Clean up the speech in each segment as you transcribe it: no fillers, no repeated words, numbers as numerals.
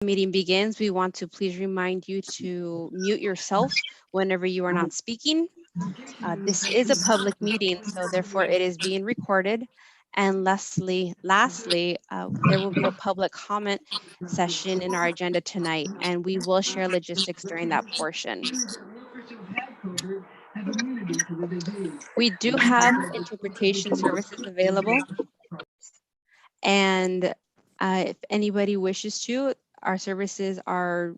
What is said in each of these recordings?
Meeting begins, we want to please remind you to mute yourself whenever you are not speaking. This is a public meeting, so therefore it is being recorded. And lastly, there will be a public comment session in our agenda tonight, and we will share logistics during that portion. We do have interpretation services available, and if anybody wishes to, our services are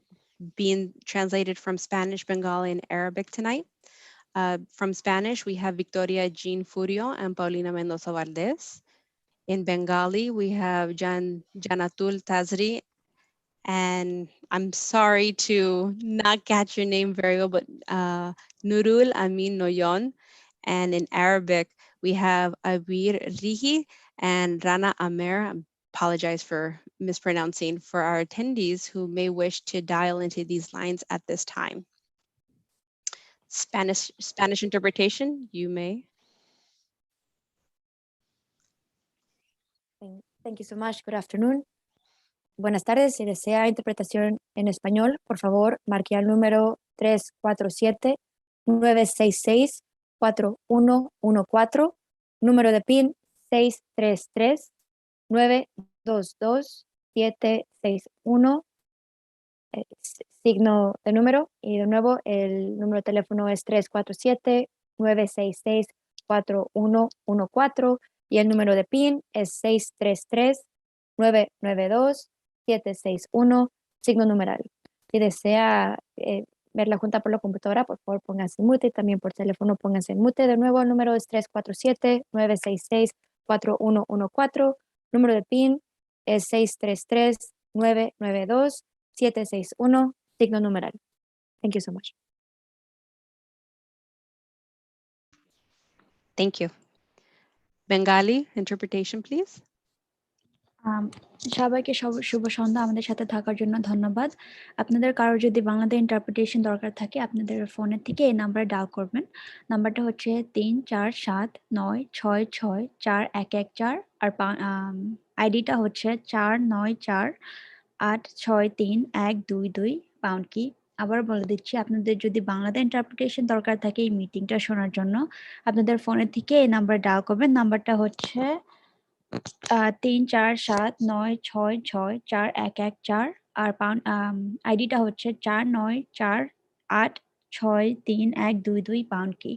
being translated from Spanish, Bengali, and Arabic tonight. From Spanish, we have Victoria Jean Furio and Paulina Mendoza Valdez. In Bengali, we have Janatul Tazri, and I'm sorry to not catch your name very well, but Nurul Amin Noyon. And in Arabic, we have Abir Rihi and Rana Amer. I apologize for mispronouncing for our attendees who may wish to dial into these lines at this time. Spanish interpretation, you may. Thank you so much. Good afternoon. Buenas tardes. Si desea interpretación en español, por favor, marque al número 347-966-4114, número de PIN 633-922-761, signo de número, y de nuevo el número de teléfono es 347-966-4114 y el número de PIN es 633-992-761, signo numeral. Si desea ver la junta por la computadora, por favor póngase en mute, y también por teléfono póngase en mute. De nuevo el número es 347-966-4114, número de PIN es 633-992-761, signo numeral. Thank you so much. Thank you. Bengali interpretation, please. সবাইকে শুভ সন্ধ্যা। আমাদের সাথে থাকার জন্য ধন্যবাদ। আপনাদের কারোর যদি বাংলাতে ইন্টারপ্রিটেশন দরকার থাকে, আপনাদের ফোনের থেকে এই নাম্বারে ডায়াল করবেন। নাম্বারটা হচ্ছে 34796641114 আর আইডিটা হচ্ছে 494863122 পাউন্ড কি। আবার বলে দিচ্ছি, আপনাদের যদি বাংলাতে ইন্টারপ্রিটেশন দরকার থাকে এই মিটিংটা শোনার জন্য, আপনাদের ফোনের থেকে এই নাম্বারে ডায়াল করবেন। নাম্বারটা হচ্ছে 34796641114 আর আইডিটা হচ্ছে 494863122 পাউন্ড কি।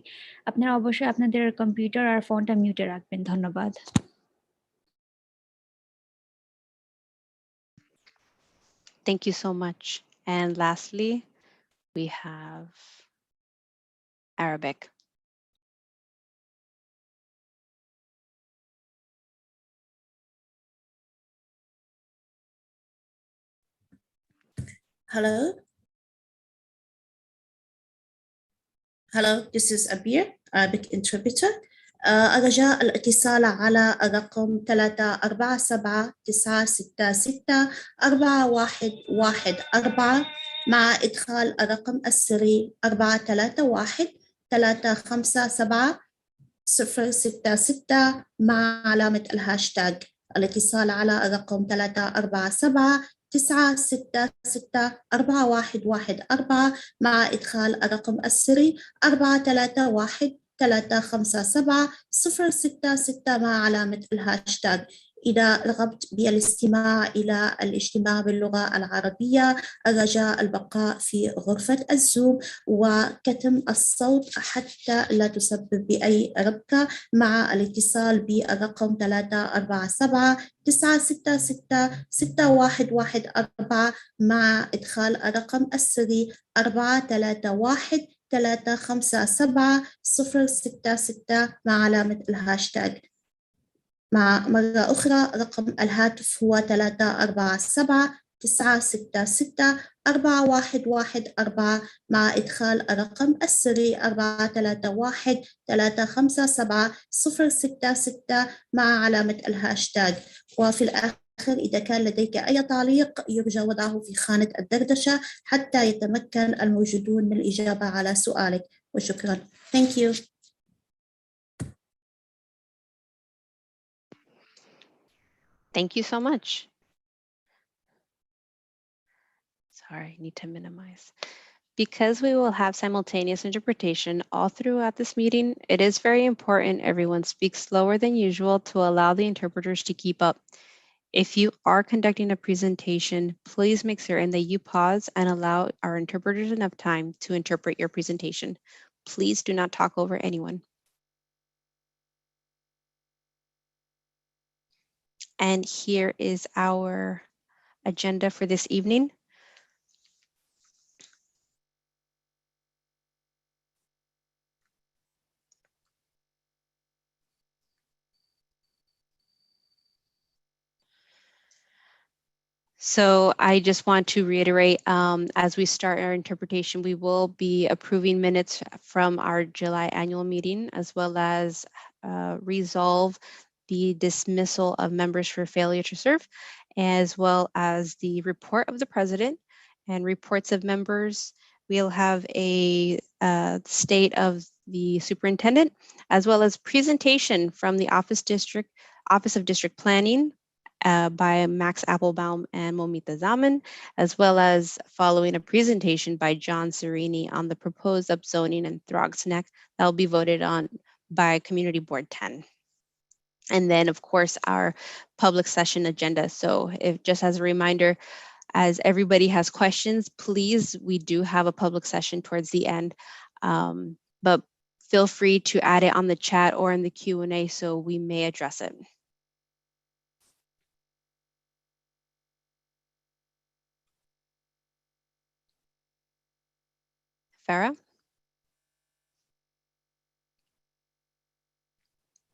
আপনারা অবশ্যই আপনাদের কম্পিউটার আর ফোনটা মিউটে রাখবেন। ধন্যবাদ। Thank you so much. And lastly, we have Arabic. Hello. Hello, this is Abir, Arabic interpreter. رجاء الاتصال على الرقم 347-966-4114 مع إدخال الرقم السري 435-357-066 مع علامة الهاشتاج. الاتصال على الرقم 347-966-4114 مع إدخال الرقم السري 435-357-066 مع علامة الهاشتاج. إذا رغبت بالاستماع إلى الاجتماع باللغة العربية، الرجاء البقاء في غرفة الزوم وكتم الصوت حتى لا تسبب بأي ربكة مع الاتصال بالرقم 347-966-6114 مع إدخال الرقم السري 435-357-066 مع علامة الهاشتاج. مع مرة أخرى رقم الهاتف هو 347-966-4114 مع إدخال الرقم السري 435-357-066 مع علامة الهاشتاج. وفي الآخر إذا كان لديك أي تعليق يرجى وضعه في خانة الدردشة حتى يتمكن الموجودون من الإجابة على سؤالك. وشكرا. Thank you. Thank you so much. Sorry, I need to minimize. Because we will have simultaneous interpretation all throughout this meeting, it is very important everyone speaks slower than usual to allow the interpreters to keep up. If you are conducting a presentation, please make certain that you pause and allow our interpreters enough time to interpret your presentation. Please do not talk over anyone. And here is our agenda for this evening. So I just want to reiterate, as we start our interpretation, we will be approving minutes from our July annual meeting, as well as resolve the dismissal of members for failure to serve, as well as the report of the president and reports of members. We'll have a state of the superintendent, as well as presentation from the Office of District Planning, by Max Applebaum and Momita Zaman, as well as following a presentation by John Serini on the proposed upzoning in Throgs Neck that will be voted on by Community Board 10. And then, of course, our public session agenda. So if just as a reminder, as everybody has questions, please, we do have a public session towards the end, but feel free to add it on the chat or in the Q&A so we may address it. Farah?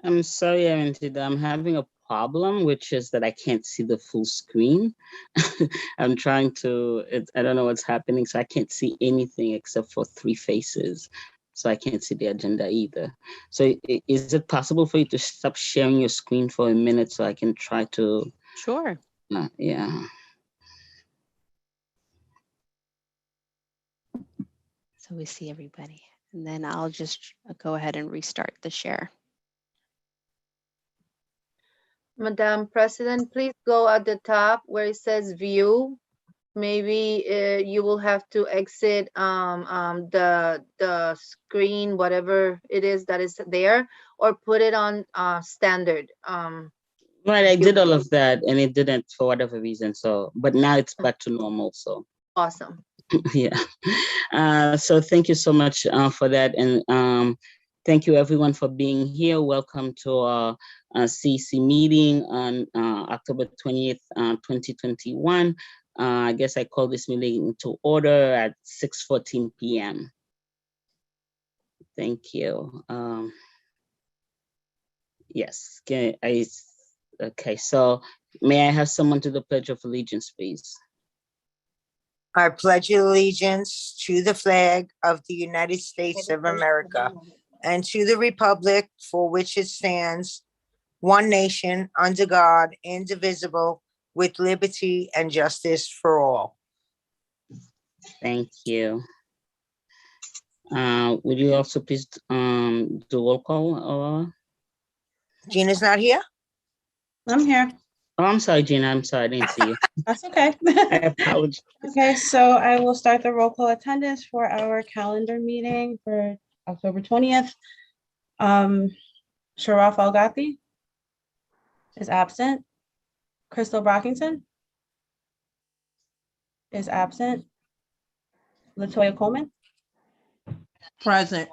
I'm sorry, Arantida. I'm having a problem, which is that I can't see the full screen. I'm trying to, I don't know what's happening, so I can't see anything except for 3 faces. So I can't see the agenda either. So is it possible for you to stop sharing your screen for a minute so I can try to? Sure. Yeah. So we see everybody. And then I'll just go ahead and restart the share. Madam President, please go at the top where it says view. Maybe you will have to exit the screen, whatever it is that is there, or put it on standard. Right, I did all of that and it didn't for whatever reason. So, but now it's back to normal. So Awesome. yeah. So thank you so much for that. And thank you everyone for being here. Welcome to our CEC meeting on October 20th, 2021. I guess I call this meeting to order at 6:14 p.m. Thank you. Yes, okay, so may I have someone do the Pledge of Allegiance, please? I pledge allegiance to the flag of the United States of America and to the republic for which it stands, one nation, under God, indivisible, with liberty and justice for all. Thank you. Would you also please do roll call, Aurora? Gina's not here? I'm here. Oh, I'm sorry, Gina. I'm sorry, I didn't see you. That's okay. I apologize. Okay, so I will start the roll call attendance for our calendar meeting for October 20th. Sharaf Al-Ghafi is absent. Crystal Brockington is absent. Latoya Coleman. Present.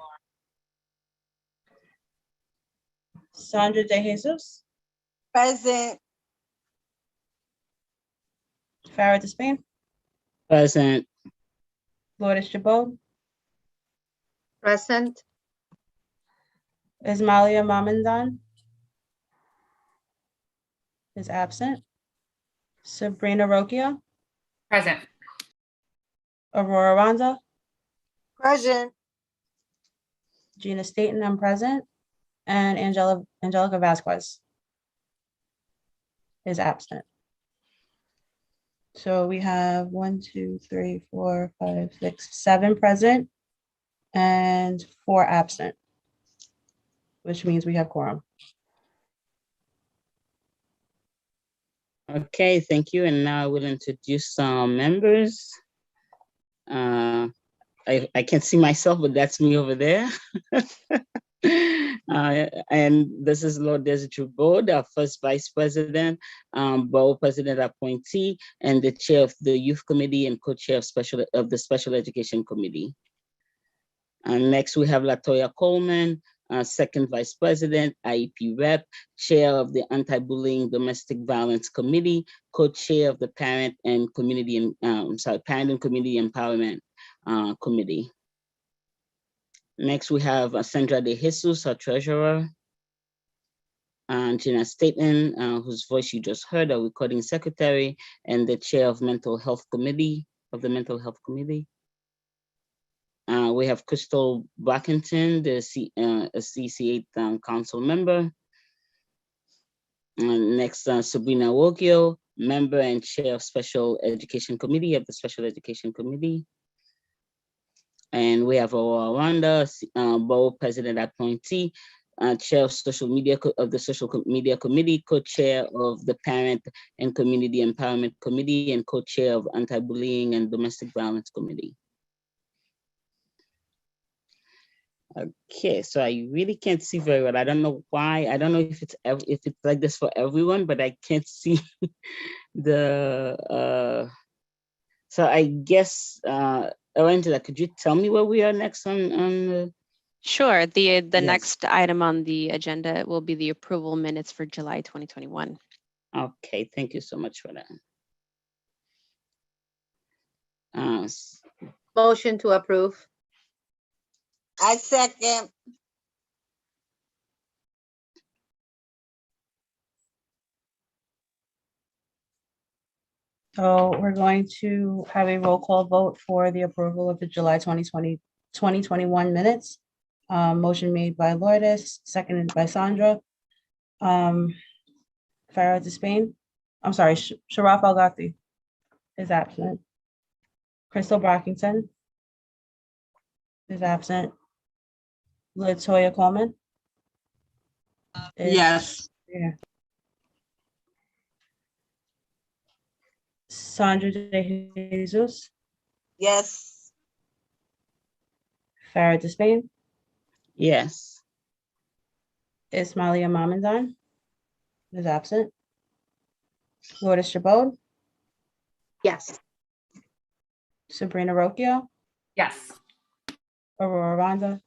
Sandra De Jesus. Present. Farah Despain. Present. Lourdes Chabot. Present. Ismailia Mamandan is absent. Sabrina Rokia. Present. Aurora Ronza. Present. Gina Staten, I'm present. And Angelica Vasquez is absent. So we have 1, 2, 3, 4, 5, 6, 7 present and 4 absent, which means we have quorum. Okay, thank you. And now I will introduce some members. I can't see myself, but that's me over there. And this is Lord Desiree Bode, our first vice president, borough president appointee, and the chair of the youth committee and co-chair of the special education committee. And next we have Latoya Coleman, second vice president, IEP rep, chair of the anti-bullying domestic violence committee, co-chair of the parent and community parent and community empowerment committee. Next, we have Sandra De Jesus, our treasurer, and Gina Staten, whose voice you just heard, our recording secretary, and the chair of mental health committee, we have Crystal Blackington, the CC8 council member. And next, Sabrina Wogio, member and chair of special education committee of the special education committee. And we have Aurora Wanda, borough president appointee, chair of social media committee, co-chair of the parent and community empowerment committee, and co-chair of anti-bullying and domestic violence committee. Okay, so I really can't see very well. I don't know why. I don't know if it's like this for everyone, but I can't see the. So I guess. Angela, could you tell me where we are next on Sure. The Yes. next item on the agenda will be the approval minutes for July 2021. Okay, thank you so much for that. Motion to approve. I second. So we're going to have a roll call vote for the approval of the July 2021 minutes. Motion made by Lourdes, seconded by Sandra. Farah Despain, I'm sorry, Sharaf Al-Ghazi is absent. Crystal Brockington is absent. Latoya Coleman? is Yes. here. Sandra De Jesus, Yes. Farah Despain, Yes. Ismailia Mamandan is absent. Lourdes Chabot, Yes. Sabrina Rocchio, Yes. Aurora Rhonda,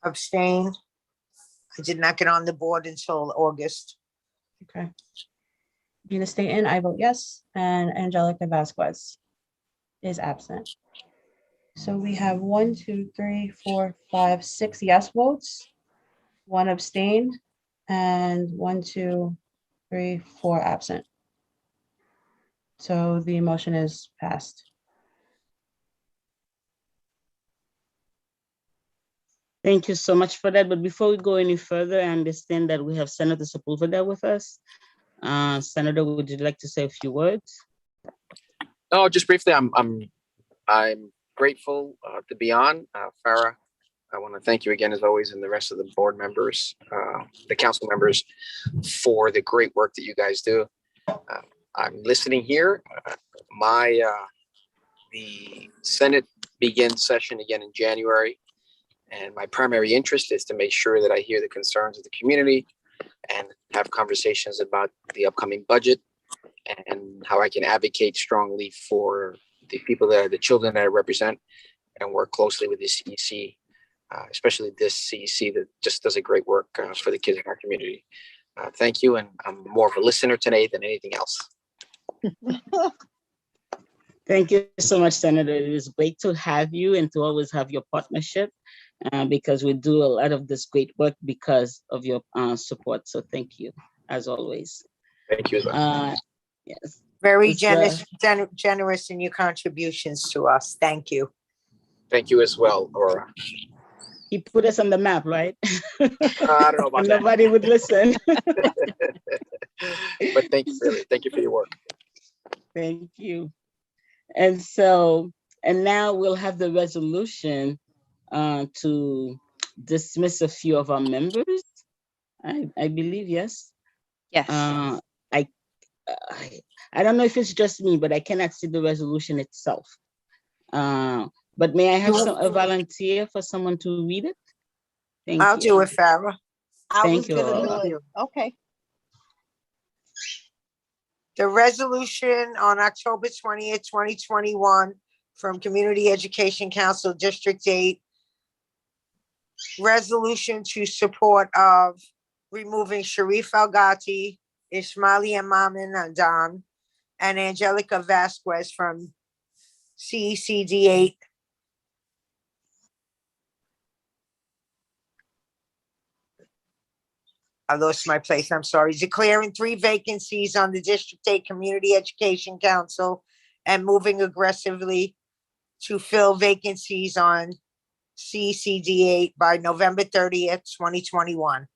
Abstain. I did not get on the board until August. okay. Gina Staten, I vote yes, and Angelica Vasquez is absent. So we have 1, 2, 3, 4, 5, 6 yes votes, 1 abstain, and 1, 2, 3, 4 absent. So the motion is passed. Thank you so much for that. But before we go any further, I understand that we have Senator Sepulveda with us. Senator, would you like to say a few words? No, just briefly, I'm grateful to be on. Farah, I want to thank you again, as always, and the rest of the board members, the council members, for the great work that you guys do. I'm listening here. The Senate begins session again in January, and my primary interest is to make sure that I hear the concerns of the community and have conversations about the upcoming budget and how I can advocate strongly for the people that are the children that I represent, and work closely with the CEC, especially this CEC that just does a great work for the kids in our community. Thank you, and I'm more of a listener today than anything else. Thank you so much, Senator. It is great to have you and to always have your partnership, because we do a lot of this great work because of your support. So thank you, as always. Thank you. Yes. Very It's, generous in your contributions to us. Thank you. Thank you as well, Aurora. He put us on the map, right? I don't know about And that. nobody would listen. But thank you, really. Thank you for your work. Thank you. And so, and now we'll have the resolution to dismiss a few of our members. I believe, yes. Yes. I don't know if it's just me, but I cannot see the resolution itself. But may I have a volunteer for someone to read it? Thank I'll you. do it, Farah. I Thank was you gonna all. do it. Okay. The resolution on October 20th, 2021 from Community Education Council District 8. Resolution to support of removing Sharif Al-Ghati, Ismaili Mamin Adan, and Angelica Vasquez from CECD 8. I lost my place, I'm sorry. Declaring 3 vacancies on the District 8 Community Education Council and moving aggressively to fill vacancies on CECD 8 by November 30th, 2021.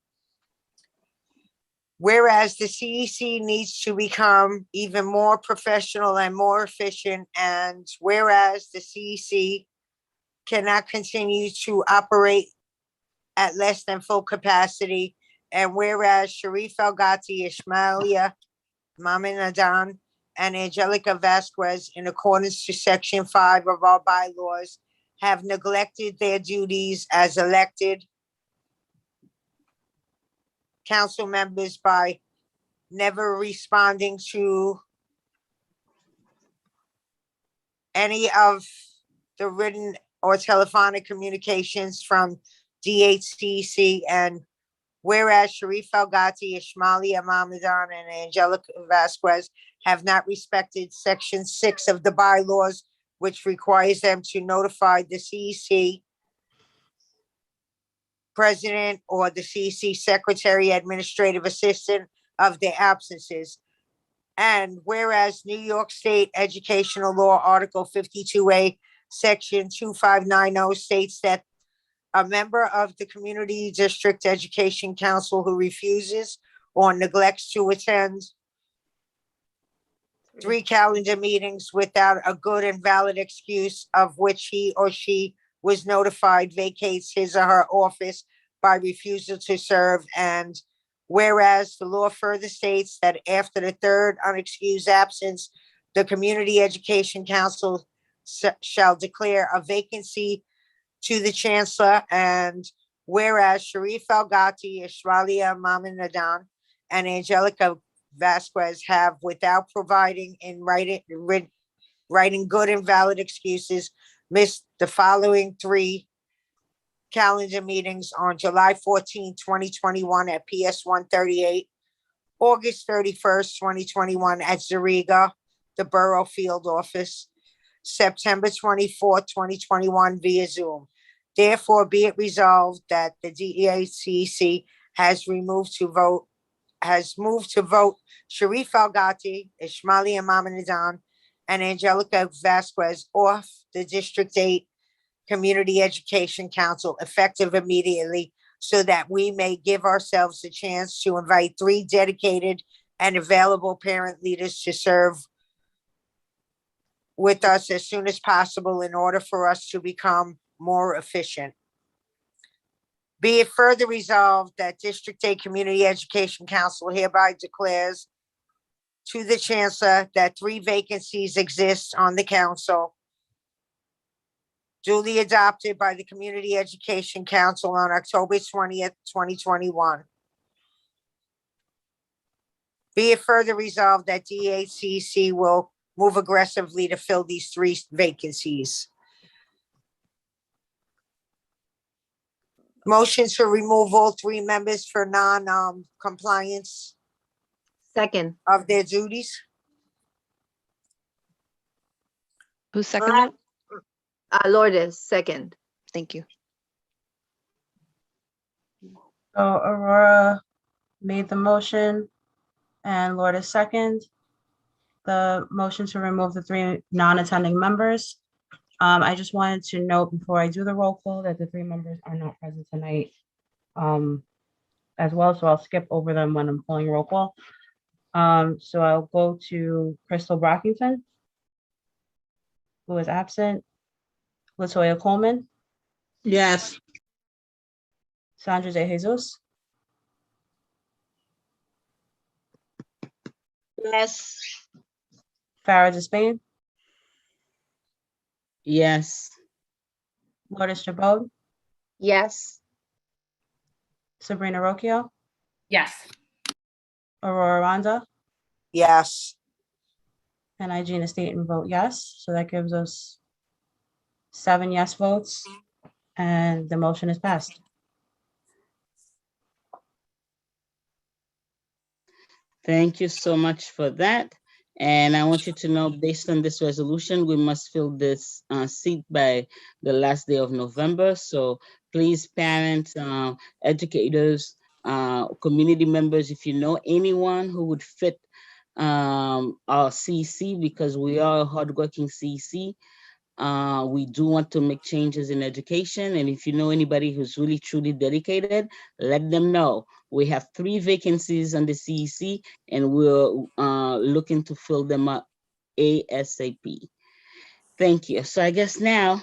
Whereas the CEC needs to become even more professional and more efficient, and whereas the CEC cannot continue to operate at less than full capacity, and whereas Sharif Al-Ghati, Ismailia Mamin Adan, and Angelica Vasquez, in accordance to Section 5 of our bylaws, have neglected their duties as elected council members by never responding to any of the written or telephonic communications from DHCC, and whereas Sharif Al-Ghati, Ismailia Mamadan, and Angelica Vasquez have not respected Section 6 of the bylaws, which requires them to notify the CEC president or the CEC secretary, administrative assistant of their absences. And whereas New York State Educational Law, Article 52A, Section 2590 states that a member of the Community District Education Council who refuses or neglects to attend 3 calendar meetings without a good and valid excuse of which he or she was notified vacates his or her office by refusal to serve. And whereas the law further states that after the 3rd unexcused absence, the Community Education Council shall declare a vacancy to the chancellor. And whereas Sharif Al-Ghati, Ismailia Mamin Adan, and Angelica Vasquez have, without providing in writing good and valid excuses, missed the following 3 calendar meetings on July 14, 2021 at PS 138, August 31st, 2021 at Zariga, the Borough Field Office, September 24th, 2021 via Zoom. Therefore, be it resolved that the DEACC has moved to vote Sharif Al-Ghati, Ismailia Mamin Adan, and Angelica Vasquez off the District 8 Community Education Council effective immediately, so that we may give ourselves a chance to invite 3 dedicated and available parent leaders to serve with us as soon as possible in order for us to become more efficient. Be it further resolved that District 8 Community Education Council hereby declares to the Chancellor that 3 vacancies exist on the council, duly adopted by the Community Education Council on October 20th, 2021. Be it further resolved that DHCC will move aggressively to fill these 3 vacancies. Motion to remove all 3 members for non-compliance Second. of their duties. Who seconded? Lourdes, second. Thank you. So Aurora made the motion and Lourdes second. The motion to remove the 3 non-attending members. I just wanted to note before I do the roll call that the 3 members are not present tonight as well, so I'll skip over them when I'm calling roll call. So I'll go to Crystal Brockington, who is absent. Latoya Coleman, Yes. Sandra De Jesus, Yes. Farah Despain, Yes. Lourdes Chabot, Yes. Sabrina Rocchio, Yes. Aurora Ronda, Yes. and I, Gina Staton, vote yes. So that gives us 7 yes votes, and the motion is passed. Thank you so much for that. And I want you to know, based on this resolution, we must fill this seat by the last day of November. So please, parents, educators, community members, if you know anyone who would fit our CEC, because we are a hardworking CEC, we do want to make changes in education. And if you know anybody who's really truly dedicated, let them know. We have 3 vacancies on the CEC, and we're looking to fill them up ASAP. Thank you. So I guess now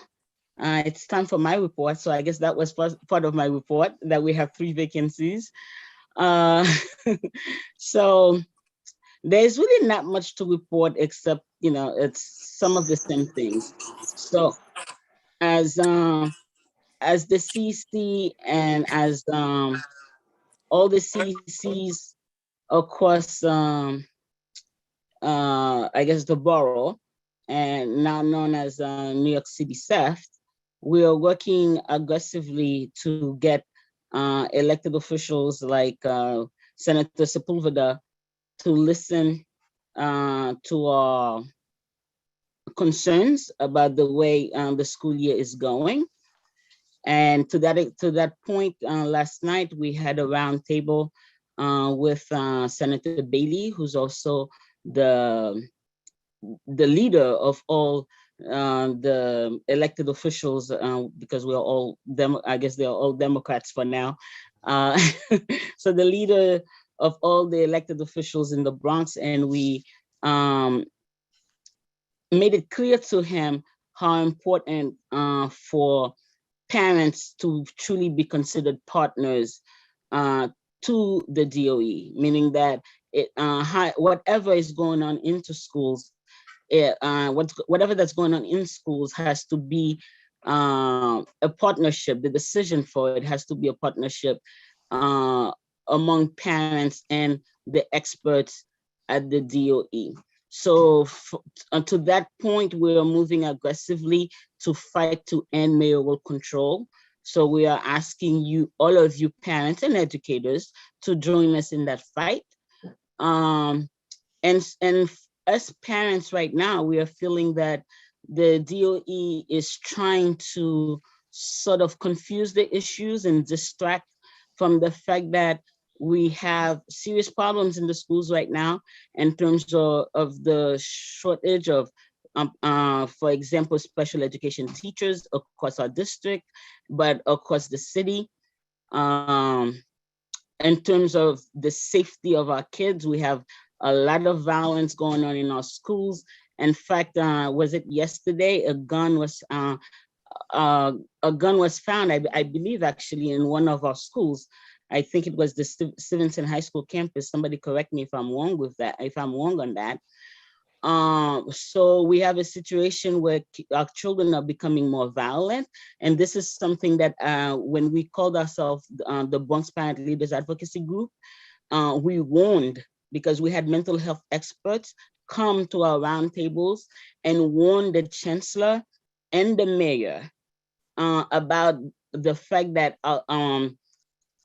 it's time for my report. So I guess that was part of my report, that we have 3 vacancies. So there's really not much to report, except, you know, it's some of the same things. So as the CC and as all the CCs across I guess the borough, and now known as New York City South, we are working aggressively to get elected officials like Senator Sepulveda to listen to our concerns about the way the school year is going. And to that point, last night we had a roundtable with Senator Bailey, who's also the leader of all the elected officials, because we're all I guess they're all Democrats for now. So the leader of all the elected officials in the Bronx, and we made it clear to him how important for parents to truly be considered partners to the DOE, meaning that whatever is going on into schools, whatever that's going on in schools has to be a partnership. The decision for it has to be a partnership among parents and the experts at the DOE. So to that point, we are moving aggressively to fight to end mayoral control. So we are asking you, all of you parents and educators, to join us in that fight. And as parents right now, we are feeling that the DOE is trying to sort of confuse the issues and distract from the fact that we have serious problems in the schools right now in terms of the shortage of, for example, special education teachers across our district, but across the city. In terms of the safety of our kids, we have a lot of violence going on in our schools. In fact, was it yesterday, a gun was found, I believe, actually, in one of our schools. I think it was the Stevenson High School campus. Somebody correct me if I'm wrong with that, if I'm wrong on that. So we have a situation where our children are becoming more violent. And this is something that when we called ourselves the Bronx Parent Leaders Advocacy Group, we warned, because we had mental health experts come to our roundtables and warn the chancellor and the mayor about the fact that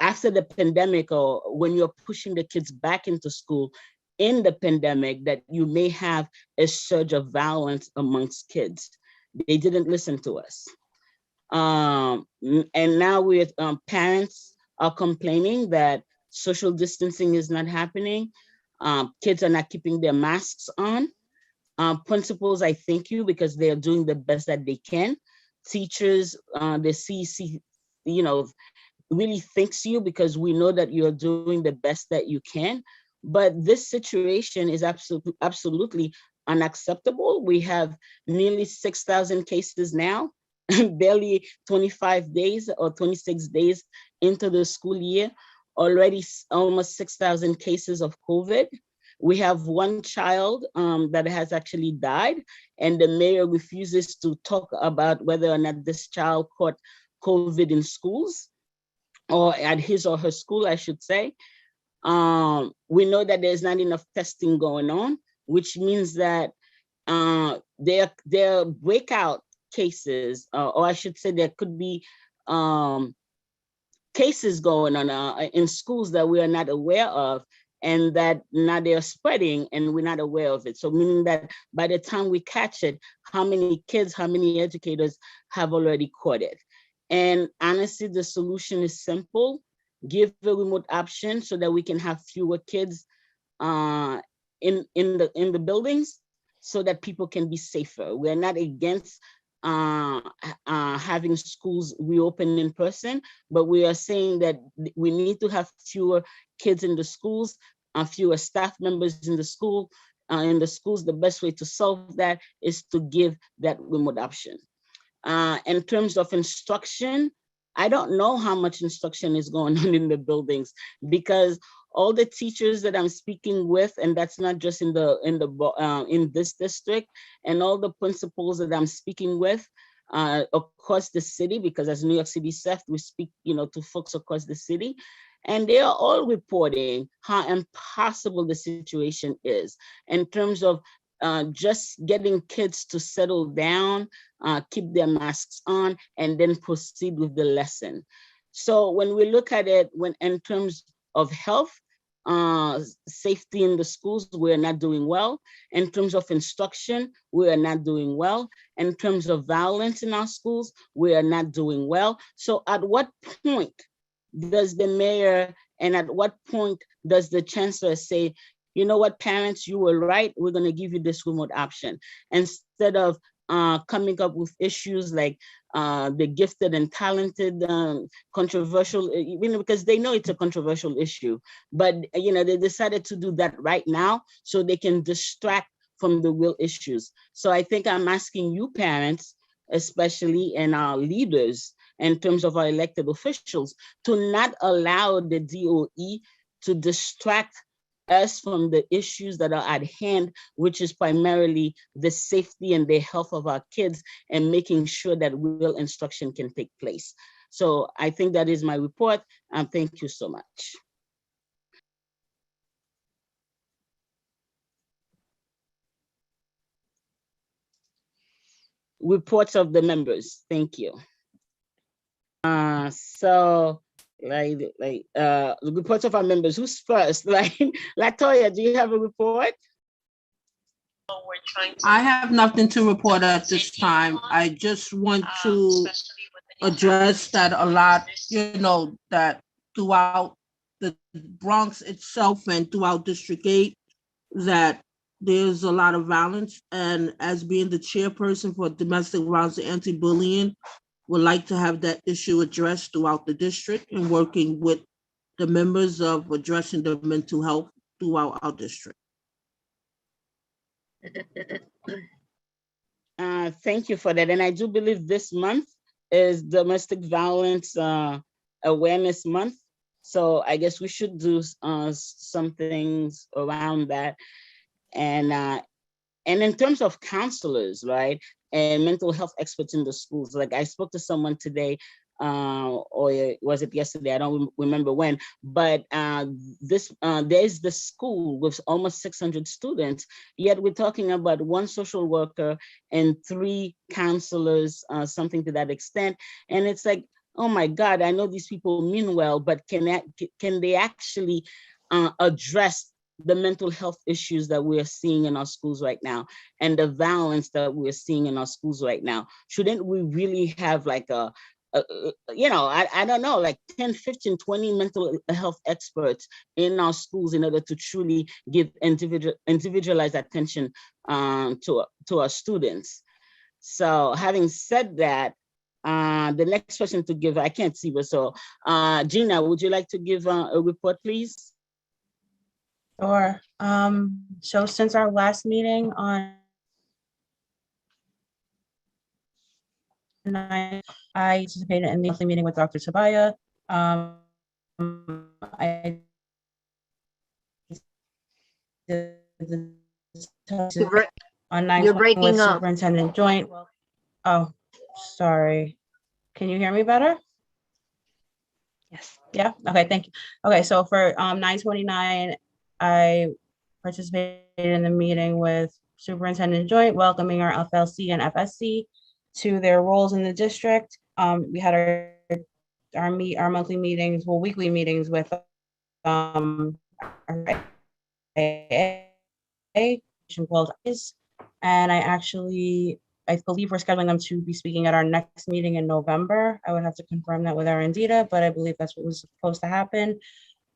after the pandemic, or when you're pushing the kids back into school in the pandemic, that you may have a surge of violence amongst kids. They didn't listen to us. And now parents are complaining that social distancing is not happening. Kids are not keeping their masks on. Principals, I thank you, because they are doing the best that they can. Teachers, the CEC, really thanks you, because we know that you're doing the best that you can. But this situation is absolutely unacceptable. We have nearly 6,000 cases now, barely 25 days or 26 days into the school year, already almost 6,000 cases of COVID. We have one child that has actually died, and the mayor refuses to talk about whether or not this child caught COVID in schools, or at his or her school, I should say. We know that there's not enough testing going on, which means that there are breakout cases, or I should say there could be cases going on in schools that we are not aware of, and that now they're spreading and we're not aware of it. So meaning that by the time we catch it, how many kids, how many educators have already caught it? And honestly, the solution is simple. Give a remote option so that we can have fewer kids in the buildings, so that people can be safer. We're not against having schools reopen in person, but we are saying that we need to have fewer kids in the schools, fewer staff members in the school. In the schools, the best way to solve that is to give that remote option. In terms of instruction, I don't know how much instruction is going on in the buildings, because all the teachers that I'm speaking with, and that's not just in this district, and all the principals that I'm speaking with across the city, because as New York City SEF, we speak, to folks across the city, and they are all reporting how impossible the situation is in terms of just getting kids to settle down, keep their masks on, and then proceed with the lesson. So when we look at it, in terms of health, safety in the schools, we are not doing well. In terms of instruction, we are not doing well. In terms of violence in our schools, we are not doing well. So at what point does the mayor, and at what point does the chancellor say, you know what, parents, you were right, we're going to give you this remote option, instead of coming up with issues like the gifted and talented, controversial, because they know it's a controversial issue, but they decided to do that right now so they can distract from the real issues. So I think I'm asking you parents, especially, and our leaders in terms of our elected officials, to not allow the DOE to distract us from the issues that are at hand, which is primarily the safety and the health of our kids, and making sure that real instruction can take place. So I think that is my report, and thank you so much. Reports of the members, thank you. So the reports of our members, who's first? Latoya, do you have a report? I have nothing to report at this time. I just want to address that a lot, that throughout the Bronx itself and throughout District 8, that there's a lot of violence. And as being the chairperson for domestic violence and anti-bullying, would like to have that issue addressed throughout the district and working with the members of addressing the mental health throughout our district. Thank you for that. And I do believe this month is Domestic Violence Awareness Month. So I guess we should do some things around that. And in terms of counselors, right, and mental health experts in the schools, like I spoke to someone today, or was it yesterday? I don't remember when, but there's the school with almost 600 students, yet we're talking about one social worker and 3 counselors, something to that extent. And it's like, oh my God, I know these people mean well, but can they actually address the mental health issues that we are seeing in our schools right now, and the violence that we're seeing in our schools right now? Shouldn't we really have like I don't know, like 10, 15, 20 mental health experts in our schools in order to truly give individualized attention to our students? So having said that, the next person to give, I can't see, but so Gina, would you like to give a report, please? Sure. So since our last meeting on 9, I participated in the monthly meeting with Dr. Tabaya. I You're bre- on You're 9/20 breaking with up. Superintendent Joint. Oh, sorry. Can you hear me better? Yes. Yeah, okay, thank you. Okay, so for 9/29, I participated in the meeting with Superintendent Joint, welcoming our FLC and FSC to their roles in the district. We had our monthly meetings, well, weekly meetings with our and I believe we're scheduling them to be speaking at our next meeting in November. I would have to confirm that with Arundita, but I believe that's what was supposed to happen.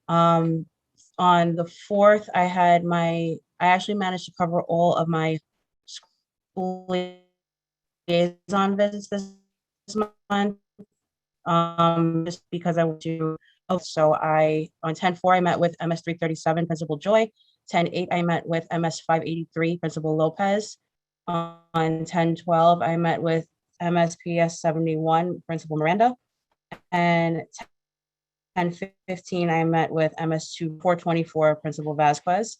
On the 4th, I actually managed to cover all of my school liaison visits this month. Just because I would do, so on 10/4, I met with MS 337 Principal Joy. 10/8, I met with MS 583 Principal Lopez. On 10/12, I met with MSPS 71 Principal Miranda. And 10/15, I met with MS 424 Principal Vasquez.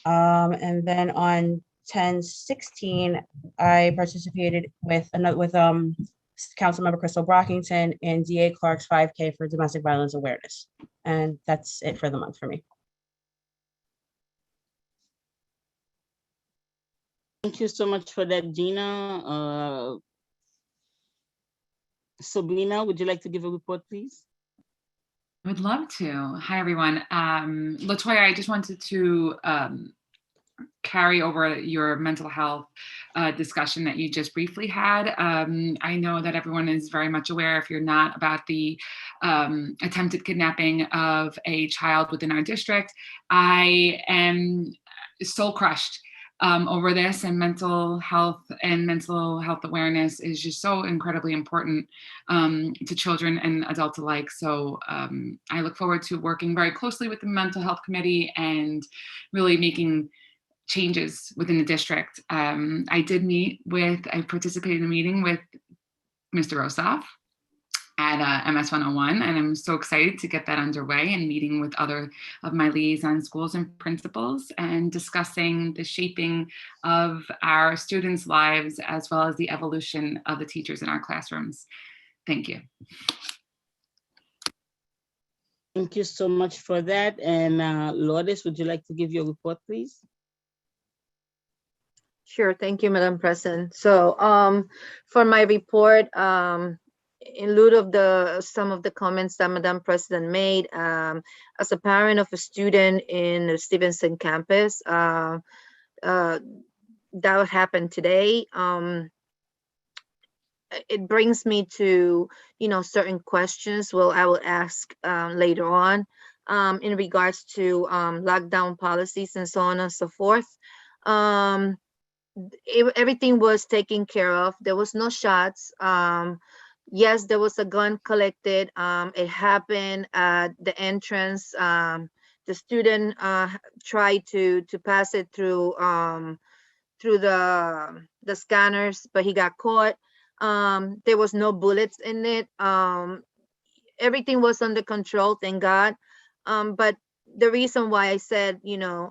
And then on 10/16, I participated with Councilmember Crystal Brockington and DA Clark's 5K for domestic violence awareness. And that's it for the month for me. Thank you so much for that, Gina. Sabrina, would you like to give a report, please? I would love to. Hi, everyone. LaToya, I just wanted to carry over your mental health discussion that you just briefly had. I know that everyone is very much aware, if you're not, about the attempted kidnapping of a child within our district. I am soul crushed over this, and mental health awareness is just so incredibly important to children and adults alike. So I look forward to working very closely with the Mental Health Committee and really making changes within the district. I participated in a meeting with Mr. Ossoff at MS 101, and I'm so excited to get that underway and meeting with other of my liaison schools and principals and discussing the shaping of our students' lives as well as the evolution of the teachers in our classrooms. Thank you. Thank you so much for that. And Lourdes, would you like to give your report, please? Sure, thank you, Madam President. So for my report, in lieu of some of the comments that Madam President made, as a parent of a student in the Stevenson campus, that happened today. It brings me to, certain questions. Well, I will ask later on in regards to lockdown policies and so on and so forth. Everything was taken care of. There was no shots. Yes, there was a gun collected. It happened at the entrance. The student tried to pass it through the scanners, but he got caught. There was no bullets in it. Everything was under control, thank God. But the reason why I said,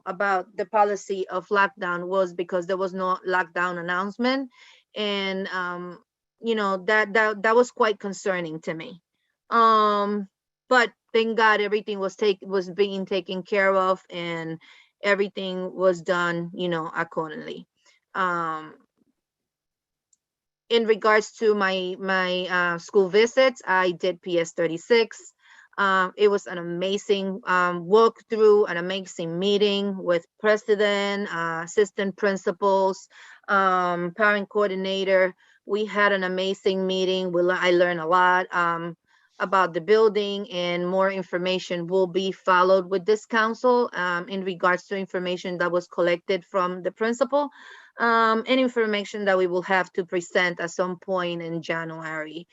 about the policy of lockdown was because there was no lockdown announcement. And, that was quite concerning to me. But thank God everything was being taken care of and everything was done, accordingly. In regards to my school visits, I did PS 36. It was an amazing walkthrough, an amazing meeting with president, assistant principals, parent coordinator. We had an amazing meeting. I learned a lot about the building, and more information will be followed with this council in regards to information that was collected from the principal, and information that we will have to present at some point in January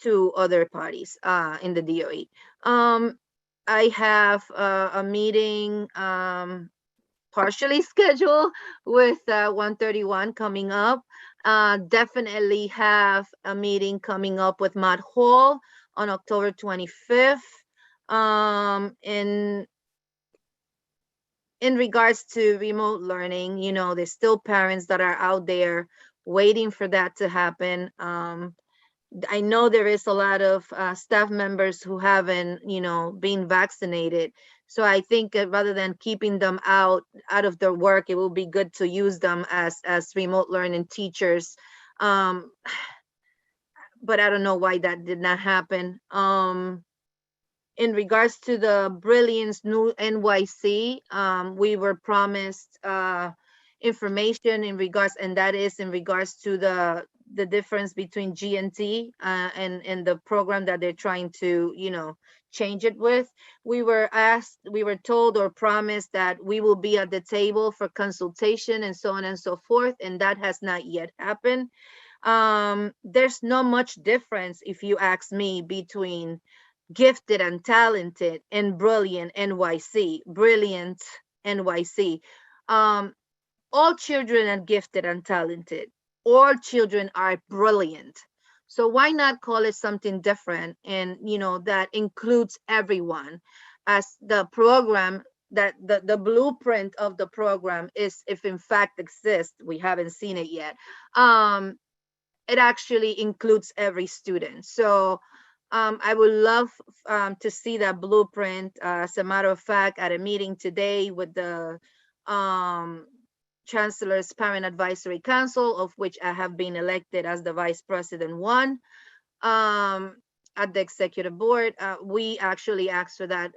to other parties in the DOE. I have a meeting partially scheduled with 131 coming up. Definitely have a meeting coming up with Matt Hall on October 25th. And in regards to remote learning, you know, there's still parents that are out there waiting for that to happen. I know there is a lot of staff members who haven't, you know, been vaccinated. So I think rather than keeping them out of their work, it will be good to use them as remote learning teachers. But I don't know why that did not happen. In regards to the Brilliance New NYC, we were promised information in regards, and that is in regards to the difference between GNT and the program that they're trying to, you know, change it with. We were told or promised that we will be at the table for consultation and so on and so forth, and that has not yet happened. There's not much difference, if you ask me, between Gifted and Talented and Brilliant NYC. Brilliant NYC. All children are gifted and talented. All children are brilliant. So why not call it something different, and you know, that includes everyone, as the program, that the blueprint of the program is, if in fact exists, we haven't seen it yet, it actually includes every student. So I would love to see that blueprint. As a matter of fact, at a meeting today with the Chancellor's Parent Advisory Council, of which I have been elected as the Vice President 1 at the Executive Board, we actually asked for that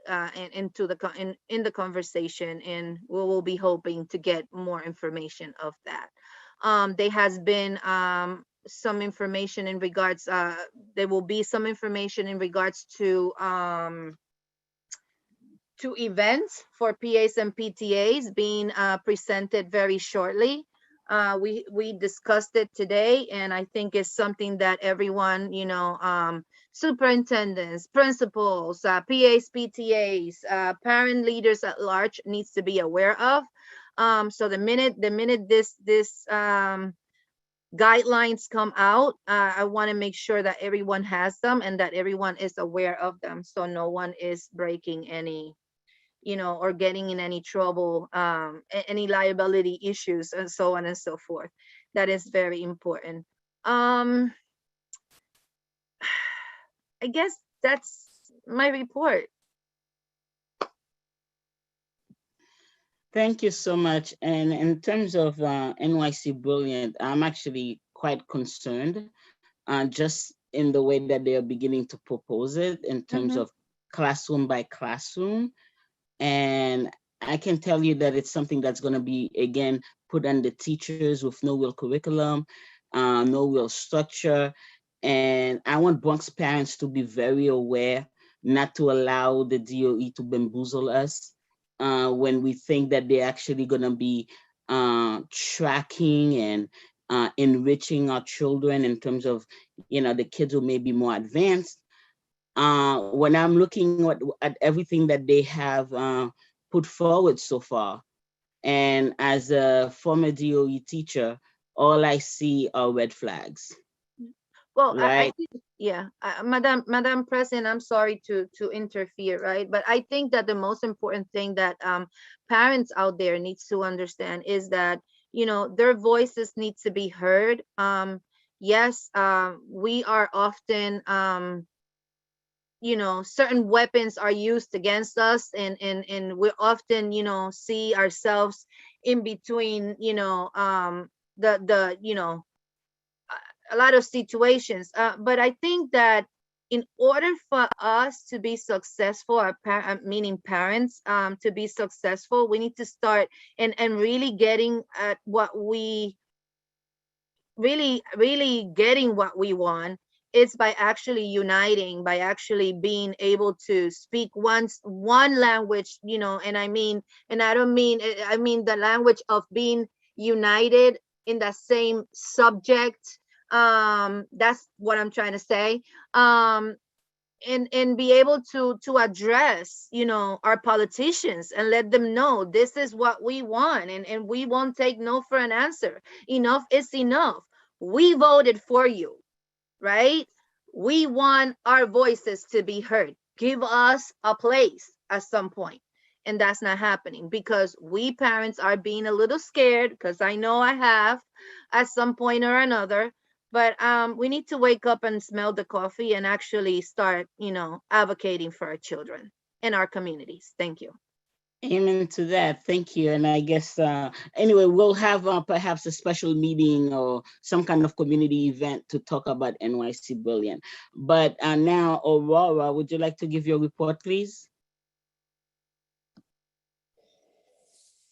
in the conversation, and we will be hoping to get more information of that. There has been some information in regards, there will be some information in regards to events for PAs and PTAs being presented very shortly. We discussed it today, and I think it's something that everyone, you know, superintendents, principals, PAs, PTAs, parent leaders at large needs to be aware of. So the minute this guidelines come out, I want to make sure that everyone has them and that everyone is aware of them, so no one is breaking any, you know, or getting in any trouble, any liability issues, and so on and so forth. That is very important. I guess that's my report. Thank you so much. And in terms of NYC Brilliant, I'm actually quite concerned just in the way that they are beginning to propose it in terms of classroom by classroom. And I can tell you that it's something that's going to be, again, put on the teachers with no real curriculum, no real structure. And I want Bronx parents to be very aware not to allow the DOE to bamboozle us when we think that they're actually going to be tracking and enriching our children in terms of, you know, the kids who may be more advanced. When I'm looking at everything that they have put forward so far, and as a former DOE teacher, all I see are red flags. Well, right? I think, yeah, Madam President, I'm sorry to interfere, right? But I think that the most important thing that parents out there needs to understand is that, you know, their voices need to be heard. Yes, we are often, you know, certain weapons are used against us, and we often, you know, see ourselves in between, you know, you know, a lot of situations. But I think that in order for us to be successful, meaning parents, to be successful, we need to start and really getting at what we really getting what we want. It's by actually uniting, by actually being able to speak one language, you know, and I mean, and I don't mean, I mean the language of being united in the same subject. That's what I'm trying to say. And be able to address, you know, our politicians and let them know this is what we want, and we won't take no for an answer. Enough is enough. We voted for you, right? We want our voices to be heard. Give us a place at some point. and that's not happening because we parents are being a little scared, because I know I have at some point or another. But we need to wake up and smell the coffee and actually start, advocating for our children in our communities. Thank you. Amen to that. Thank you. And I guess, anyway, we'll have perhaps a special meeting or some kind of community event to talk about NYC Brilliant. But now, Aurora, would you like to give your report, please?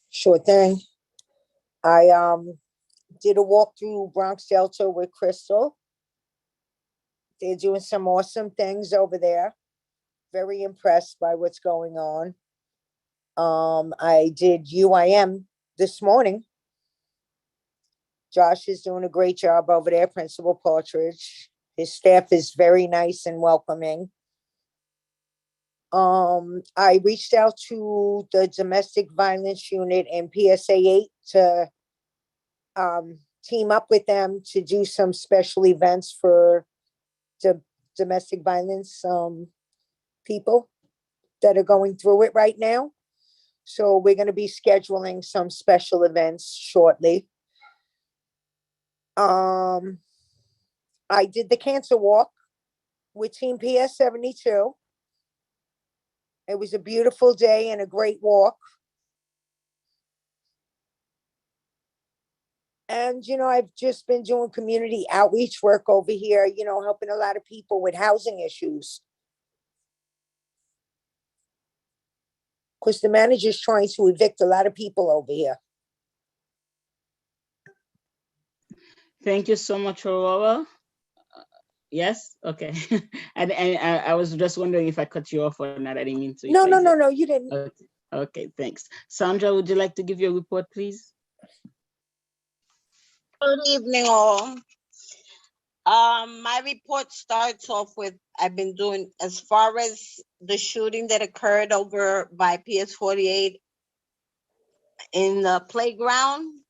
Sure thing. I did a walk through Bronx Delta with Crystal. They're doing some awesome things over there. Very impressed by what's going on. I did UIM this morning. Josh is doing a great job over there, Principal Partridge. His staff is very nice and welcoming. I reached out to the domestic violence unit in PSA 8 to team up with them to do some special events for the domestic violence people that are going through it right now. So we're going to be scheduling some special events shortly. I did the cancer walk with Team PS 72. It was a beautiful day and a great walk. And, I've just been doing community outreach work over here, helping a lot of people with housing issues. Because the manager's trying to evict a lot of people over here. Thank you so much, Aurora. Yes, okay. And I was just wondering if I cut you off or not. I didn't mean to. No, you didn't. Okay, thanks. Sandra, would you like to give your report, please? Good evening, all. My report starts off with I've been doing as far as the shooting that occurred over by PS 48 in the playground.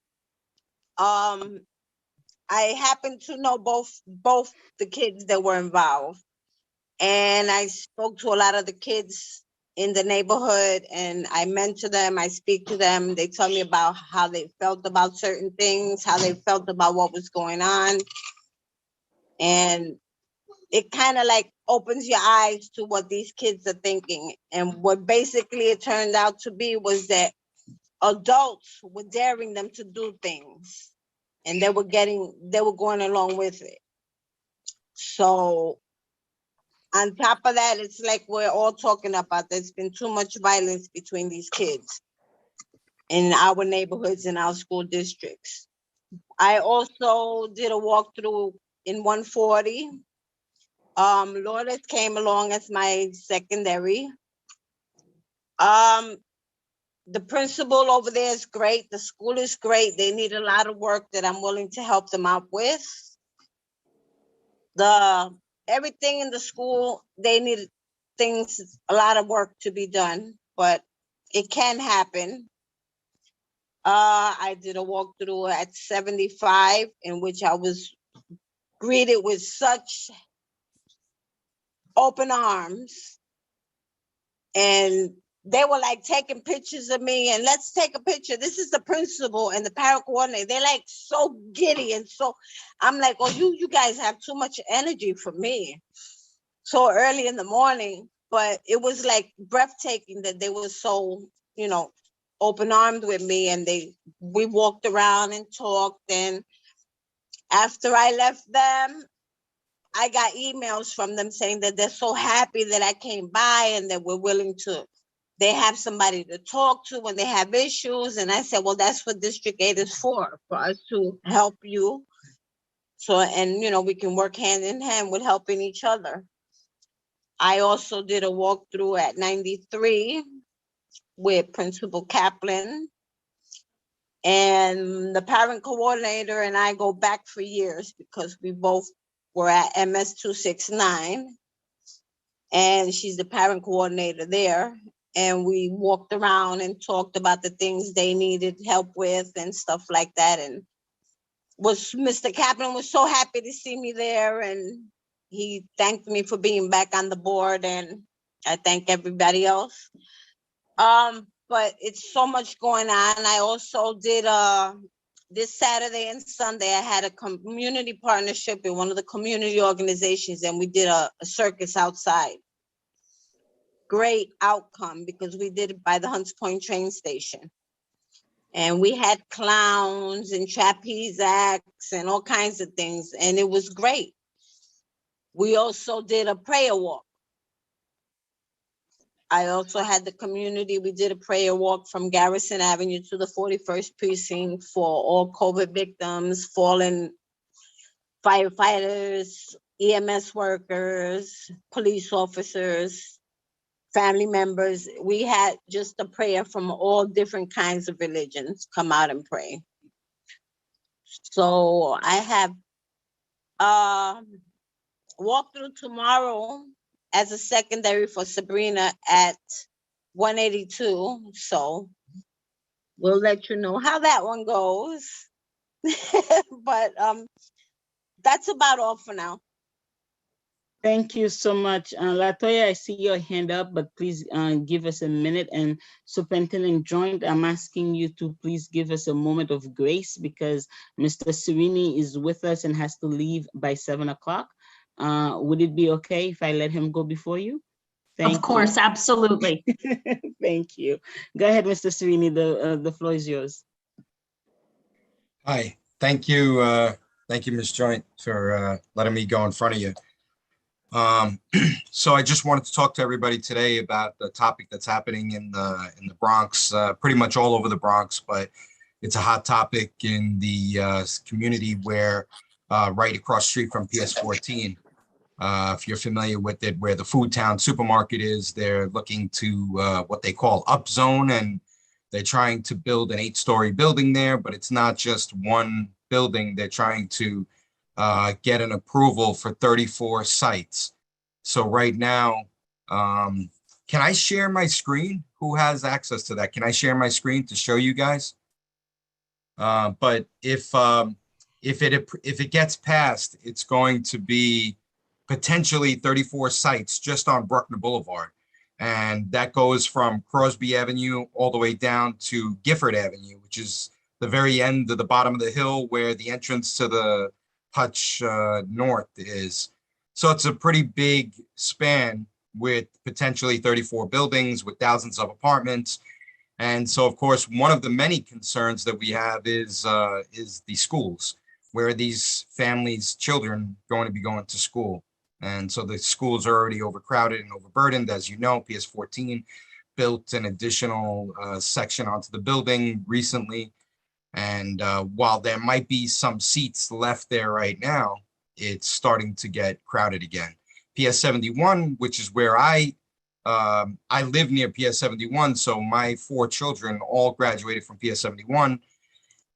I happen to know both the kids that were involved, and I spoke to a lot of the kids in the neighborhood, and I mentor them, I speak to them. They tell me about how they felt about certain things, how they felt about what was going on. And it kind of like opens your eyes to what these kids are thinking. And what basically it turned out to be was that adults were daring them to do things, and they were going along with it. So on top of that, it's like we're all talking about there's been too much violence between these kids in our neighborhoods and our school districts. I also did a walkthrough in 140. Lourdes came along as my secondary. The principal over there is great. The school is great. They need a lot of work that I'm willing to help them out with. Everything in the school, they need a lot of work to be done, but it can happen. I did a walkthrough at 75, in which I was greeted with such open arms, and they were like taking pictures of me, and let's take a picture. This is the principal and the parent coordinator. They're like so giddy, and so I'm like, oh, you guys have too much energy for me so early in the morning. But it was like breathtaking that they were so, open-armed with me, and we walked around and talked. And after I left them, I got emails from them saying that they're so happy that I came by and that we're willing to, they have somebody to talk to when they have issues. And I said, well, that's what District 8 is for us to help you. So, and, we can work hand in hand with helping each other. I also did a walkthrough at 93 with Principal Kaplan. And the parent coordinator and I go back for years because we both were at MS 269. And she's the parent coordinator there. And we walked around and talked about the things they needed help with and stuff like that. And Mr. Kaplan was so happy to see me there, and he thanked me for being back on the board, and I thank everybody else. but it's so much going on. I also did this Saturday and Sunday, I had a community partnership in one of the community organizations, and we did a circus outside. Great outcome because we did it by the Hunts Point train station. And we had clowns and trapeze acts and all kinds of things, and it was great. We also did a prayer walk. I also had the community, we did a prayer walk from Garrison Avenue to the 41st precinct for all COVID victims, fallen firefighters, EMS workers, police officers, family members. We had just a prayer from all different kinds of religions come out and pray. So I have walkthrough tomorrow as a secondary for Sabrina at 182. So we'll let you know how that one goes. But that's about all for now. Thank you so much. Latoya, I see your hand up, but please give us a minute. And Superintendent Joint, I'm asking you to please give us a moment of grace because Mr. Serini is with us and has to leave by 7 o'clock. Would it be okay if I let him go before you? Of course, absolutely. Thank you. Go ahead, Mr. Serini, the floor is yours. Hi, thank you. Thank you, Ms. Joint, for letting me go in front of you. So I just wanted to talk to everybody today about the topic that's happening in the Bronx, pretty much all over the Bronx, but it's a hot topic in the community where right across the street from PS 14. If you're familiar with it, where the Food Town supermarket is, they're looking to what they call upzone, and they're trying to build an 8-story building there, but it's not just one building. They're trying to get an approval for 34 sites. So right now, can I share my screen? Who has access to that? Can I share my screen to show you guys? But if it gets passed, it's going to be potentially 34 sites just on Bruckner Boulevard. And that goes from Crosby Avenue all the way down to Gifford Avenue, which is the very end of the bottom of the hill where the entrance to the Hutch North is. So it's a pretty big span with potentially 34 buildings with thousands of apartments. And so, of course, one of the many concerns that we have is the schools, where these families' children going to be going to school. And so the schools are already overcrowded and overburdened. As you know, PS 14 built an additional section onto the building recently. And while there might be some seats left there right now, it's starting to get crowded again. PS 71, which is where I live near PS 71. So my 4 children all graduated from PS 71.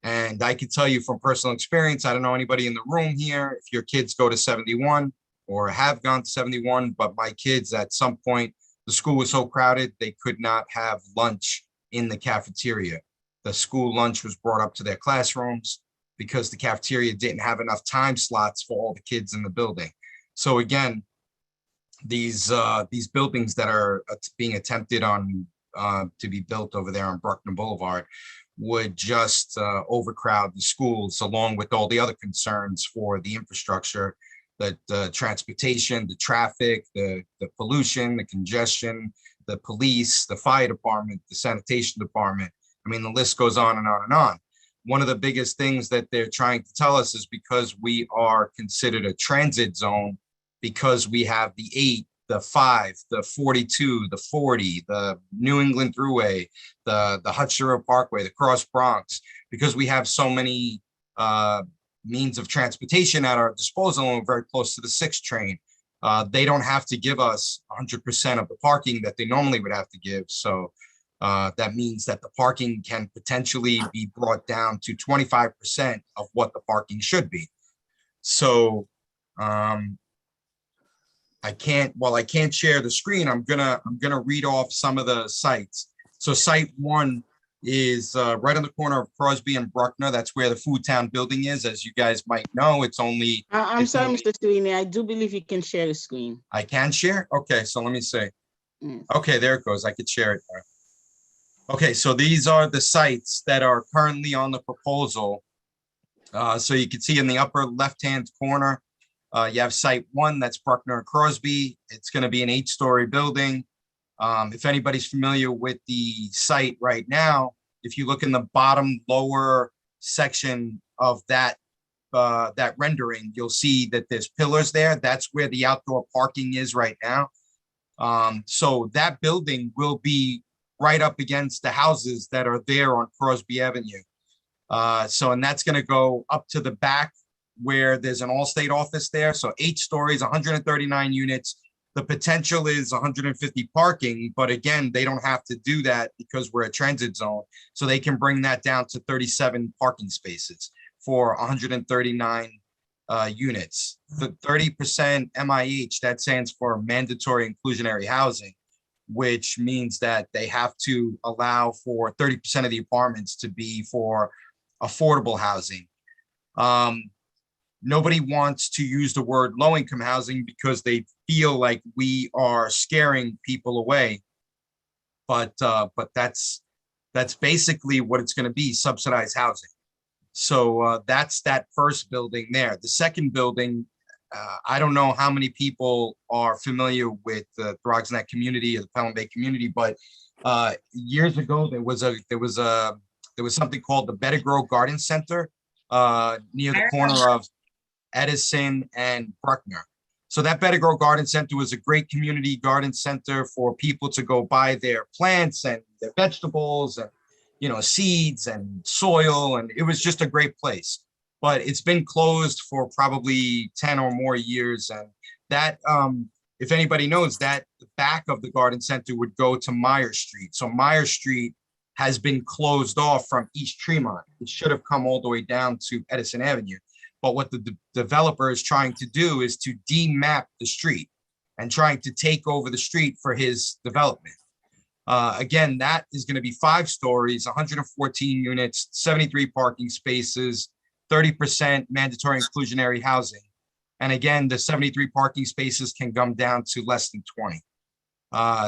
And I can tell you from personal experience, I don't know anybody in the room here, if your kids go to 71 or have gone to 71, but my kids at some point, the school was so crowded, they could not have lunch in the cafeteria. The school lunch was brought up to their classrooms because the cafeteria didn't have enough time slots for all the kids in the building. So again, these buildings that are being attempted on to be built over there on Bruckner Boulevard would just overcrowd the schools, along with all the other concerns for the infrastructure, the transportation, the traffic, the pollution, the congestion, the police, the fire department, the sanitation department. I mean, the list goes on and on and on. One of the biggest things that they're trying to tell us is because we are considered a transit zone, because we have the 8, the 5, the 42, the 40, the New England Thruway, the Hutchinson Parkway, the Cross Bronx, because we have so many means of transportation at our disposal and we're very close to the 6 train. They don't have to give us 100% of the parking that they normally would have to give. So that means that the parking can potentially be brought down to 25% of what the parking should be. So I can't share the screen. I'm gonna read off some of the sites. So site 1 is right on the corner of Crosby and Bruckner. That's where the Food Town building is. As you guys might know, it's only. I'm sorry, Mr. Serini. I do believe you can share the screen. I can share? Okay, so let me see. Mm. Okay, there it goes. I could share it there. Okay, so these are the sites that are currently on the proposal. So you can see in the upper left-hand corner, you have site 1, that's Bruckner and Crosby. It's going to be an 8-story building. If anybody's familiar with the site right now, if you look in the bottom lower section of that rendering, you'll see that there's pillars there. That's where the outdoor parking is right now. So that building will be right up against the houses that are there on Crosby Avenue. And that's going to go up to the back where there's an Allstate office there. So 8 stories, 139 units. The potential is 150 parking, but again, they don't have to do that because we're a transit zone. So they can bring that down to 37 parking spaces for 139 units. The 30% MIH, that stands for mandatory inclusionary housing, which means that they have to allow for 30% of the apartments to be for affordable housing. Nobody wants to use the word low-income housing because they feel like we are scaring people away. But that's basically what it's going to be, subsidized housing. So that's that first building there. The second building, I don't know how many people are familiar with the Throgs Neck community or the Pelham Bay community, but years ago there was something called the Bettigro Garden Center near the corner of Edison and Bruckner. So that Bettigro Garden Center was a great community garden center for people to go buy their plants and their vegetables and, you know, seeds and soil. And it was just a great place, but it's been closed for probably 10 or more years. And that, if anybody knows that, the back of the garden center would go to Meyer Street. So Meyer Street has been closed off from East Tremont. It should have come all the way down to Edison Avenue. But what the developer is trying to do is to demap the street and trying to take over the street for his development. Again, that is going to be 5 stories, 114 units, 73 parking spaces, 30% mandatory inclusionary housing. And again, the 73 parking spaces can come down to less than 20.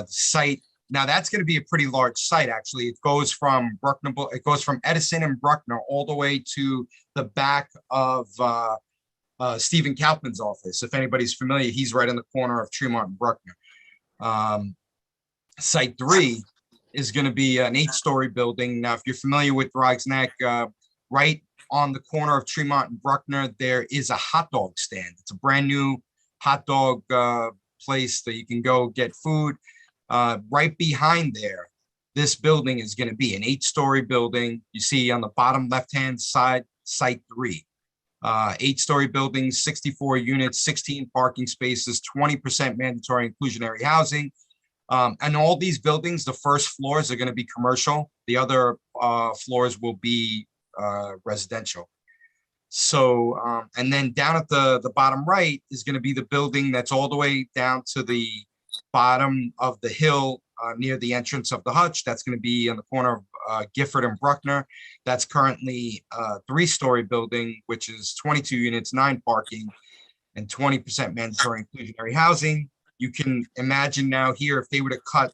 Site, now that's going to be a pretty large site, actually. It goes from Bruckner, it goes from Edison and Bruckner all the way to the back of Stephen Kaupman's office. If anybody's familiar, he's right in the corner of Tremont and Bruckner. Site 3 is going to be an 8-story building. Now, if you're familiar with Throgs Neck, right on the corner of Tremont and Bruckner, there is a hot dog stand. It's a brand new hot dog place that you can go get food. Right behind there, this building is going to be an 8-story building. You see on the bottom left-hand side, Site 3. 8-story building, 64 units, 16 parking spaces, 20% mandatory inclusionary housing. And all these buildings, the first floors are going to be commercial. The other floors will be residential. So, and then down at the bottom right is going to be the building that's all the way down to the bottom of the hill near the entrance of the hutch. That's going to be on the corner of Gifford and Bruckner. That's currently a 3-story building, which is 22 units, 9 parking, and 20% mandatory inclusionary housing. You can imagine now here, if they were to cut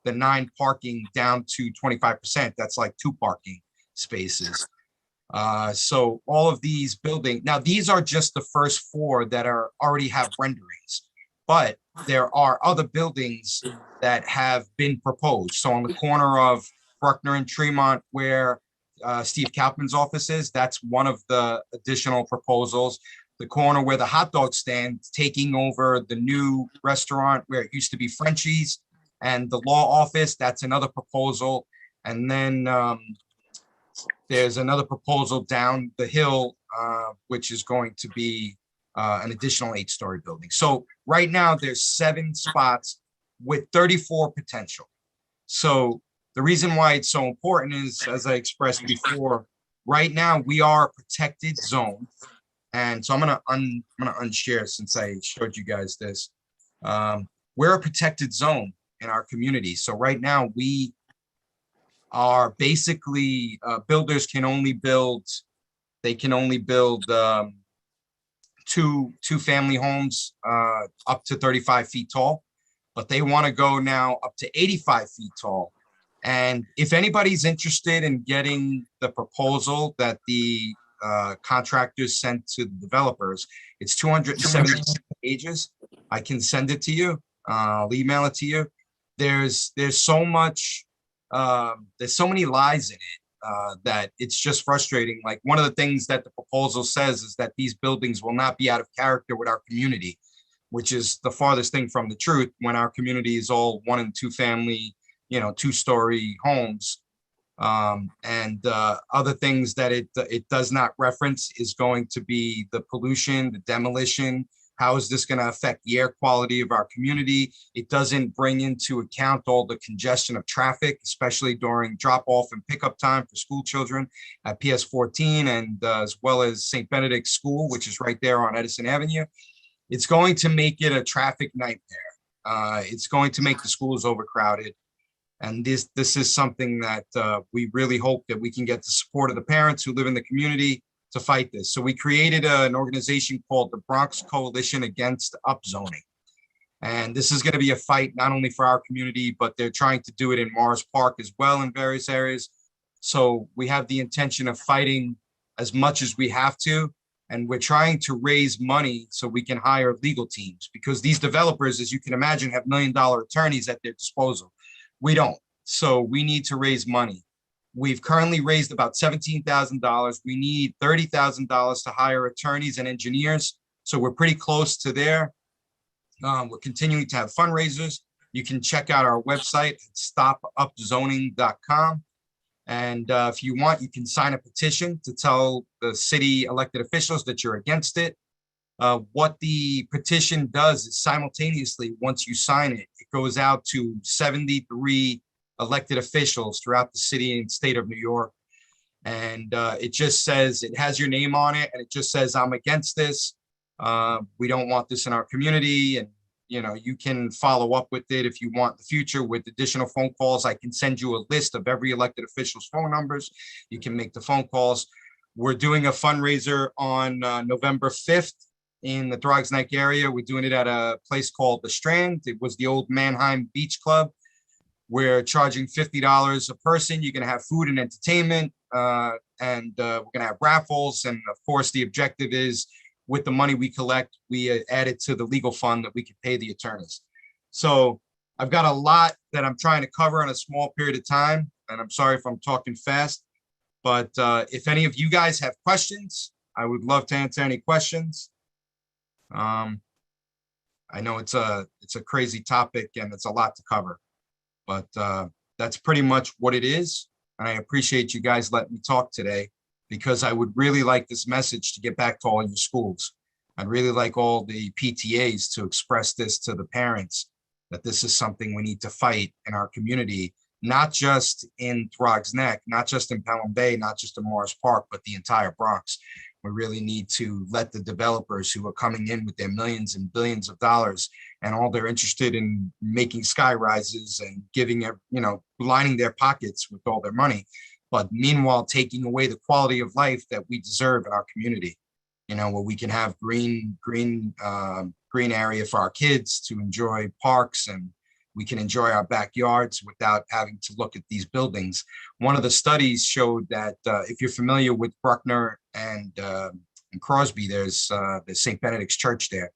the 9 parking down to 25%, that's like 2 parking spaces. So all of these buildings, now these are just the first 4 that are already have renderings, but there are other buildings that have been proposed. So on the corner of Bruckner and Tremont, where Steve Kaupman's office is, that's one of the additional proposals. The corner where the hot dog stand, taking over the new restaurant where it used to be Frenchie's, and the law office, that's another proposal. And then there's another proposal down the hill, which is going to be an additional 8-story building. So right now there's 7 spots with 34 potential. So the reason why it's so important is, as I expressed before, right now we are a protected zone. And so I'm gonna unshare since I showed you guys this. We're a protected zone in our community. So right now we are basically, builders can only build, they can only build 2 family homes up to 35 feet tall, but they want to go now up to 85 feet tall. And if anybody's interested in getting the proposal that the contractors sent to the developers, it's 270 pages. I can send it to you. I'll email it to you. There's so much, there's so many lies in it that it's just frustrating. Like, one of the things that the proposal says is that these buildings will not be out of character with our community, which is the farthest thing from the truth, when our community is all 1 and 2 family, 2-story homes. And other things that it does not reference is going to be the pollution, the demolition. How is this going to affect the air quality of our community? It doesn't bring into account all the congestion of traffic, especially during drop-off and pickup time for school children at PS 14, and as well as St. Benedict's School, which is right there on Edison Avenue. It's going to make it a traffic nightmare. It's going to make the schools overcrowded. And this is something that we really hope that we can get the support of the parents who live in the community to fight this. So we created an organization called the Bronx Coalition Against Upzoning. And this is going to be a fight not only for our community, but they're trying to do it in Morris Park as well in various areas. So we have the intention of fighting as much as we have to. And we're trying to raise money so we can hire legal teams, because these developers, as you can imagine, have $1 million attorneys at their disposal. We don't. So we need to raise money. We've currently raised about $17,000. We need $30,000 to hire attorneys and engineers. So we're pretty close to there. We're continuing to have fundraisers. You can check out our website at stopupzoning.com. And if you want, you can sign a petition to tell the city elected officials that you're against it. What the petition does is simultaneously, once you sign it, it goes out to 73 elected officials throughout the city and state of New York. And it just says, it has your name on it, and it just says, I'm against this. We don't want this in our community. And, you can follow up with it if you want in the future with additional phone calls. I can send you a list of every elected official's phone numbers. You can make the phone calls. We're doing a fundraiser on November 5th in the Throgs Neck area. We're doing it at a place called The Strand. It was the old Mannheim Beach Club. We're charging $50 a person. You're going to have food and entertainment, and we're going to have raffles. And of course, the objective is, with the money we collect, we add it to the legal fund that we can pay the attorneys. So I've got a lot that I'm trying to cover in a small period of time, and I'm sorry if I'm talking fast, but if any of you guys have questions, I would love to answer any questions. I know it's a crazy topic and it's a lot to cover, but that's pretty much what it is. And I appreciate you guys letting me talk today, because I would really like this message to get back to all your schools. I'd really like all the PTAs to express this to the parents, that this is something we need to fight in our community, not just in Throgs Neck, not just in Pelham Bay, not just in Morris Park, but the entire Bronx. We really need to let the developers who are coming in with their millions and billions of dollars, and all they're interested in making sky rises and giving, lining their pockets with all their money, but meanwhile taking away the quality of life that we deserve in our community, where we can have green area for our kids to enjoy parks, and we can enjoy our backyards without having to look at these buildings. One of the studies showed that if you're familiar with Bruckner and Crosby, there's St. Benedict's Church there.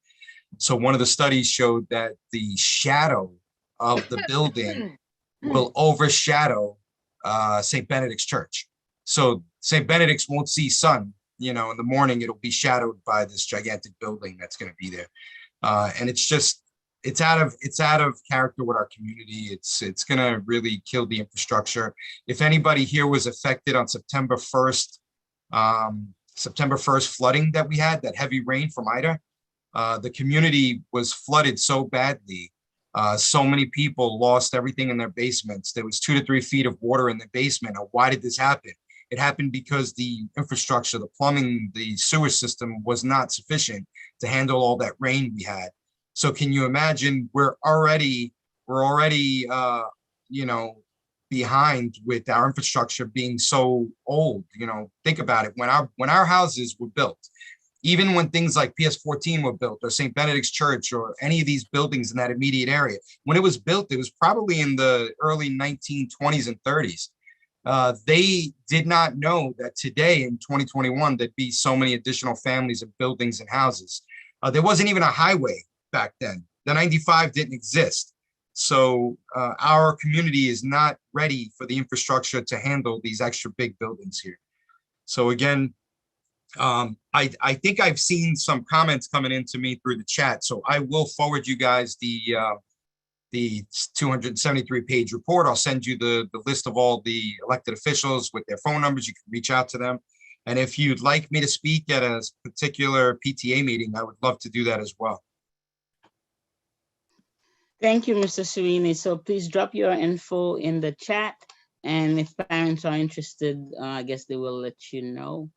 So one of the studies showed that the shadow of the building will overshadow St. Benedict's Church. So St. Benedict's won't see sun, in the morning. It'll be shadowed by this gigantic building that's going to be there. And it's out of character with our community. It's going to really kill the infrastructure. If anybody here was affected on September 1st flooding that we had, that heavy rain from Ida, the community was flooded so badly. So many people lost everything in their basements. There was 2 to 3 feet of water in the basement. Now, why did this happen? It happened because the infrastructure, the plumbing, the sewer system was not sufficient to handle all that rain we had. So can you imagine, we're already behind with our infrastructure being so old. Think about it. When our houses were built, even when things like PS14 were built, or St. Benedict's Church, or any of these buildings in that immediate area, when it was built, it was probably in the early 1920s and 30s. They did not know that today in 2021, there'd be so many additional families and buildings and houses. There wasn't even a highway back then. The 95 didn't exist. So our community is not ready for the infrastructure to handle these extra big buildings here. So again, I think I've seen some comments coming into me through the chat. So I will forward you guys the 273-page report. I'll send you the list of all the elected officials with their phone numbers. You can reach out to them. And if you'd like me to speak at a particular PTA meeting, I would love to do that as well. Thank you, Mr. Serini. So please drop your info in the chat. And if parents are interested, I guess they will let you know.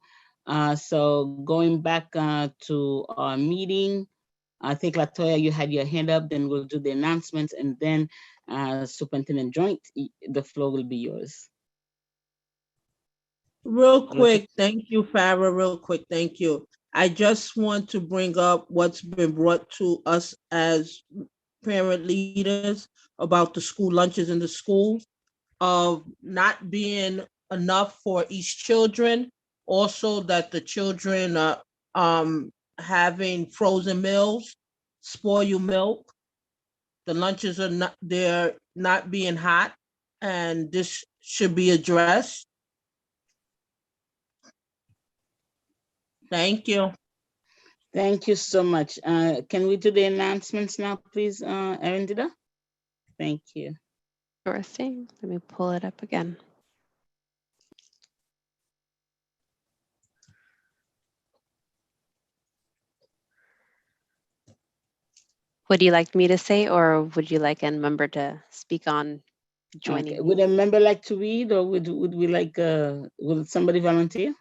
So going back to our meeting, I think Latoya, you had your hand up, then we'll do the announcements, and then Superintendent Joint, the floor will be yours. Real quick, thank you, Farah, real quick, thank you. I just want to bring up what's been brought to us as parent leaders about the school lunches in the schools, of not being enough for each children. Also that the children are having frozen meals, spoiled milk. The lunches are not, they're not being hot, and this should be addressed. Thank you. Thank you so much. Can we do the announcements now, please, Arundhati? Thank you. Sure thing. Let me pull it up again. Would you like me to say, or would you like a member to speak on joining? Okay. Would a member like to read, or would we like, would somebody volunteer?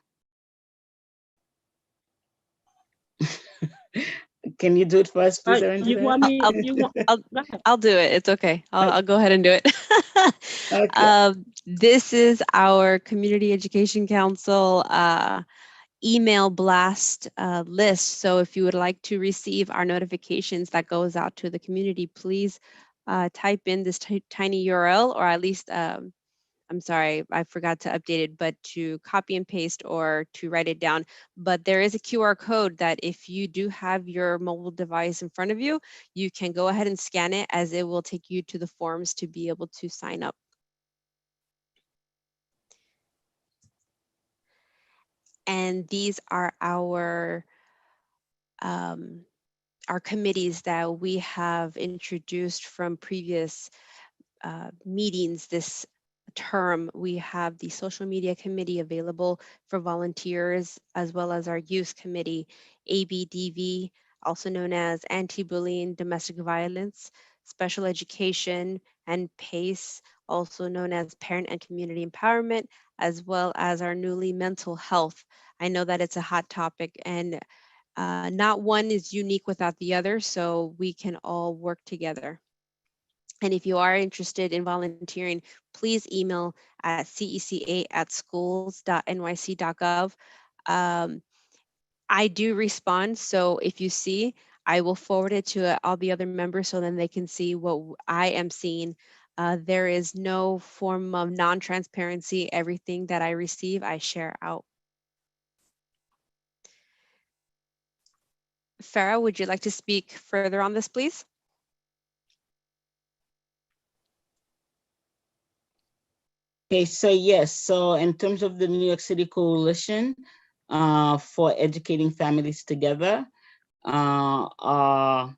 Can you do it first, please? You want me? I'll do it. It's okay. I'll go ahead and do it. Okay. This is our Community Education Council email blast list. So if you would like to receive our notifications that goes out to the community, please type in this tiny URL, or at least, I'm sorry, I forgot to update it, but to copy and paste or to write it down. But there is a QR code that if you do have your mobile device in front of you, you can go ahead and scan it, as it will take you to the forms to be able to sign up. And these are our committees that we have introduced from previous meetings this term. We have the social media committee available for volunteers, as well as our youth committee, ABDV, also known as anti-bullying, domestic violence, special education, and PACE, also known as parent and community empowerment, as well as our newly mental health. I know that it's a hot topic, and not one is unique without the other, so we can all work together. And if you are interested in volunteering, please email at ceca@schools.nyc.gov. I do respond, so if you see, I will forward it to all the other members so then they can see what I am seeing. There is no form of non-transparency. Everything that I receive, I share out. Farah, would you like to speak further on this, please? Okay, so yes, so in terms of the New York City Coalition for Educating Families Together, our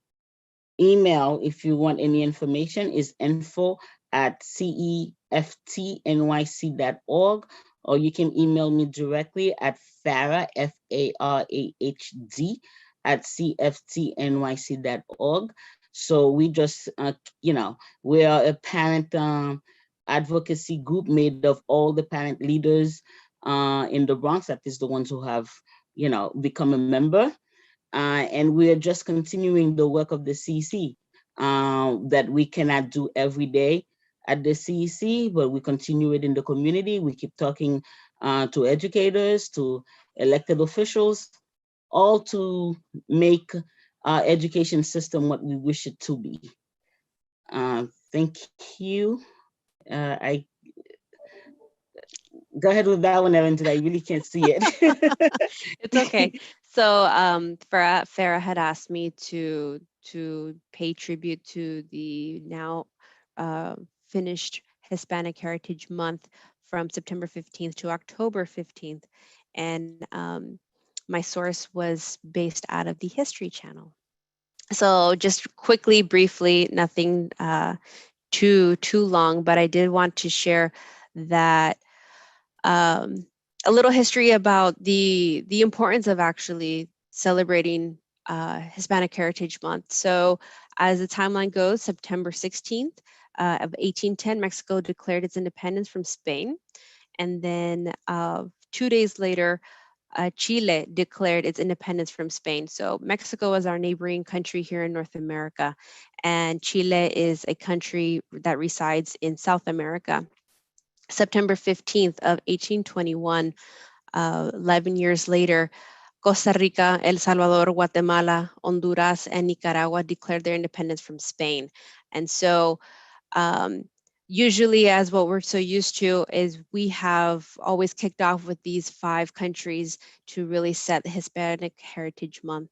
email, if you want any information, is info@ceftnyc.org, or you can email me directly at Farah, FARAHD, @cftnyc.org. So we just, we are a parent advocacy group made of all the parent leaders in the Bronx, that is the ones who have, become a member. And we are just continuing the work of the CEC that we cannot do every day at the CEC, but we continue it in the community. We keep talking to educators, to elected officials, all to make our education system what we wish it to be. Thank you. I go ahead with that one, Evan, today. I really can't see it. It's okay. So Farah had asked me to pay tribute to the now finished Hispanic Heritage Month from September 15th to October 15th. And my source was based out of the History Channel. So just quickly, briefly, nothing too long, but I did want to share that a little history about the importance of actually celebrating Hispanic Heritage Month. So as the timeline goes, September 16th of 1810, Mexico declared its independence from Spain. And then 2 days later, Chile declared its independence from Spain. So Mexico is our neighboring country here in North America, and Chile is a country that resides in South America. September 15th of 1821, 11 years later, Costa Rica, El Salvador, Guatemala, Honduras, and Nicaragua declared their independence from Spain. And so usually, as what we're so used to, is we have always kicked off with these 5 countries to really set the Hispanic Heritage Month.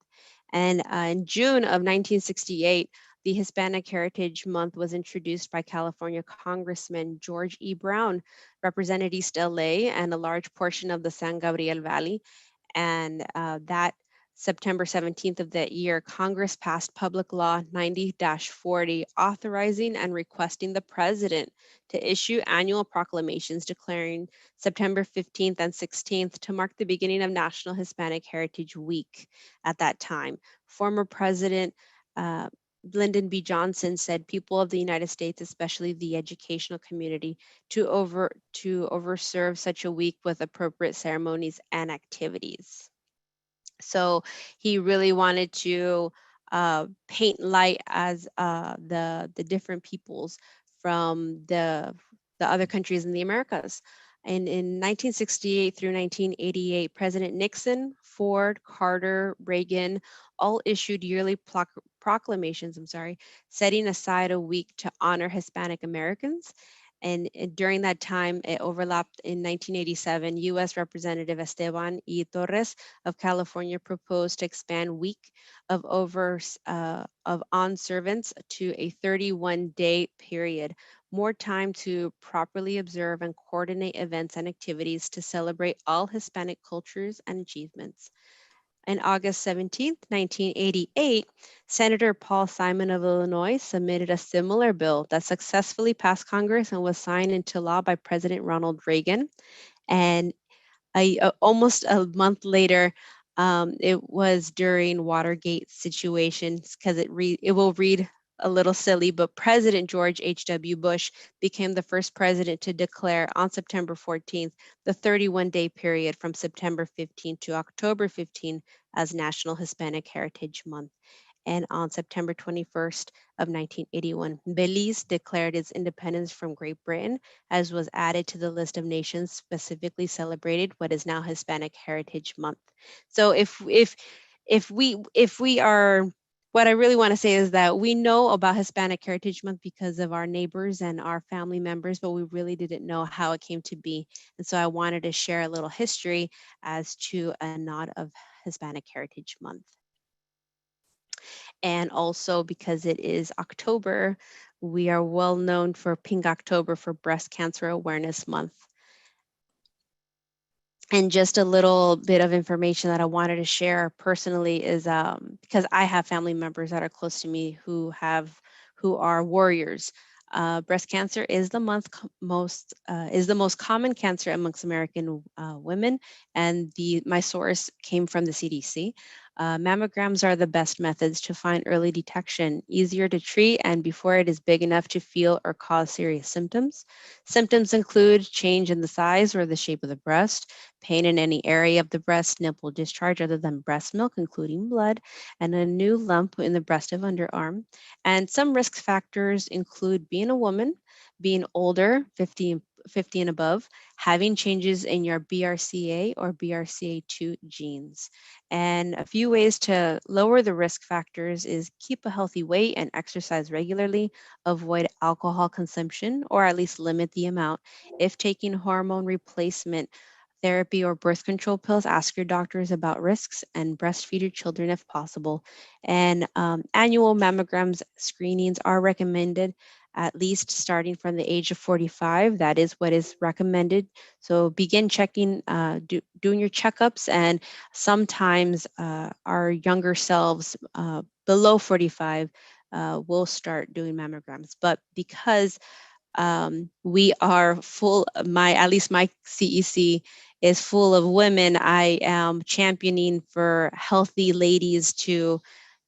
And in June of 1968, the Hispanic Heritage Month was introduced by California Congressman George E. Brown, represented East LA and a large portion of the San Gabriel Valley. And that September 17th of that year, Congress passed Public Law 90-40, authorizing and requesting the president to issue annual proclamations declaring September 15th and 16th to mark the beginning of National Hispanic Heritage Week at that time. Former President Lyndon B. Johnson said people of the United States, especially the educational community, to overserve such a week with appropriate ceremonies and activities. So he really wanted to paint light as the different peoples from the other countries in the Americas. And in 1968 through 1988, President Nixon, Ford, Carter, Reagan all issued yearly proclamations, setting aside a week to honor Hispanic Americans. And during that time, it overlapped in 1987, U.S. Representative Esteban E. Torres of California proposed to expand week of on servants to a 31-day period, more time to properly observe and coordinate events and activities to celebrate all Hispanic cultures and achievements. On August 17, 1988, Senator Paul Simon of Illinois submitted a similar bill that successfully passed Congress and was signed into law by President Ronald Reagan. And almost a month later, it was during Watergate situations, because it will read a little silly, but President George H.W. Bush became the first president to declare on September 14th the 31-day period from September 15 to October 15 as National Hispanic Heritage Month. And on September 21st of 1981, Belize declared its independence from Great Britain, as was added to the list of nations specifically celebrated what is now Hispanic Heritage Month. So if we are, what I really want to say is that we know about Hispanic Heritage Month because of our neighbors and our family members, but we really didn't know how it came to be. And so I wanted to share a little history as to a nod of Hispanic Heritage Month. And also because it is October, we are well known for Pink October, for Breast Cancer Awareness Month. And just a little bit of information that I wanted to share personally is because I have family members that are close to me who are warriors. Breast cancer is the most common cancer amongst American women, and my source came from the CDC. Mammograms are the best methods to find early detection, easier to treat, and before it is big enough to feel or cause serious symptoms. Symptoms include change in the size or the shape of the breast, pain in any area of the breast, nipple discharge other than breast milk, including blood, and a new lump in the breast of underarm. And some risk factors include being a woman, being older, 50 50 and above, having changes in your BRCA or BRCA2 genes. And a few ways to lower the risk factors is keep a healthy weight and exercise regularly, avoid alcohol consumption, or at least limit the amount. If taking hormone replacement therapy or birth control pills, ask your doctors about risks, and breastfeed your children if possible. And annual mammograms screenings are recommended, at least starting from the age of 45. That is what is recommended. So begin checking, doing your checkups, and sometimes our younger selves below 45 will start doing mammograms. But because we are full, at least my CEC is full of women, I am championing for healthy ladies to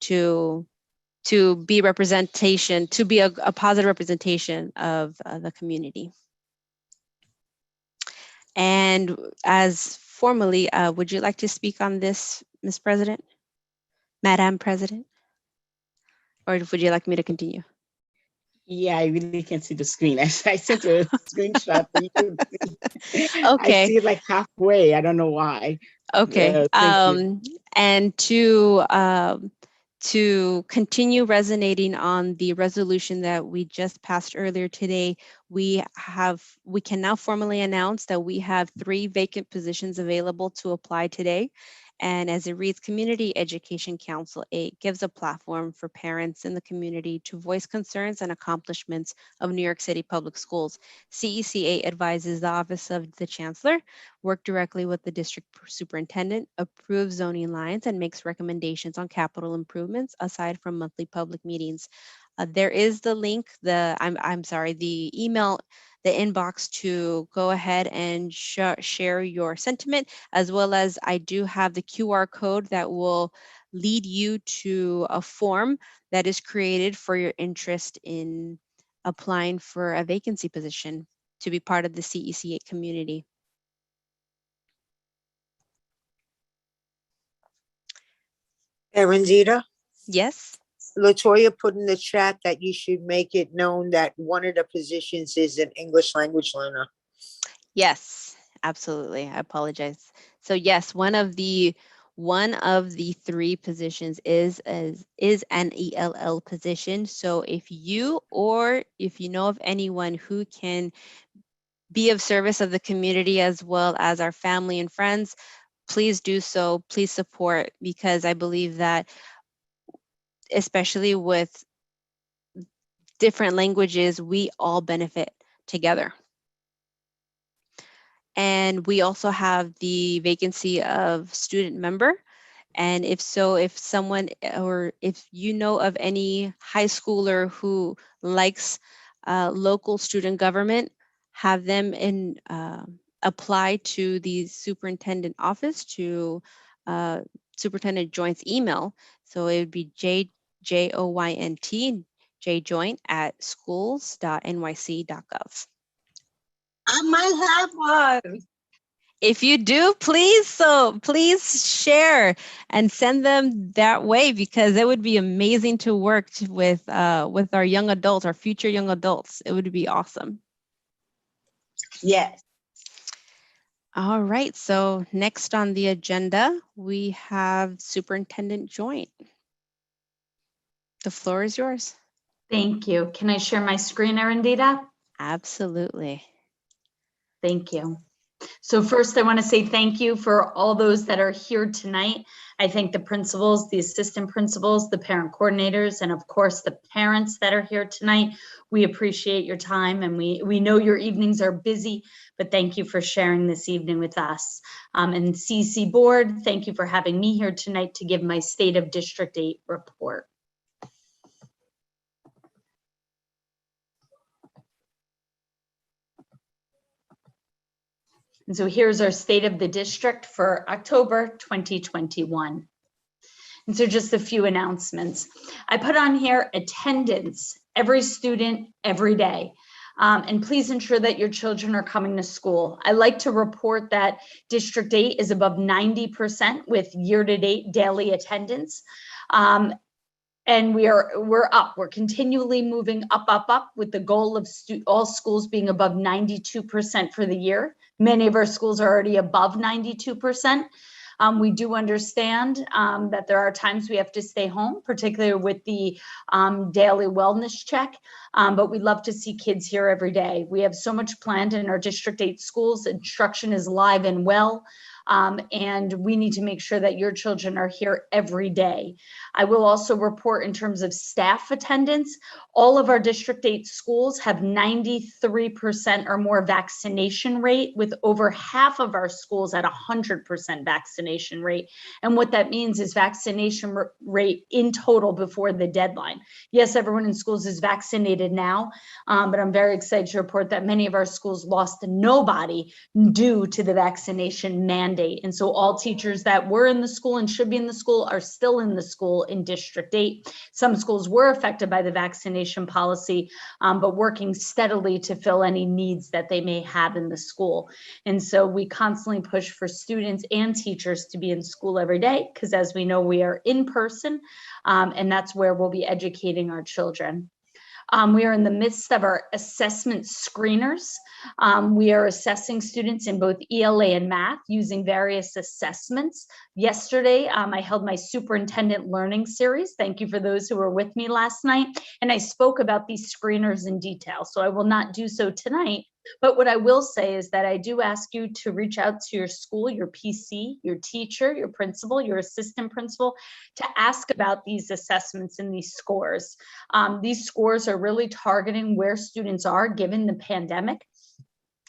be representation, to be a positive representation of the community. And as formally, would you like to speak on this, Ms. President, Madam President? Or would you like me to continue? Yeah, I really can't see the screen. I sent you a screenshot so you can see. Okay. I see it like halfway. I don't know why. Okay. Thank you. And to continue resonating on the resolution that we just passed earlier today, we can now formally announce that we have 3 vacant positions available to apply today. And as it reads, Community Education Council 8 gives a platform for parents in the community to voice concerns and accomplishments of New York City Public Schools. CEC 8 advises the Office of the Chancellor, work directly with the district superintendent, approves zoning lines, and makes recommendations on capital improvements aside from monthly public meetings. There is the link, the email, the inbox to go ahead and share your sentiment, as well as I do have the QR code that will lead you to a form that is created for your interest in applying for a vacancy position to be part of the CEC 8 community. Erendita? Yes. Latoya put in the chat that you should make it known that one of the positions is an English language learner. Yes, absolutely. I apologize. So yes, one of the 3 positions is an ELL position. So if you know of anyone who can be of service of the community as well as our family and friends, please do so. Please support, because I believe that especially with different languages, we all benefit together. And we also have the vacancy of student member. And if someone, or if you know of any high schooler who likes local student government, have them apply to the superintendent office to Superintendent Joint's email. So it would be JOYNT, jjoint@schools.nyc.gov. I might have one. If you do, please share and send them that way, because it would be amazing to work with our young adults, our future young adults. It would be awesome. Yes. All right, so next on the agenda, we have Superintendent Joint. The floor is yours. Thank you. Can I share my screen, Erendita? Absolutely. Thank you. So first, I want to say thank you for all those that are here tonight. I thank the principals, the assistant principals, the parent coordinators, and of course, the parents that are here tonight. We appreciate your time, and we know your evenings are busy, but thank you for sharing this evening with us. And CEC Board, thank you for having me here tonight to give my State of District 8 report. And so here's our State of the District for October 2021. And so just a few announcements. I put on here attendance, every student, every day. And please ensure that your children are coming to school. I like to report that District 8 is above 90% with year-to-date daily attendance. And we're up. We're continually moving up with the goal of all schools being above 92% for the year. Many of our schools are already above 92%. We do understand that there are times we have to stay home, particularly with the daily wellness check, but we love to see kids here every day. We have so much planned in our District 8 schools. Instruction is live and well. And we need to make sure that your children are here every day. I will also report in terms of staff attendance, all of our District 8 schools have 93% or more vaccination rate, with over half of our schools at 100% vaccination rate. And what that means is vaccination rate in total before the deadline. Yes, everyone in schools is vaccinated now, but I'm very excited to report that many of our schools lost nobody due to the vaccination mandate. And so all teachers that were in the school and should be in the school are still in the school in District 8. Some schools were affected by the vaccination policy, but working steadily to fill any needs that they may have in the school. And so we constantly push for students and teachers to be in school every day, because as we know, we are in person, and that's where we'll be educating our children. We are in the midst of our assessment screeners. We are assessing students in both ELA and math using various assessments. Yesterday, I held my superintendent learning series. Thank you for those who were with me last night. And I spoke about these screeners in detail. So I will not do so tonight. But what I will say is that I do ask you to reach out to your school, your PC, your teacher, your principal, your assistant principal, to ask about these assessments and these scores. These scores are really targeting where students are given the pandemic,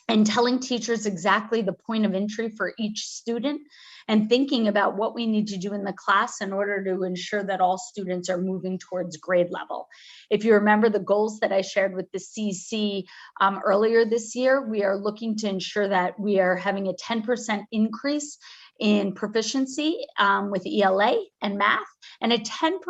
and telling teachers exactly the point of entry for each student, and thinking about what we need to do in the class in order to ensure that all students are moving towards grade level. If you remember the goals that I shared with the CC earlier this year, we are looking to ensure that we are having a 10% increase in proficiency with ELA and math, and a 10%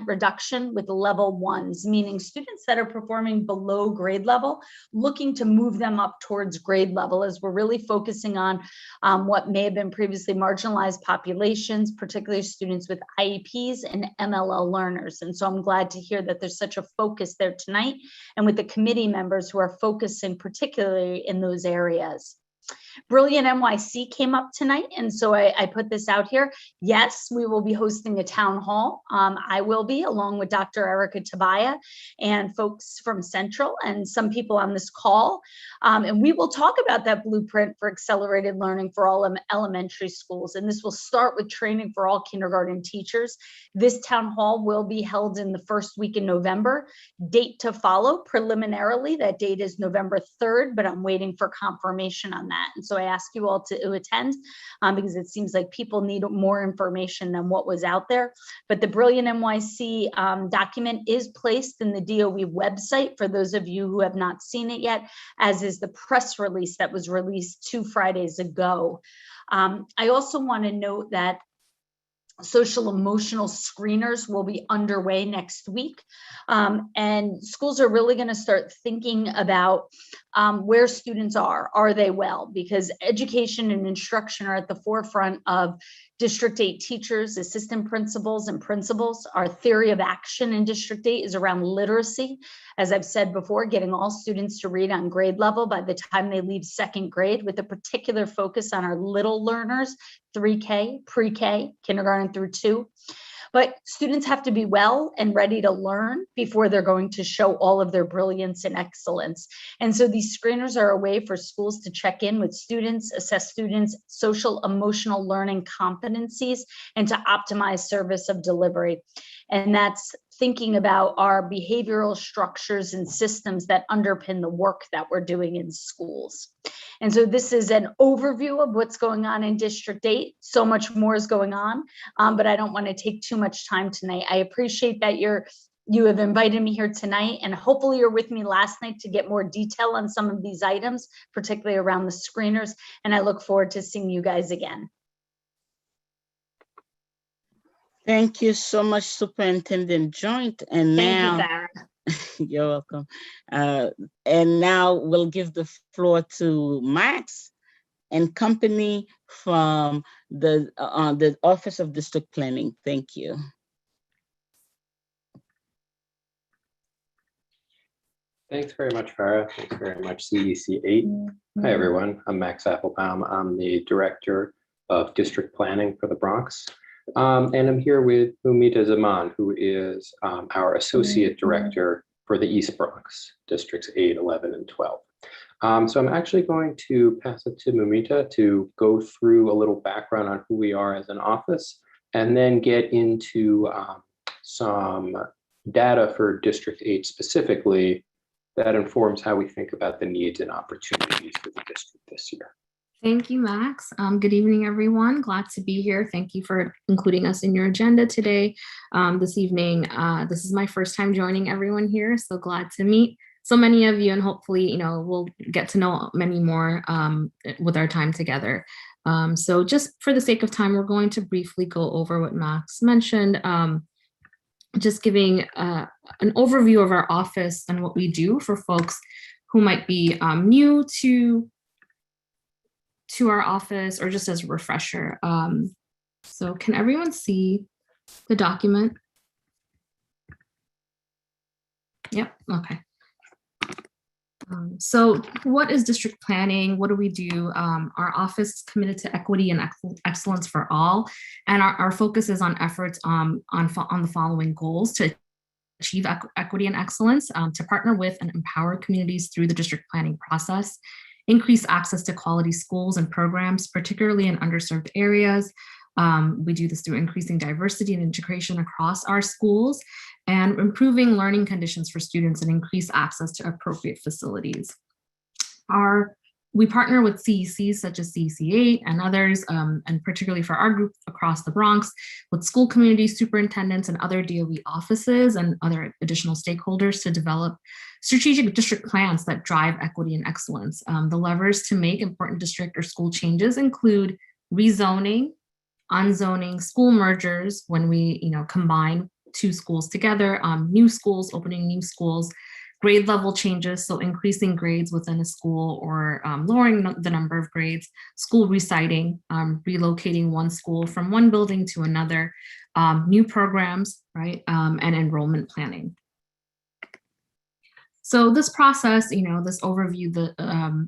reduction with level ones, meaning students that are performing below grade level, looking to move them up towards grade level, as we're really focusing on what may have been previously marginalized populations, particularly students with IEPs and MLL learners. And so I'm glad to hear that there's such a focus there tonight, and with the committee members who are focusing particularly in those areas. Brilliant NYC came up tonight, and so I put this out here. Yes, we will be hosting a town hall. I will be, along with Dr. Erica Tabaya and folks from Central and some people on this call. And we will talk about that blueprint for accelerated learning for all elementary schools. And this will start with training for all kindergarten teachers. This town hall will be held in the first week in November. Date to follow preliminarily, that date is November 3rd, but I'm waiting for confirmation on that. And so I ask you all to attend because it seems like people need more information than what was out there. But the Brilliant NYC document is placed in the DOE website for those of you who have not seen it yet, as is the press release that was released 2 Fridays ago. I also want to note that social emotional screeners will be underway next week. And schools are really going to start thinking about where students are. Are they well? Because education and instruction are at the forefront of District 8 teachers, assistant principals, and principals. Our theory of action in District 8 is around literacy. As I've said before, getting all students to read on grade level by the time they leave 2nd grade, with a particular focus on our little learners, 3K, pre-K, kindergarten through 2. But students have to be well and ready to learn before they're going to show all of their brilliance and excellence. And so these screeners are a way for schools to check in with students, assess students' social emotional learning competencies, and to optimize service of delivery. And that's thinking about our behavioral structures and systems that underpin the work that we're doing in schools. And so this is an overview of what's going on in District 8. So much more is going on, but I don't want to take too much time tonight. I appreciate that you have invited me here tonight, and hopefully you're with me last night to get more detail on some of these items, particularly around the screeners. And I look forward to seeing you guys again. Thank you so much, Superintendent Joint. And now, Thank you, Farah. You're welcome. And now we'll give the floor to Max and company from the Office of District Planning. Thank you. Thanks very much, Farah. Thanks very much, CEC 8. Hi, everyone. I'm Max Applebaum. I'm the Director of District Planning for the Bronx. And I'm here with Mumita Zaman, who is our Associate Director for the East Bronx, Districts 8, 11, and 12. So I'm actually going to pass it to Mumita to go through a little background on who we are as an office, and then get into some data for District 8 specifically that informs how we think about the needs and opportunities for the district this year. Thank you, Max. Good evening, everyone. Glad to be here. Thank you for including us in your agenda today, this evening. This is my first time joining everyone here, so glad to meet so many of you, and hopefully, we'll get to know many more with our time together. So just for the sake of time, we're going to briefly go over what Max mentioned. Just giving an overview of our office and what we do for folks who might be new to our office, or just as a refresher. So can everyone see the document? Yep, okay. So what is district planning? What do we do? Our office is committed to equity and excellence for all. And our focus is on efforts on the following goals: to achieve equity and excellence, to partner with and empower communities through the district planning process, increase access to quality schools and programs, particularly in underserved areas. We do this through increasing diversity and integration across our schools, and improving learning conditions for students and increase access to appropriate facilities. We partner with CECs such as CEC 8 and others, and particularly for our group across the Bronx, with school community superintendents and other DOE offices and other additional stakeholders to develop strategic district plans that drive equity and excellence. The levers to make important district or school changes include rezoning, unzoning, school mergers when we combine two schools together, new schools, opening new schools, grade level changes, so increasing grades within a school or lowering the number of grades, school resiting, relocating one school from one building to another, new programs, right, and enrollment planning. So this process, this overview,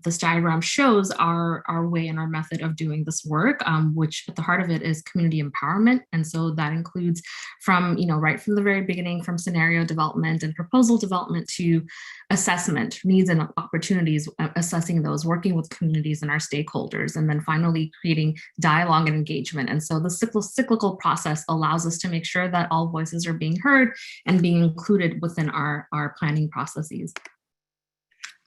this diagram shows our way and our method of doing this work, which at the heart of it is community empowerment. And so that includes from, right from the very beginning, from scenario development and proposal development to assessment, needs and opportunities, assessing those, working with communities and our stakeholders, and then finally creating dialogue and engagement. And so the cyclical process allows us to make sure that all voices are being heard and being included within our planning processes.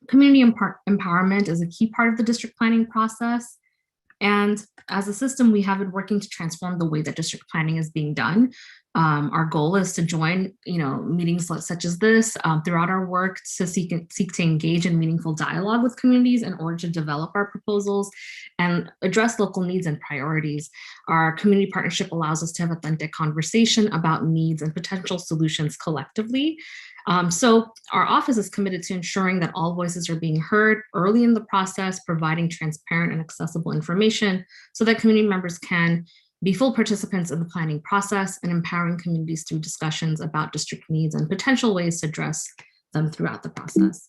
Community empowerment is a key part of the district planning process. And as a system, we have been working to transform the way that district planning is being done. Our goal is to join, meetings such as this throughout our work to seek to engage in meaningful dialogue with communities in order to develop our proposals and address local needs and priorities. Our community partnership allows us to have authentic conversation about needs and potential solutions collectively. So our office is committed to ensuring that all voices are being heard early in the process, providing transparent and accessible information so that community members can be full participants in the planning process, and empowering communities through discussions about district needs and potential ways to address them throughout the process.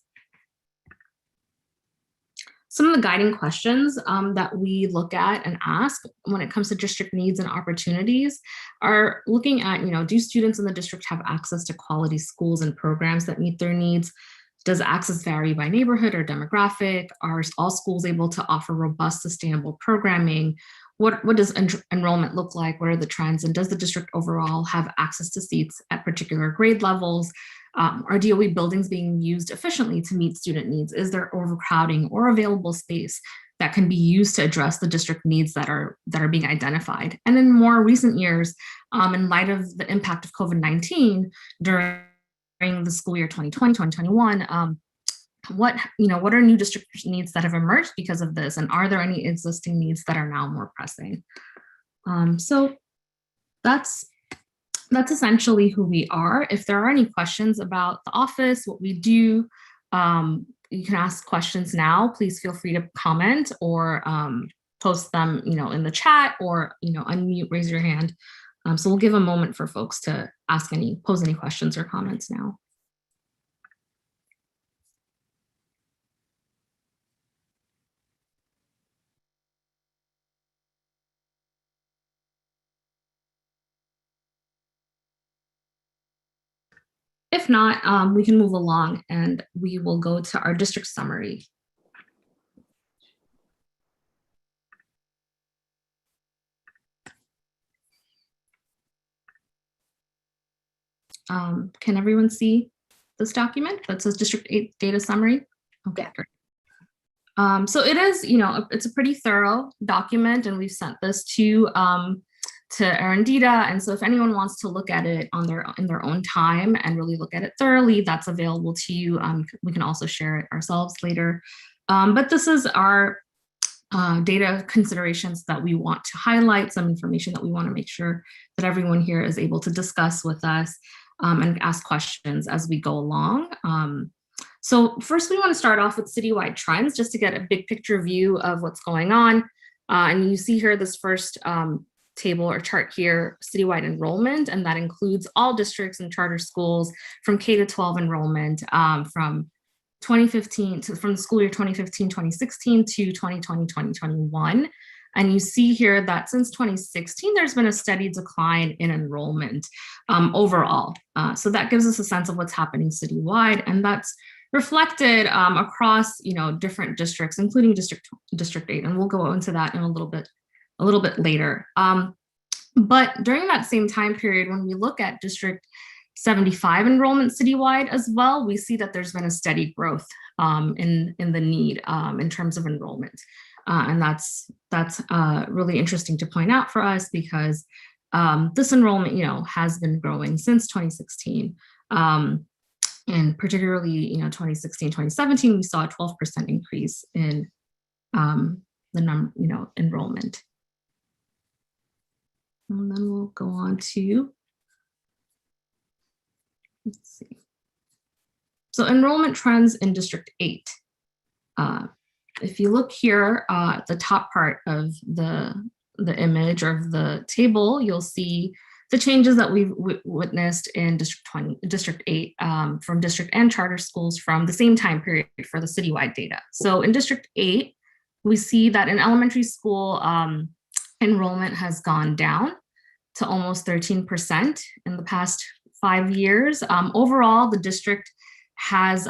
Some of the guiding questions that we look at and ask when it comes to district needs and opportunities are looking at, do students in the district have access to quality schools and programs that meet their needs? Does access vary by neighborhood or demographic? Are all schools able to offer robust, sustainable programming? What does enrollment look like? What are the trends? And does the district overall have access to seats at particular grade levels? Are DOE buildings being used efficiently to meet student needs? Is there overcrowding or available space that can be used to address the district needs that are being identified? And in more recent years, in light of the impact of COVID-19 during the school year 2020-2021, what are new district needs that have emerged because of this? And are there any existing needs that are now more pressing? So that's essentially who we are. If there are any questions about the office, what we do, you can ask questions now. Please feel free to comment or post them, in the chat, or unmute, raise your hand. So we'll give a moment for folks to pose any questions or comments now. If not, we can move along and we will go to our district summary. Can everyone see this document that says District 8 data summary? Okay, great. So it is, it's a pretty thorough document, and we've sent this to Arundita. And so if anyone wants to look at it in their own time and really look at it thoroughly, that's available to you. We can also share it ourselves later. But this is our data considerations that we want to highlight, some information that we want to make sure that everyone here is able to discuss with us and ask questions as we go along. So first we want to start off with citywide trends just to get a big picture view of what's going on. And you see here this first table or chart here, citywide enrollment, and that includes all districts and charter schools from K-12 enrollment from 2015 from the school year 2015-2016 to 2020-2021. And you see here that since 2016, there's been a steady decline in enrollment overall. So that gives us a sense of what's happening citywide, and that's reflected across different districts, including District 8, and we'll go into that in a little bit later. But during that same time period, when we look at District 75 enrollment citywide as well, we see that there's been a steady growth in the need in terms of enrollment. And that's really interesting to point out for us because this enrollment, has been growing since 2016. And particularly, 2016, 2017, we saw a 12% increase in the number, enrollment. And then we'll go on to, let's see. So enrollment trends in District 8. If you look here at the top part of the image or of the table, you'll see the changes that we've witnessed in District 8 from district and charter schools from the same time period for the citywide data. So in District 8, we see that in elementary school, enrollment has gone down to almost 13% in the past 5 years. Overall, the district has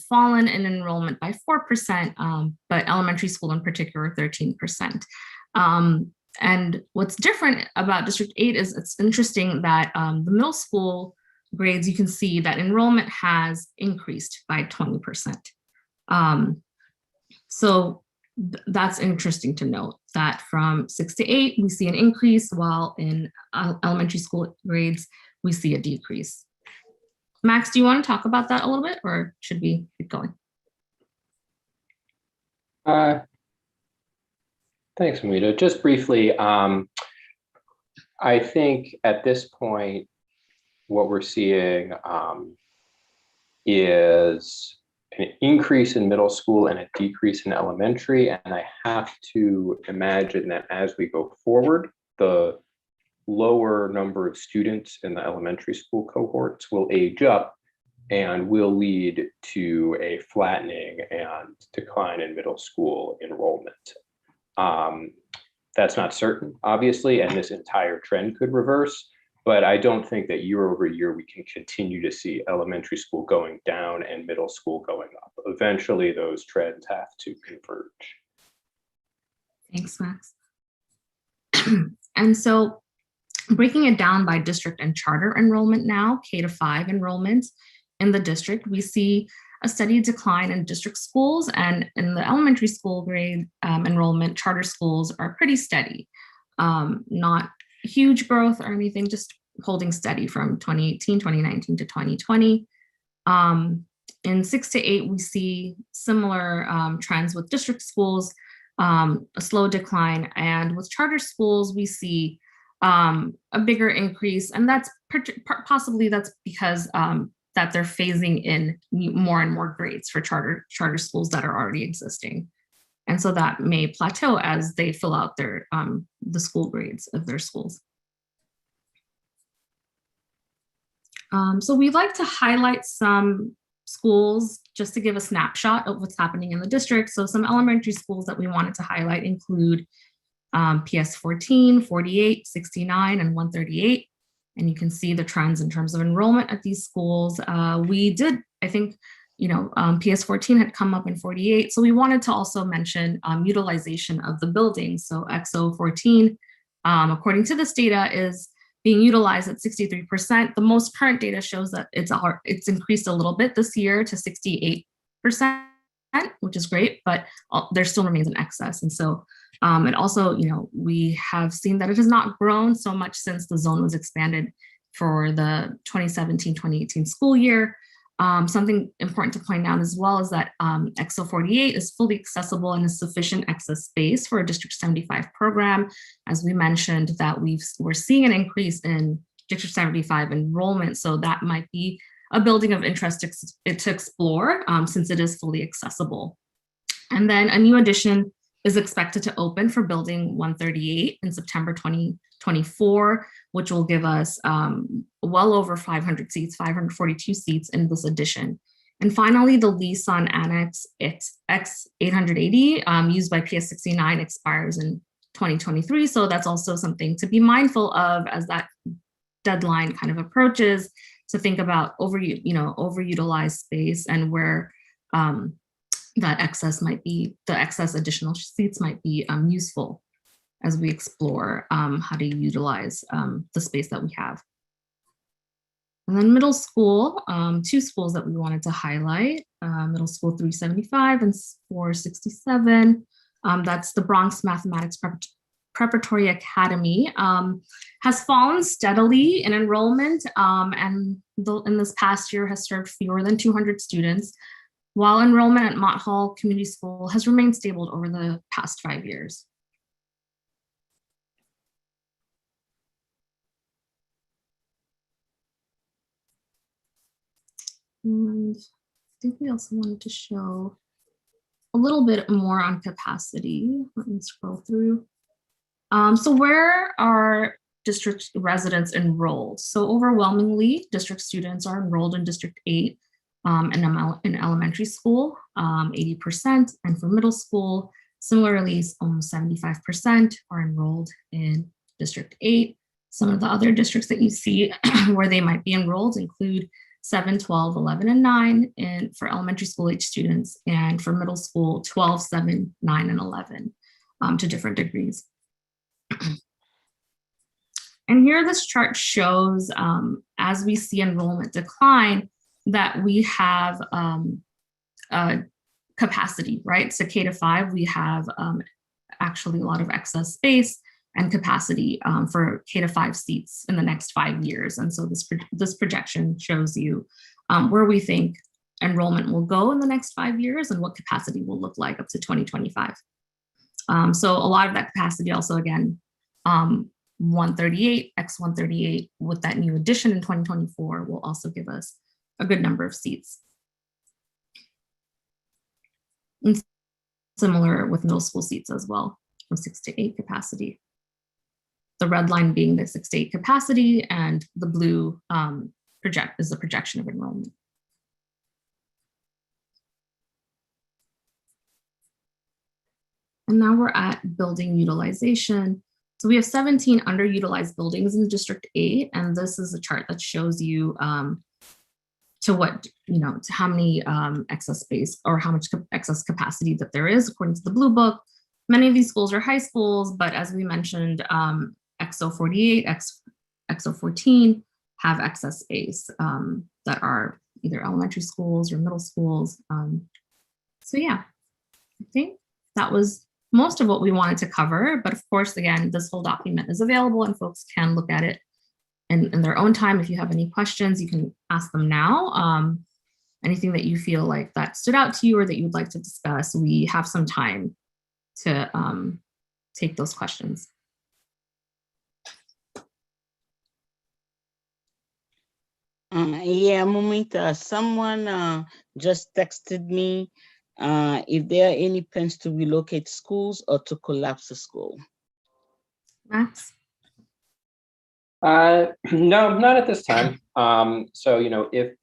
fallen in enrollment by 4%, but elementary school in particular, 13%. And what's different about District 8 is it's interesting that the middle school grades, you can see that enrollment has increased by 20%. So that's interesting to note that from 6 to 8, we see an increase, while in elementary school grades, we see a decrease. Max, do you want to talk about that a little bit, or should we keep going? Thanks, Mamita. Just briefly, I think at this point, what we're seeing is an increase in middle school and a decrease in elementary. And I have to imagine that as we go forward, the lower number of students in the elementary school cohorts will age up and will lead to a flattening and decline in middle school enrollment. That's not certain, obviously, and this entire trend could reverse, but I don't think that year over year we can continue to see elementary school going down and middle school going up. Eventually, those trends have to converge. Thanks, Max. And so breaking it down by district and charter enrollment now, K-5 enrollment in the district, we see a steady decline in district schools, and in the elementary school grade enrollment, charter schools are pretty steady. Not huge growth or anything, just holding steady from 2018, 2019 to 2020. In 6 to 8, we see similar trends with district schools, a slow decline, and with charter schools, we see a bigger increase, and that's possibly because that they're phasing in more and more grades for charter schools that are already existing. And so that may plateau as they fill out their the school grades of their schools. So we'd like to highlight some schools just to give a snapshot of what's happening in the district. So some elementary schools that we wanted to highlight include PS 14, 48, 69, and 138. And you can see the trends in terms of enrollment at these schools. We did, I think, PS 14 had come up in 48. So we wanted to also mention utilization of the buildings. So XO 14, according to this data, is being utilized at 63%. The most current data shows that it's increased a little bit this year to 68%, which is great, but there still remains an excess. And so, and also, we have seen that it has not grown so much since the zone was expanded for the 2017-2018 school year. Something important to point out as well is that XO 48 is fully accessible and is sufficient excess space for a District 75 program. As we mentioned, that we're seeing an increase in District 75 enrollment, so that might be a building of interest to explore since it is fully accessible. And then a new addition is expected to open for building 138 in September 2024, which will give us well over 500 seats, 542 seats in this addition. And finally, the lease on Annex X880 used by PS 69 expires in 2023. So that's also something to be mindful of as that deadline kind of approaches, to think about overutilized space and where that excess might be, the excess additional seats might be useful as we explore how to utilize the space that we have. And then middle school, two schools that we wanted to highlight, Middle School 375 and 467. That's the Bronx Mathematics Preparatory Academy, has fallen steadily in enrollment and in this past year has served fewer than 200 students, while enrollment at Mott Hall Community School has remained stable over the past 5 years. And I think we also wanted to show a little bit more on capacity. Let me scroll through. So where are district residents enrolled? So overwhelmingly, district students are enrolled in District 8 in elementary school, 80%. And for middle school, similarly, almost 75% are enrolled in District 8. Some of the other districts that you see where they might be enrolled include 7, 12, 11, and 9 for elementary school age students, and for middle school, 12, 7, 9, and 11 to different degrees. And here this chart shows, as we see enrollment decline, that we have capacity, right? So K-5, we have actually a lot of excess space and capacity for K-5 seats in the next 5 years. And so this projection shows you where we think enrollment will go in the next 5 years and what capacity will look like up to 2025. So a lot of that capacity also, again, 138, X138 with that new addition in 2024 will also give us a good number of seats. And similar with middle school seats as well, from 6 to 8 capacity. The red line being the 6 to 8 capacity, and the blue is the projection of enrollment. And now we're at building utilization. So we have 17 underutilized buildings in District 8, and this is a chart that shows you to how many excess space or how much excess capacity that there is according to the Blue Book. Many of these schools are high schools, but as we mentioned, XO 48, XO 14 have excess space that are either elementary schools or middle schools. So yeah, I think that was most of what we wanted to cover, but of course, again, this whole document is available and folks can look at it in their own time. If you have any questions, you can ask them now. Anything that you feel like that stood out to you or that you'd like to discuss, we have some time to take those questions. Yeah, Mumita, someone just texted me if there are any plans to relocate schools or to collapse the school. Max? No, not at this time. So, if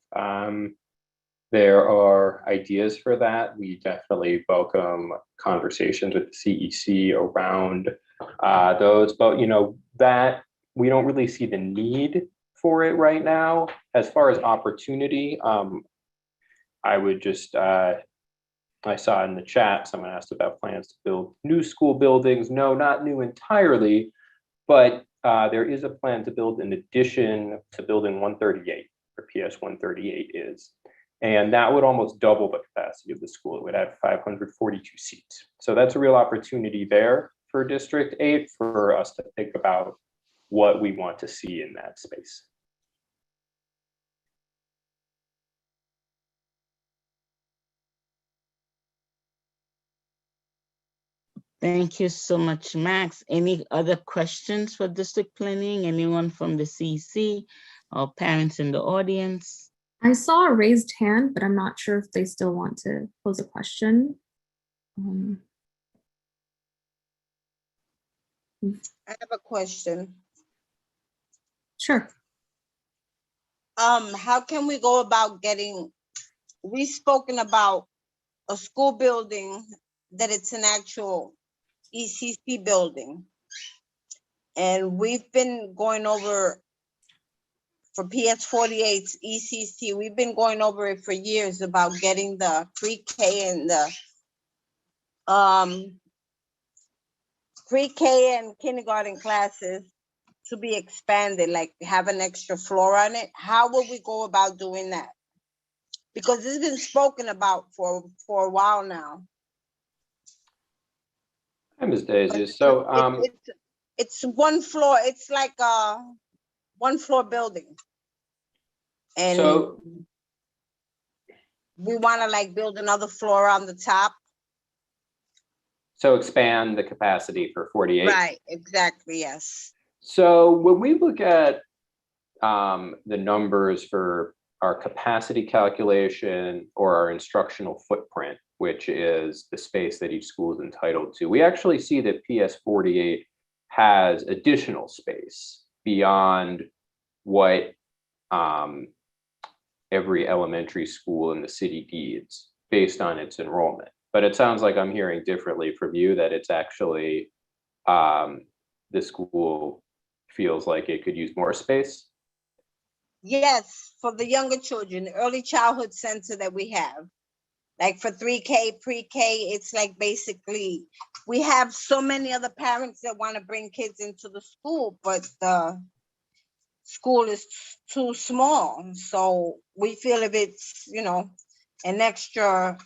there are ideas for that, we definitely welcome conversations with the CEC around those. But, that we don't really see the need for it right now. As far as opportunity, I would just, I saw in the chat, someone asked about plans to build new school buildings. No, not new entirely, but there is a plan to build an addition to building 138, or PS 138 is. And that would almost double the capacity of the school. It would add 542 seats. So that's a real opportunity there for District 8 for us to think about what we want to see in that space. Thank you so much, Max. Any other questions for district planning? Anyone from the CEC or parents in the audience? I saw a raised hand, but I'm not sure if they still want to pose a question. I have a question. Sure. How can we go about getting, we've spoken about a school building that it's an actual ECC building. And we've been going over for PS 48's ECC, we've been going over it for years about getting the pre-K and the pre-K and kindergarten classes to be expanded, like have an extra floor on it. How will we go about doing that? Because it's been spoken about for a while now. Hi, Ms. Daisy. So it's one floor, it's like a one floor building. And so we want to like build another floor on the top. So expand the capacity for 48. Right, exactly, yes. So when we look at the numbers for our capacity calculation or our instructional footprint, which is the space that each school is entitled to, we actually see that PS 48 has additional space beyond what every elementary school in the city needs based on its enrollment. But it sounds like I'm hearing differently from you that it's actually the school feels like it could use more space. Yes, for the younger children, the early childhood center that we have. Like for 3K, pre-K, it's like basically, we have so many other parents that want to bring kids into the school, but the school is too small. So we feel if it's, you know, an extra,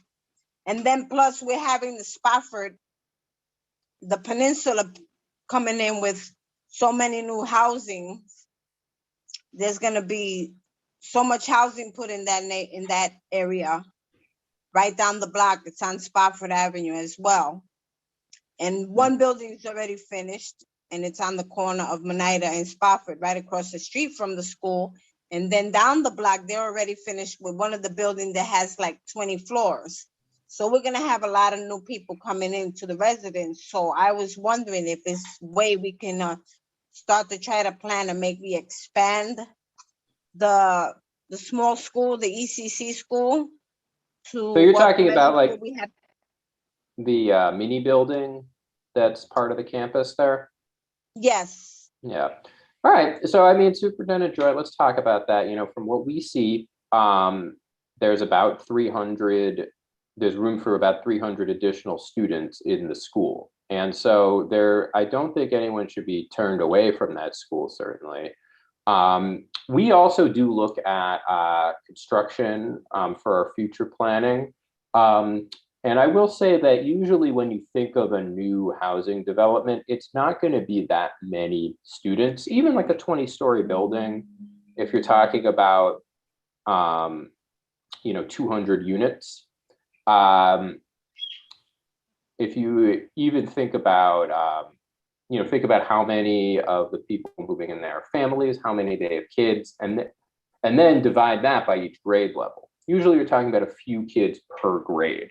and then plus we're having the Spofford, the peninsula coming in with so many new housing. There's gonna be so much housing put in that area, right down the block. It's on Spofford Avenue as well. And one building is already finished, and it's on the corner of Monida and Spofford, right across the street from the school. And then down the block, they're already finished with one of the buildings that has like 20 floors. So we're gonna have a lot of new people coming into the residence. So I was wondering if there's a way we can start to try to plan and maybe expand the small school, the ECC school. So you're talking about what like we have. the mini building that's part of the campus there? Yes. Yeah. All right. So I mean, Superintendent Joy, let's talk about that. You know, from what we see, there's about 300, there's room for about 300 additional students in the school. And so I don't think anyone should be turned away from that school, certainly. We also do look at construction for our future planning. And I will say that usually when you think of a new housing development, it's not going to be that many students, even like a 20-story building. If you're talking about, 200 units. If you even think about, think about how many of the people moving in there are families, how many they have kids, and then divide that by each grade level. Usually you're talking about a few kids per grade.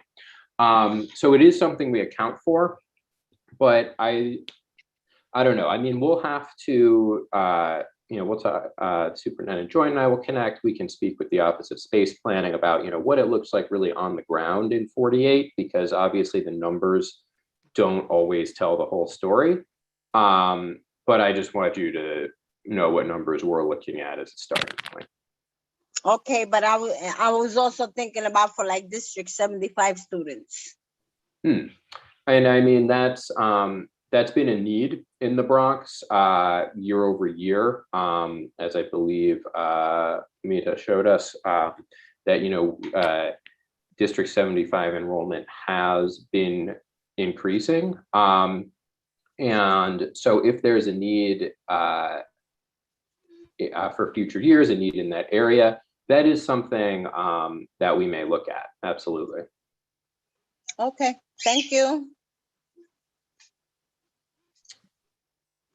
So it is something we account for, but I don't know. I mean, we'll have to, we'll talk, Superintendent Joy and I will connect. We can speak with the Office of Space Planning about, what it looks like really on the ground in 48, because obviously the numbers don't always tell the whole story. But I just wanted you to know what numbers we're looking at as a starting point. Okay, but I was also thinking about for like District 75 students. And I mean, that's been a need in the Bronx year over year, as I believe Mita showed us, that, you know, District 75 enrollment has been increasing. And so if there's a need for future years, a need in that area, that is something that we may look at. Absolutely. Okay, thank you.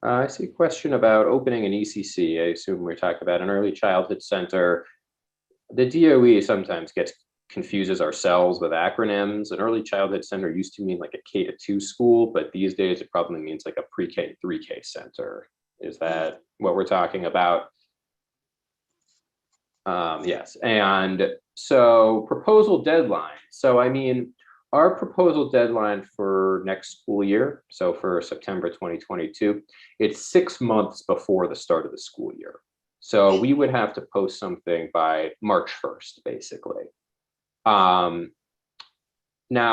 I see a question about opening an ECC. I assume we're talking about an early childhood center. The DOE sometimes confuses ourselves with acronyms. An early childhood center used to mean like a K-2 school, but these days it probably means like a pre-K, 3K center. Is that what we're talking about? Yes, and so proposal deadline. So I mean, our proposal deadline for next school year, so for September 2022, it's 6 months before the start of the school year. So we would have to post something by March 1st, basically. Now,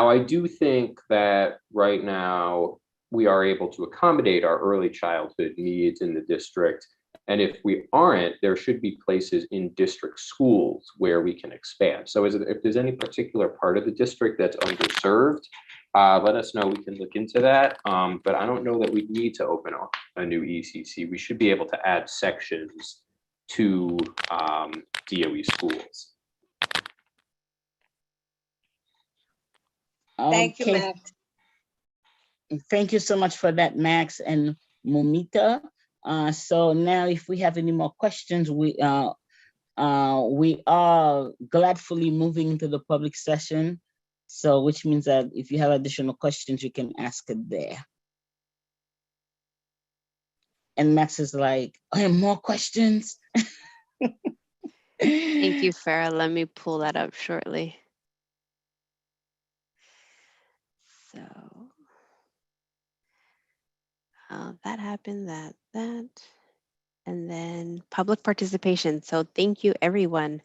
I do think that right now we are able to accommodate our early childhood needs in the district. And if we aren't, there should be places in district schools where we can expand. So if there's any particular part of the district that's underserved, let us know, we can look into that. But I don't know that we need to open up a new ECC. We should be able to add sections to DOE schools. Thank you, Okay. Max. Thank you so much for that, Max and Momita. So now if we have any more questions, we are gladfully moving into the public session. So which means that if you have additional questions, you can ask it there. And Max is like, I have more questions. Thank you, Farah. Let me pull that up shortly. So that happened, that, and then public participation. So thank you everyone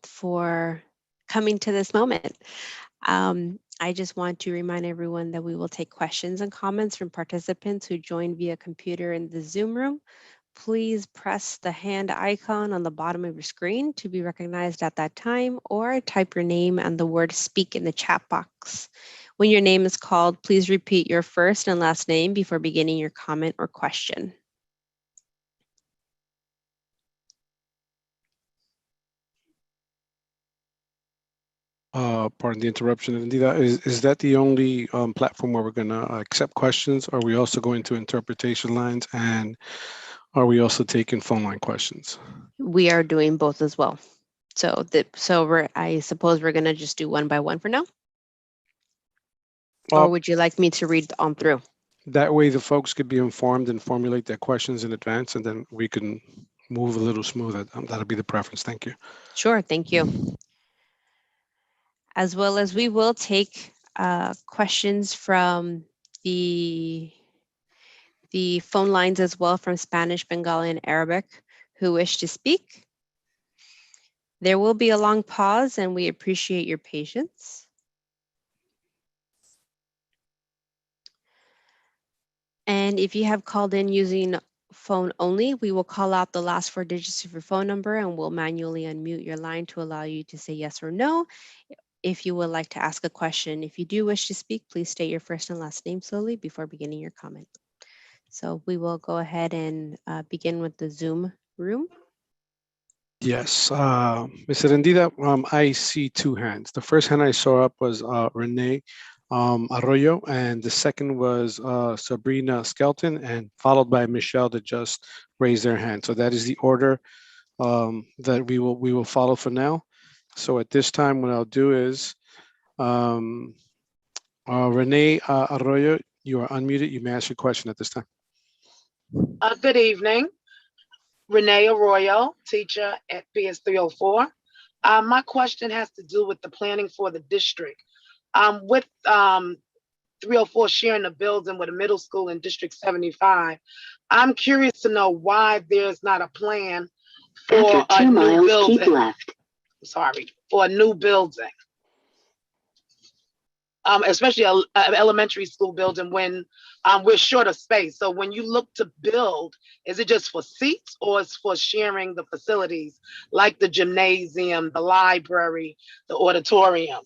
for coming to this moment. I just want to remind everyone that we will take questions and comments from participants who joined via computer in the Zoom room. Please press the hand icon on the bottom of your screen to be recognized at that time, or type your name and the word speak in the chat box. When your name is called, please repeat your first and last name before beginning your comment or question. Pardon the interruption, Indira. Is that the only platform where we're going to accept questions? Are we also going to interpretation lines, and are we also taking phone line questions? We are doing both as well. So I suppose we're going to just do one by one for now. Or would you like me to read on through? That way the folks could be informed and formulate their questions in advance, and then we can move a little smoother. That'll be the preference. Thank you. Sure, thank you. As well as we will take questions from the phone lines as well, from Spanish, Bengali, and Arabic who wish to speak. There will be a long pause, and we appreciate your patience. And if you have called in using phone only, we will call out the last 4 digits of your phone number, and we'll manually unmute your line to allow you to say yes or no if you would like to ask a question. If you do wish to speak, please state your first and last name slowly before beginning your comment. So we will go ahead and begin with the Zoom room. Yes, Mr. Rendida, I see 2 hands. The first hand I saw up was Renee Arroyo, and the second was Sabrina Skelton, and followed by Michelle that just raised their hand. So that is the order that we will follow for now. So at this time, what I'll do is, Renee Arroyo, you are unmuted. You may ask your question at this time. Good evening. Renee Arroyo, teacher at PS 304. My question has to do with the planning for the district. With 304 sharing the building with a middle school in District 75, I'm curious to know why there's not a plan for After a 2 new miles, keep building. left. Sorry, for a new building. Especially a elementary school building when we're short of space. So when you look to build, is it just for seats or is for sharing the facilities like the gymnasium, the library, the auditorium?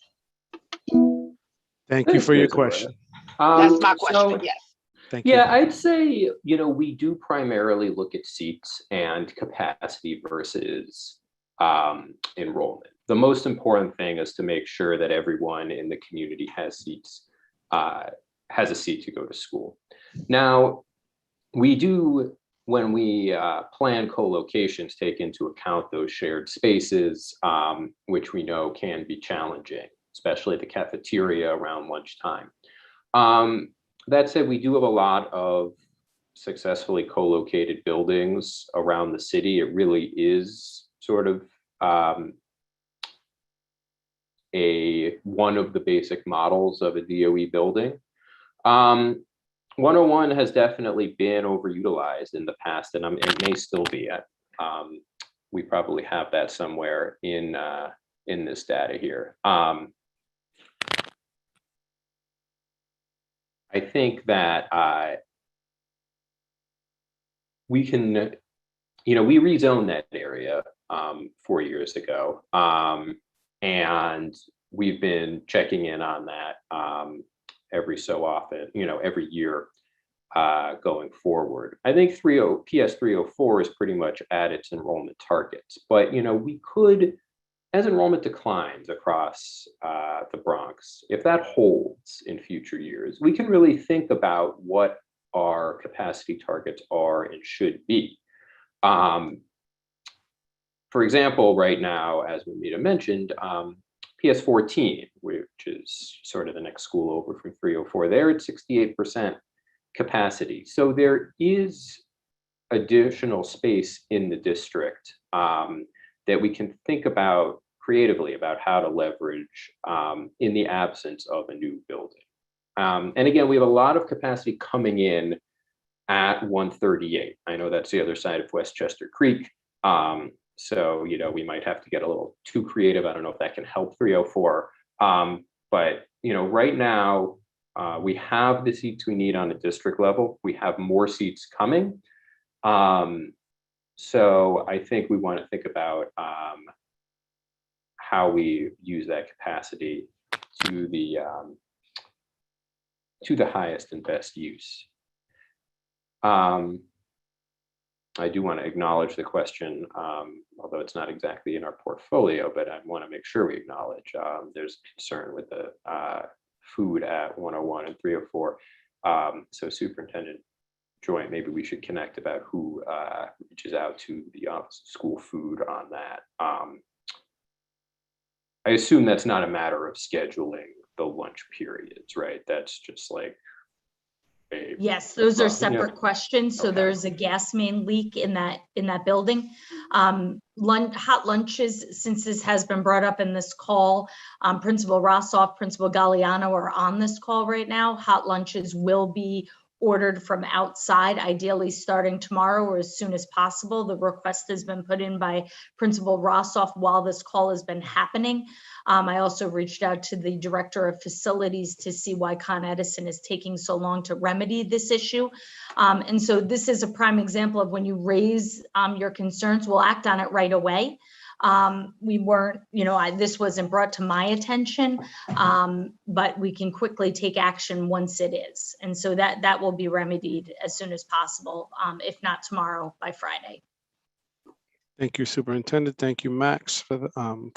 Thank you for your question. That's my question, yes. Thank you. Yeah, I'd say, we do primarily look at seats and capacity versus enrollment. The most important thing is to make sure that everyone in the community has seats, has a seat to go to school. Now, we do, when we plan co-locations, take into account those shared spaces, which we know can be challenging, especially the cafeteria around lunchtime. That said, we do have a lot of successfully co-located buildings around the city. It really is sort of one of the basic models of a DOE building. 101 has definitely been overutilized in the past, and it may still be. We probably have that somewhere in this data here. I think that we can, we rezoned that area 4 years ago, and we've been checking in on that every so often, every year going forward. I think PS 304 is pretty much at its enrollment targets, but we could, as enrollment declines across the Bronx, if that holds in future years, we can really think about what our capacity targets are and should be. For example, right now, as Mamita mentioned, PS 14, which is sort of the next school over from 304, they're at 68% capacity. So there is additional space in the district that we can think about creatively about how to leverage in the absence of a new building. And again, we have a lot of capacity coming in at 138. I know that's the other side of Westchester Creek. So, we might have to get a little too creative. I don't know if that can help 304. But, right now, we have the seats we need on a district level. We have more seats coming. So I think we want to think about how we use that capacity to the highest and best use. I do want to acknowledge the question, although it's not exactly in our portfolio, but I want to make sure we acknowledge there's concern with the food at 101 and 304. So Superintendent Joint, maybe we should connect about who reaches out to the school food on that. I assume that's not a matter of scheduling the lunch periods, right? That's just like Yes, those are separate questions. So there's a gas main leak in that building. Hot lunches, since this has been brought up in this call, Principal Rossoff, Principal Galliano are on this call right now. Hot lunches will be ordered from outside, ideally starting tomorrow or as soon as possible. The request has been put in by Principal Rossoff while this call has been happening. I also reached out to the Director of Facilities to see why Con Edison is taking so long to remedy this issue. And so this is a prime example of when you raise your concerns, we'll act on it right away. We weren't, this wasn't brought to my attention, but we can quickly take action once it is. And so that will be remedied as soon as possible, if not tomorrow, by Friday. Thank you, Superintendent. Thank you, Max, for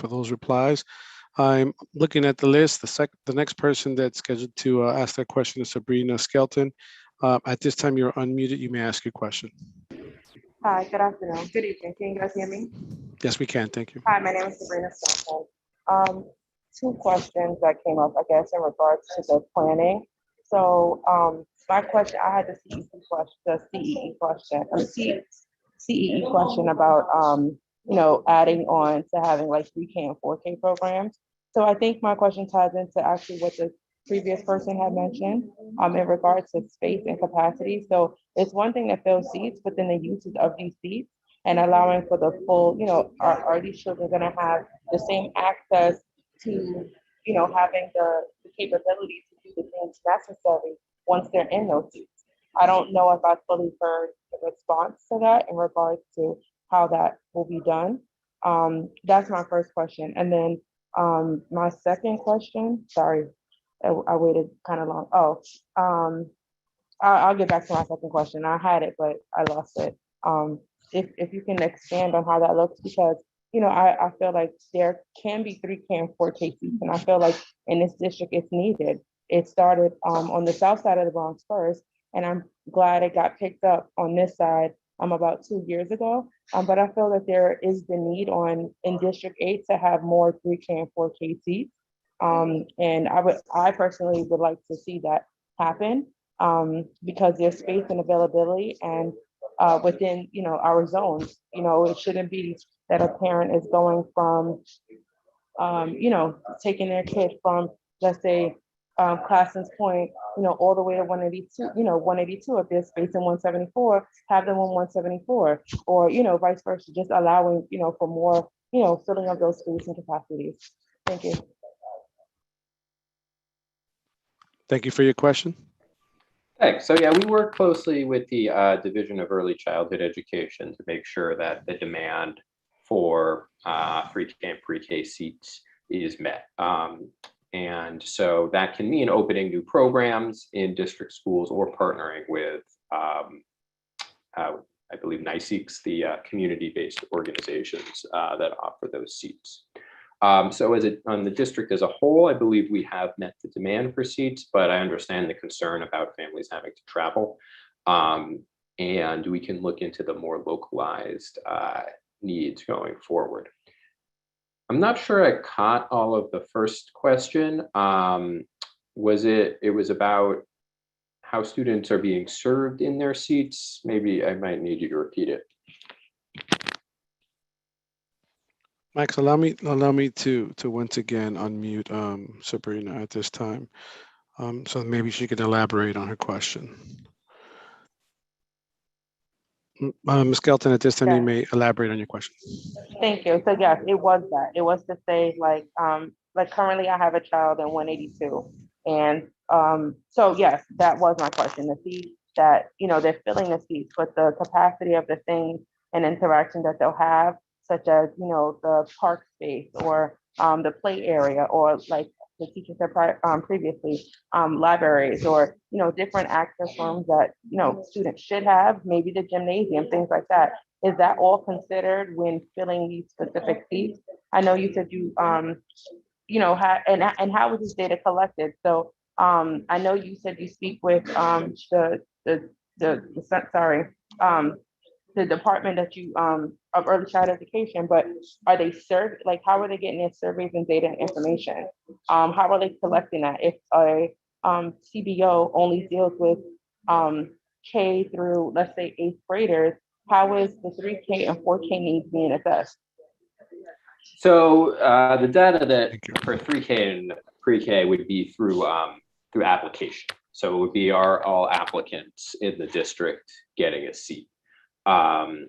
those replies. I'm looking at the list. The next person that's scheduled to ask that question is Sabrina Skelton. At this time, you're unmuted. You may ask your question. Hi, good afternoon. Good evening. Can you guys hear me? Yes, we can. Thank you. Hi, my name is Sabrina Skelton. Two questions that came up, I guess, in regards to the planning. So my question, I had the CEE question about, adding on to having like 3K and 4K programs. So I think my question ties into actually what the previous person had mentioned in regards to space and capacity. So it's one thing to fill seats, but then the uses of these seats and allowing for the full, are these children gonna have the same access to, having the capability to do the things necessary once they're in those seats? I don't know if I fully heard the response to that in regards to how that will be done. That's my first question. And then my second question, sorry, I waited kind of long. I'll get back to my second question. I had it, but I lost it. If you can expand on how that looks, because I feel like there can be 3K and 4K seats, and I feel like in this district it's needed. It started on the south side of the Bronx first, and I'm glad it got picked up on this side about 2 years ago. But I feel that there is the need in District 8 to have more 3K and 4K seats. And I personally would like to see that happen because there's space and availability, and within our zones. It shouldn't be that a parent is going from taking their kid from, let's say, Classon's Point, all the way to 182, 182, if there's space in 174, have them on 174, or, vice versa, just allowing, for more, filling of those space and capacities. Thank you. Thank you for your question. Thanks. So yeah, we work closely with the Division of Early Childhood Education to make sure that the demand for 3K and pre-K seats is met. And so that can mean opening new programs in district schools or partnering with, I believe, NYSEEKs, the community-based organizations that offer those seats. So on the district as a whole, I believe we have met the demand for seats, but I understand the concern about families having to travel. And we can look into the more localized needs going forward. I'm not sure I caught all of the first question. It was about how students are being served in their seats. Maybe I might need you to repeat it. Max, allow me to once again unmute Sabrina at this time, so maybe she could elaborate on her question. Ms. Skelton, at this time, you may elaborate on your question. Thank you. So yes, it was that. It was to say, like currently I have a child in 182, and so yes, that was my question. The seats that they're filling the seats, but the capacity of the things and interaction that they'll have, such as, the park space or the play area, or like the teacher said previously, libraries, or, different access rooms that, students should have, maybe the gymnasium, things like that. Is that all considered when filling these specific seats? I know you said you, and how was this data collected? So I know you said you speak with the department that you of early child education, but are they served? Like, how are they getting their surveys and data and information? How are they collecting that? If a CBO only deals with K through, let's say, 8th graders, how is the 3K and 4K needs being assessed? So the data that for 3K and pre-K would be through application. So it would be all applicants in the district getting a seat. And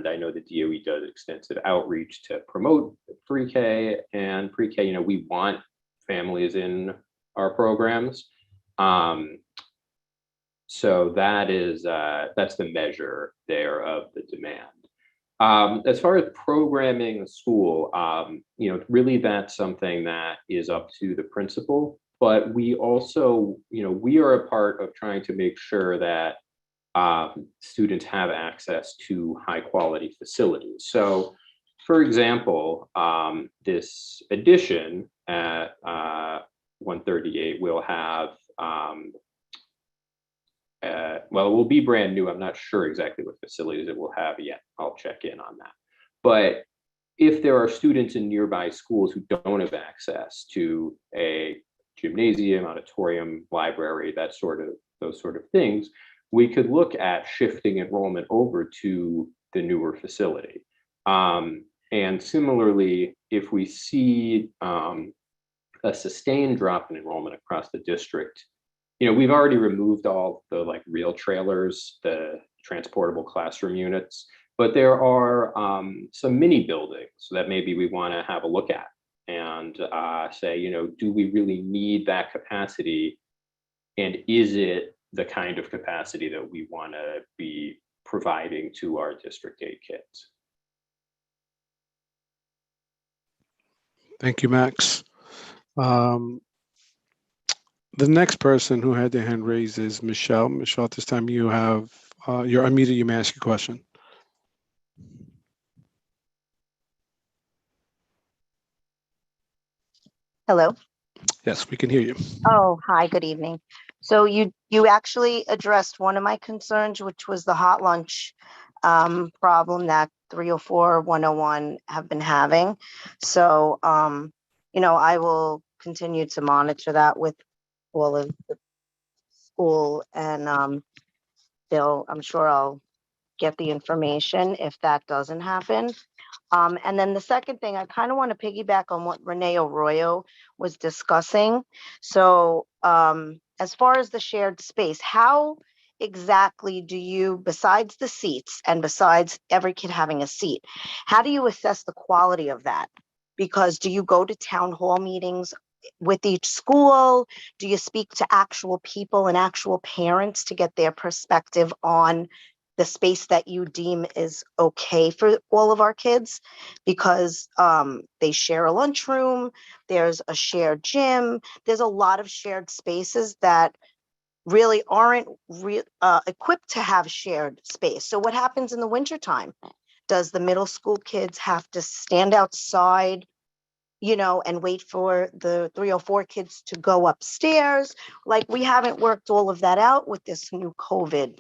I know the DOE does extensive outreach to promote 3K and pre-K. We want families in our programs. So that's the measure there of the demand. As far as programming the school, really that's something that is up to the principal. But we also, we are a part of trying to make sure that students have access to high quality facilities. So for example, this addition at 138 will have, well, it will be brand new. I'm not sure exactly what facilities it will have yet. I'll check in on that. But if there are students in nearby schools who don't have access to a gymnasium, auditorium, library, those sort of things, we could look at shifting enrollment over to the newer facility. And similarly, if we see a sustained drop in enrollment across the district, you know, we've already removed all the like real trailers, the transportable classroom units, but there are some mini buildings that maybe we want to have a look at and say, you know, do we really need that capacity? And is it the kind of capacity that we want to be providing to our district aid kids? Thank you, Max. The next person who had their hand raised is Michelle. Michelle, at this time you have, you're unmuted, you may ask your question. Hello. Yes, we can hear you. Oh, hi, good evening. So you actually addressed one of my concerns, which was the hot lunch problem that 304, 101 have been having. So, you know, I will continue to monitor that with all of the school and I'm sure I'll get the information if that doesn't happen. And then the second thing, I kind of want to piggyback on what Renee Arroyo was discussing. So as far as the shared space, how exactly do you, besides the seats and besides every kid having a seat, how do you assess the quality of that? Because do you go to town hall meetings with each school? Do you speak to actual people and actual parents to get their perspective on the space that you deem is okay for all of our kids? Because they share a lunchroom, there's a shared gym, there's a lot of shared spaces that really aren't equipped to have shared space. So what happens in the wintertime? Does the middle school kids have to stand outside, you know, and wait for the 304 kids to go upstairs? Like, we haven't worked all of that out with this new COVID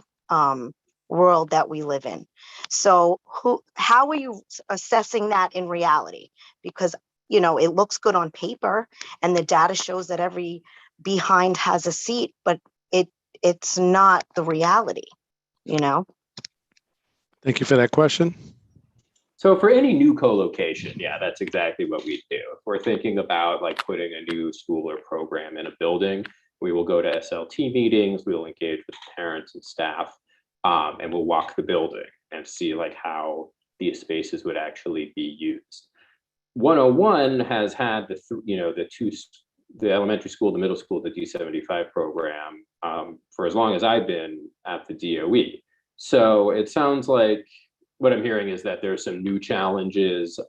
world that we live in. So how are you assessing that in reality? Because, you know, it looks good on paper and the data shows that every behind has a seat, but it's not the reality, you know? Thank you for that question. So for any new co-location, yeah, that's exactly what we do. If we're thinking about like putting a new school or program in a building, we will go to SLT meetings, we'll engage with parents and staff, and we'll walk the building and see like how these spaces would actually be used. 101 has had the elementary school, the middle school, the D75 program for as long as I've been at the DOE. So it sounds like what I'm hearing is that there's some new challenges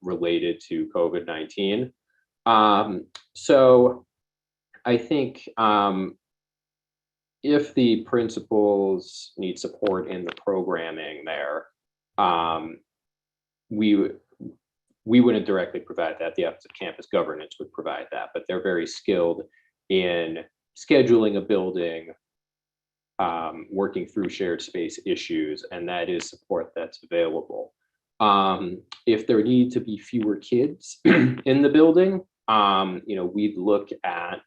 related to COVID-19. So I think if the principals need support in the programming there, we wouldn't directly provide that. The Office of Campus Governance would provide that, but they're very skilled in scheduling a building, working through shared space issues, and that is support that's available. If there need to be fewer kids in the building, you know, we could look at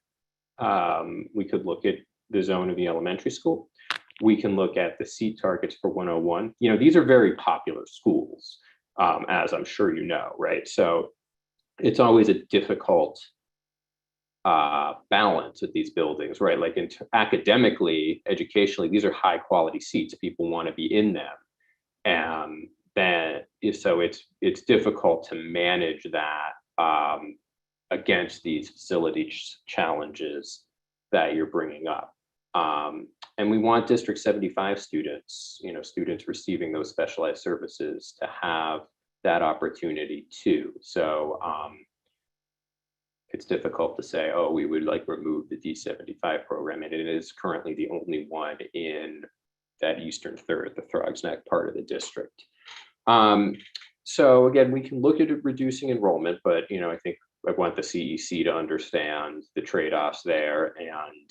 the zone of the elementary school. We can look at the seat targets for 101. You know, these are very popular schools, as I'm sure you know, right? So it's always a difficult balance with these buildings, right? Like academically, educationally, these are high quality seats. People want to be in them. And then, so it's difficult to manage that against these facility challenges that you're bringing up. And we want District 75 students, you know, students receiving those specialized services to have that opportunity too. So it's difficult to say, oh, we would like remove the D75 program, and it is currently the only one in that eastern third, the Throgs Neck part of the district. So again, we can look at reducing enrollment, but you know, I think I want the CEC to understand the trade-offs there and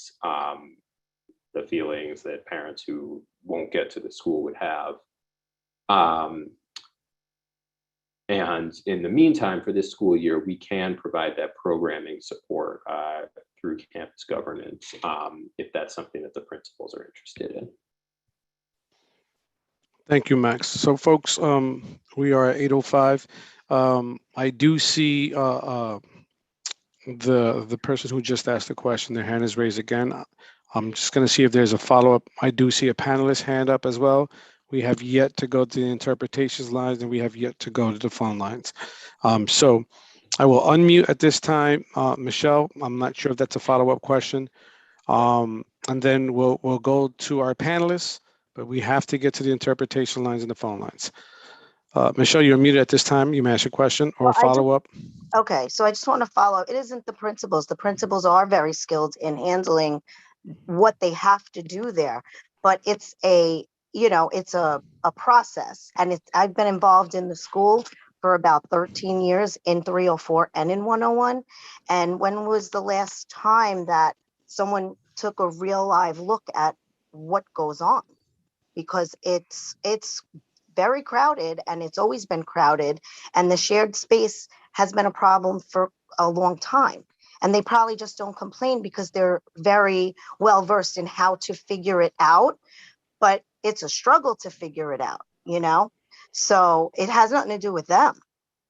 the feelings that parents who won't get to the school would have. And in the meantime, for this school year, we can provide that programming support through campus governance if that's something that the principals are interested in. Thank you, Max. So folks, we are at 8:05. I do see the person who just asked the question, their hand is raised again. I'm just going to see if there's a follow-up. I do see a panelist hand up as well. We have yet to go to the interpretations lines, and we have yet to go to the phone lines. So I will unmute at this time. Michelle, I'm not sure if that's a follow-up question. And then we'll go to our panelists, but we have to get to the interpretation lines and the phone lines. Michelle, you're muted at this time. You may ask a question or a follow-up. Okay, so I just want to follow. It isn't the principals. The principals are very skilled in handling what they have to do there, but it's it's a process. And I've been involved in the school for about 13 years in 304 and in 101. And when was the last time that someone took a real live look at what goes on? Because it's very crowded, and it's always been crowded, and the shared space has been a problem for a long time. And they probably just don't complain because they're very well versed in how to figure it out, but it's a struggle to figure it out, So it has nothing to do with them.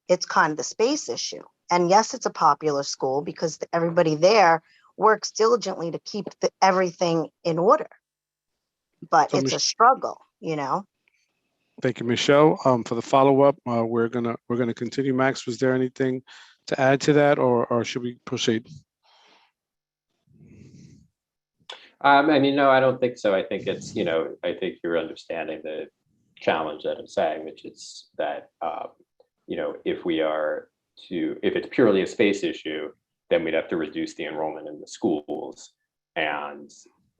It's kind of the space issue. And yes, it's a popular school because everybody there works diligently to keep everything in order, but So it's a struggle, Thank you, Michelle. For the follow-up, we're gonna continue. Max, was there anything to add to that, or should we proceed? No, I don't think so. I think it's, I think you're understanding the challenge that I'm saying, which is that, if it's purely a space issue, then we'd have to reduce the enrollment in the schools. And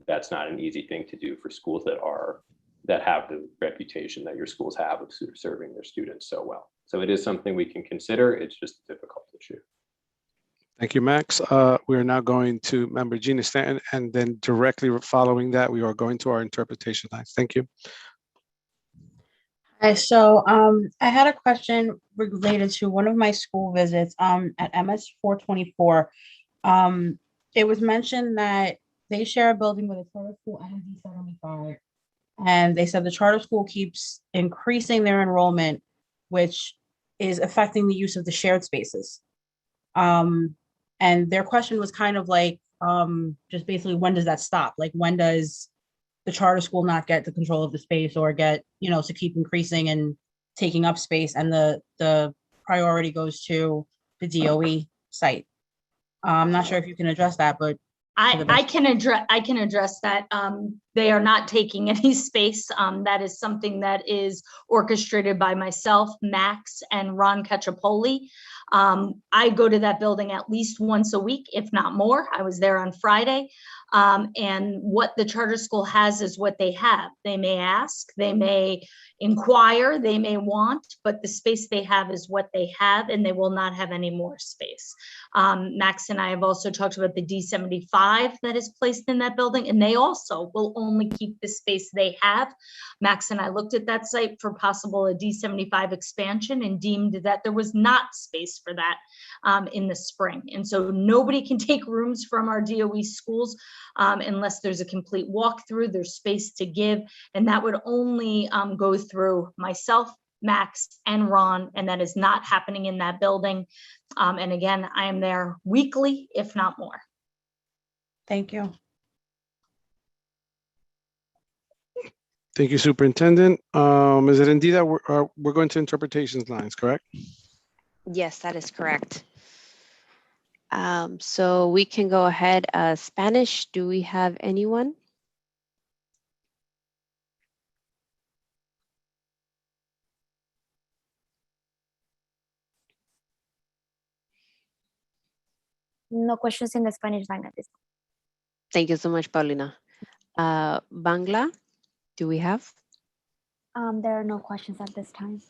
that's not an easy thing to do for schools that have the reputation that your schools have of serving their students so well. So it is something we can consider. It's just a difficult issue. Thank you, Max. We are now going to member Gina Stanton, and then directly following that, we are going to our interpretation lines. Thank you. Hi, so I had a question related to one of my school visits at MS 424. It was mentioned that they share a building with a charter school and D75. And they said the charter school keeps increasing their enrollment, which is affecting the use of the shared spaces. And their question was kind of like, just basically, when does that stop? Like, when does the charter school not get the control of the space or get, to keep increasing and taking up space, and the priority goes to the DOE site? I'm not sure if you can address that, but I can address that. They are not taking any space. That is something that is orchestrated by myself, Max, and Ron Cacciapoli. I go to that building at least once a week, if not more. I was there on Friday. And what the charter school has is what they have. They may ask, they may inquire, they may want, but the space they have is what they have, and they will not have any more space. Max and I have also talked about the D75 that is placed in that building, and they also will only keep the space they have. Max and I looked at that site for possible a D75 expansion and deemed that there was not space for that in the spring. And so nobody can take rooms from our DOE schools unless there's a complete walkthrough, there's space to give, and that would only go through myself, Max, and Ron, and that is not happening in that building. And again, I am there weekly, if not more. Thank you. Thank you, Superintendent. Is it indeed that we're going to interpretations lines, correct? Yes, that is correct. So we can go ahead. Spanish, do we have anyone? No questions in the Spanish line at this time. Thank you so much, Paulina. Bangla, do we have? There are no questions at this time.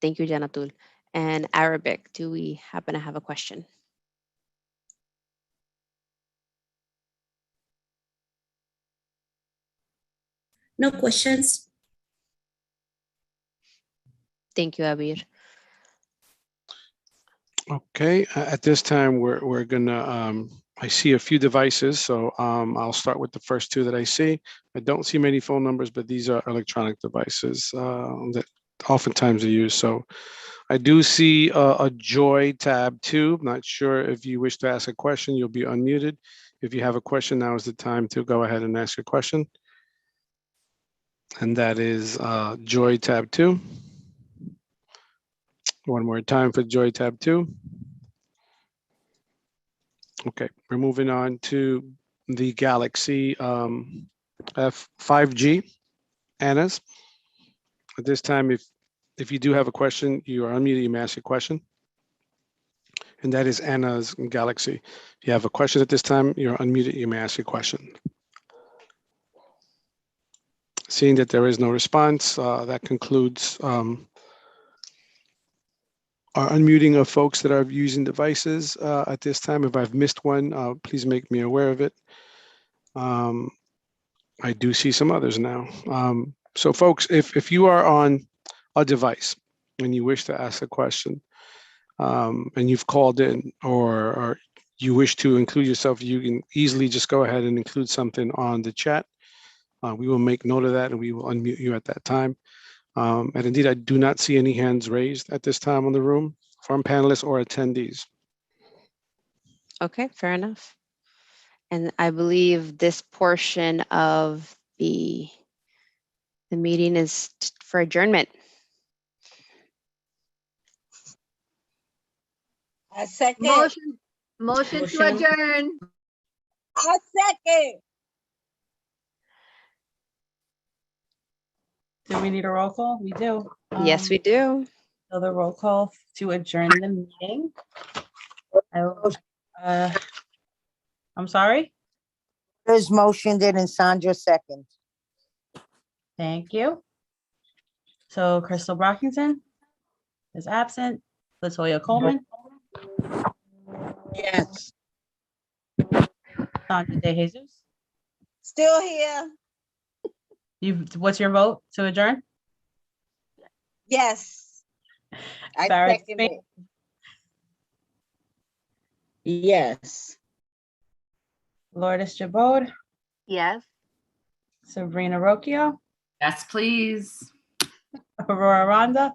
Thank you, Janatul. And Arabic, do we happen to have a question? No questions. Thank you, Abir. Okay, at this time, we're gonna, I see a few devices, so I'll start with the first two that I see. I don't see many phone numbers, but these are electronic devices. oftentimes are used. So I do see a Joy tab 2. I'm not sure if you wish to ask a question, you'll be unmuted. If you have a question, now is the time to go ahead and ask your question. And that is Joy tab 2. One more time for Joy tab 2. Okay, we're moving on to the Galaxy F5G. Anna's. At this time, if you do have a question, you are unmuted, you may ask your question. And that is Anna's Galaxy. If you have a question at this time, you're unmuted, you may ask your question. Seeing that there is no response, that concludes our unmuting of folks that are using devices at this time. If I've missed one, please make me aware of it. I do see some others now. So folks, if you are on a device and you wish to ask a question and you've called in or you wish to include yourself, you can easily just go ahead and include something on the chat. We will make note of that and we will unmute you at that time. And indeed, I do not see any hands raised at this time on the room from panelists or attendees. Okay, fair enough. And I believe this portion of the meeting is for adjournment. A second. Motion to adjourn. A second. Do we need a roll call? We do. Yes, we do. So the roll call to adjourn the meeting. I'm sorry? There's motioned it and Sandra second. Thank you. So Crystal Brockington is absent. Latoya Coleman. Yes. Sandra De Jesus. Still here. What's your vote to adjourn? Yes. I Farah second it. Yes. Lourdes Jabode. Yes. Sabrina Rocchio. Yes, please. Aurora Ronda.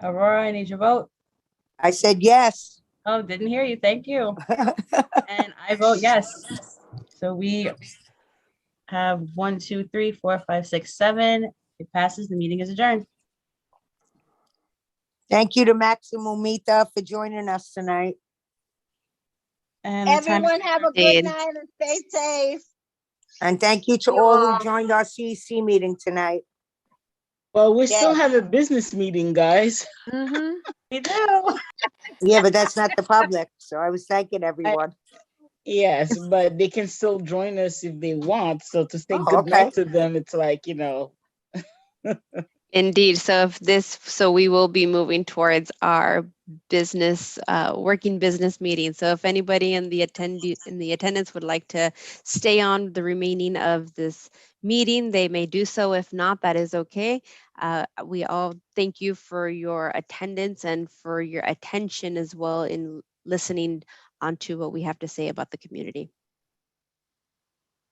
Aurora, I need your vote. I said yes. Oh, didn't hear you. Thank you. And I vote yes. So we have 1, 2, 3, 4, 5, 6, 7. It passes. The meeting is adjourned. Thank you to Maximo Mita for joining us tonight. And everyone have a good night and stay safe. And thank you to all who joined our CEC meeting tonight. Well, we still have a business meeting, guys. We do. Yeah, but that's not the public. So I was thanking everyone. Yes, but they can still join us if they want. So to say Oh, good night okay. to them, it's like, you know. Indeed. So we will be moving towards our business, working business meeting. So if anybody in the attendance would like to stay on the remaining of this meeting, they may do so. If not, that is okay. We all thank you for your attendance and for your attention as well in listening onto what we have to say about the community.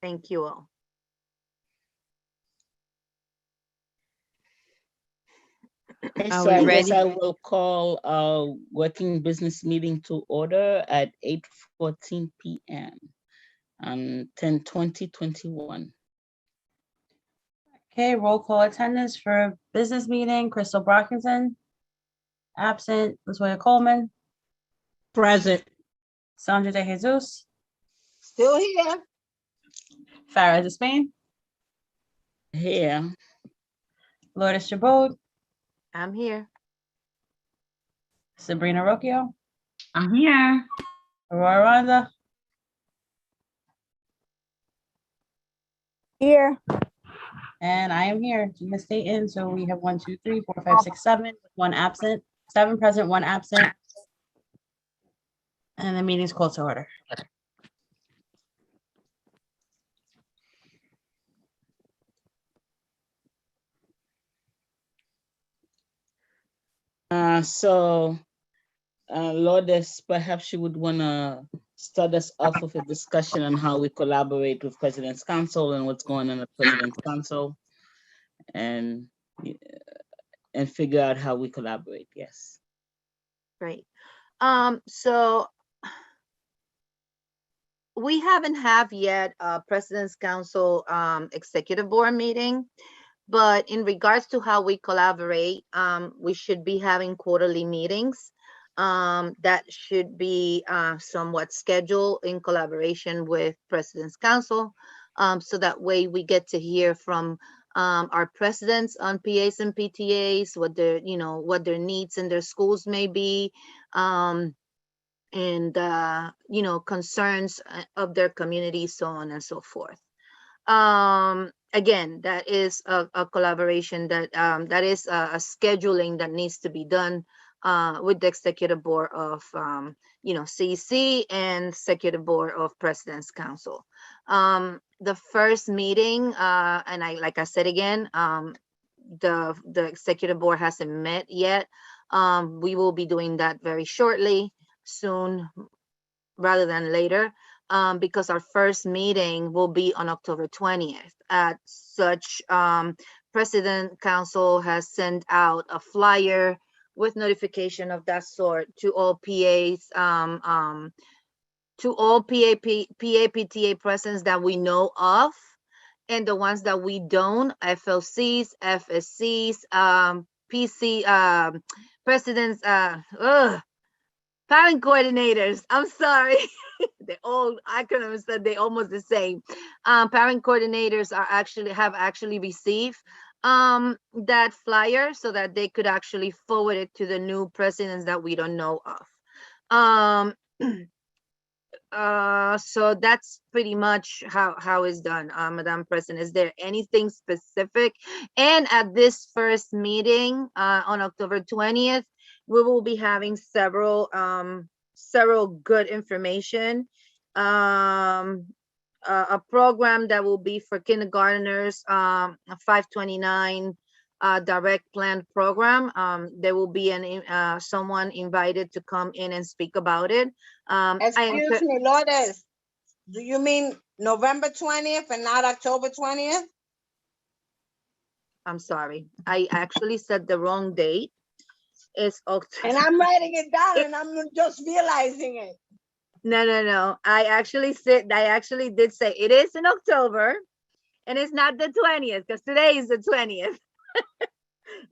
Thank you all. Okay, Are so we I guess ready? I will call our working business meeting to order at 8:14 p.m. on 10/20/21. Okay, roll call attendance for business meeting. Crystal Brockington. Absent. Latoya Coleman. Present. Sandra De Jesus. Still here. Farah Despain. Here. Lourdes Jabode. I'm here. Sabrina Rocchio. I'm here. Aurora Ronda. Here. And I am here, Gina Staten. So we have 1, 2, 3, 4, 5, 6, 7, with 1 absent. 7 present, 1 absent. And the meeting's called to order. Lourdes, perhaps you would want to start us off with a discussion on how we collaborate with President's Council and what's going on at President's Council. and figure out how we collaborate. Yes. Great. So we haven't have yet a President's Council Executive Board meeting, but in regards to how we collaborate, we should be having quarterly meetings that should be somewhat scheduled in collaboration with President's Council, so that way we get to hear from our presidents on PAs and PTAs, what their, you know, what their needs in their schools may be, and you know, concerns of their community, so on and so forth. Again, that is a collaboration that that is a scheduling that needs to be done with the executive board of you know, CEC and executive board of President's Council. The first meeting, and like I said again, the executive board hasn't met yet. We will be doing that very shortly, soon rather than later, because our first meeting will be on October 20th. At such, President Council has sent out a flyer with notification of that sort to all PAs, to all PTA presidents that we know of, and the ones that we don't, FLCs, FSCs, PC presidents, parent coordinators. I'm sorry. They all acronyms that they almost the same. Parent coordinators are have actually received that flyer so that they could actually forward it to the new presidents that we don't know of. So that's pretty much how it's done, Madam President. Is there anything specific? And at this first meeting on October 20th, we will be having several good information. A program that will be for kindergarteners, a 529 direct plan program. There will be someone invited to come in and speak about it. Excuse me, Lourdes, do you mean November 20th and not October 20th? I'm sorry, I actually said the wrong date. It's October. And I'm writing it down and I'm just realizing it. No. I actually did say it is in October, and it's not the 20th because today is the 20th.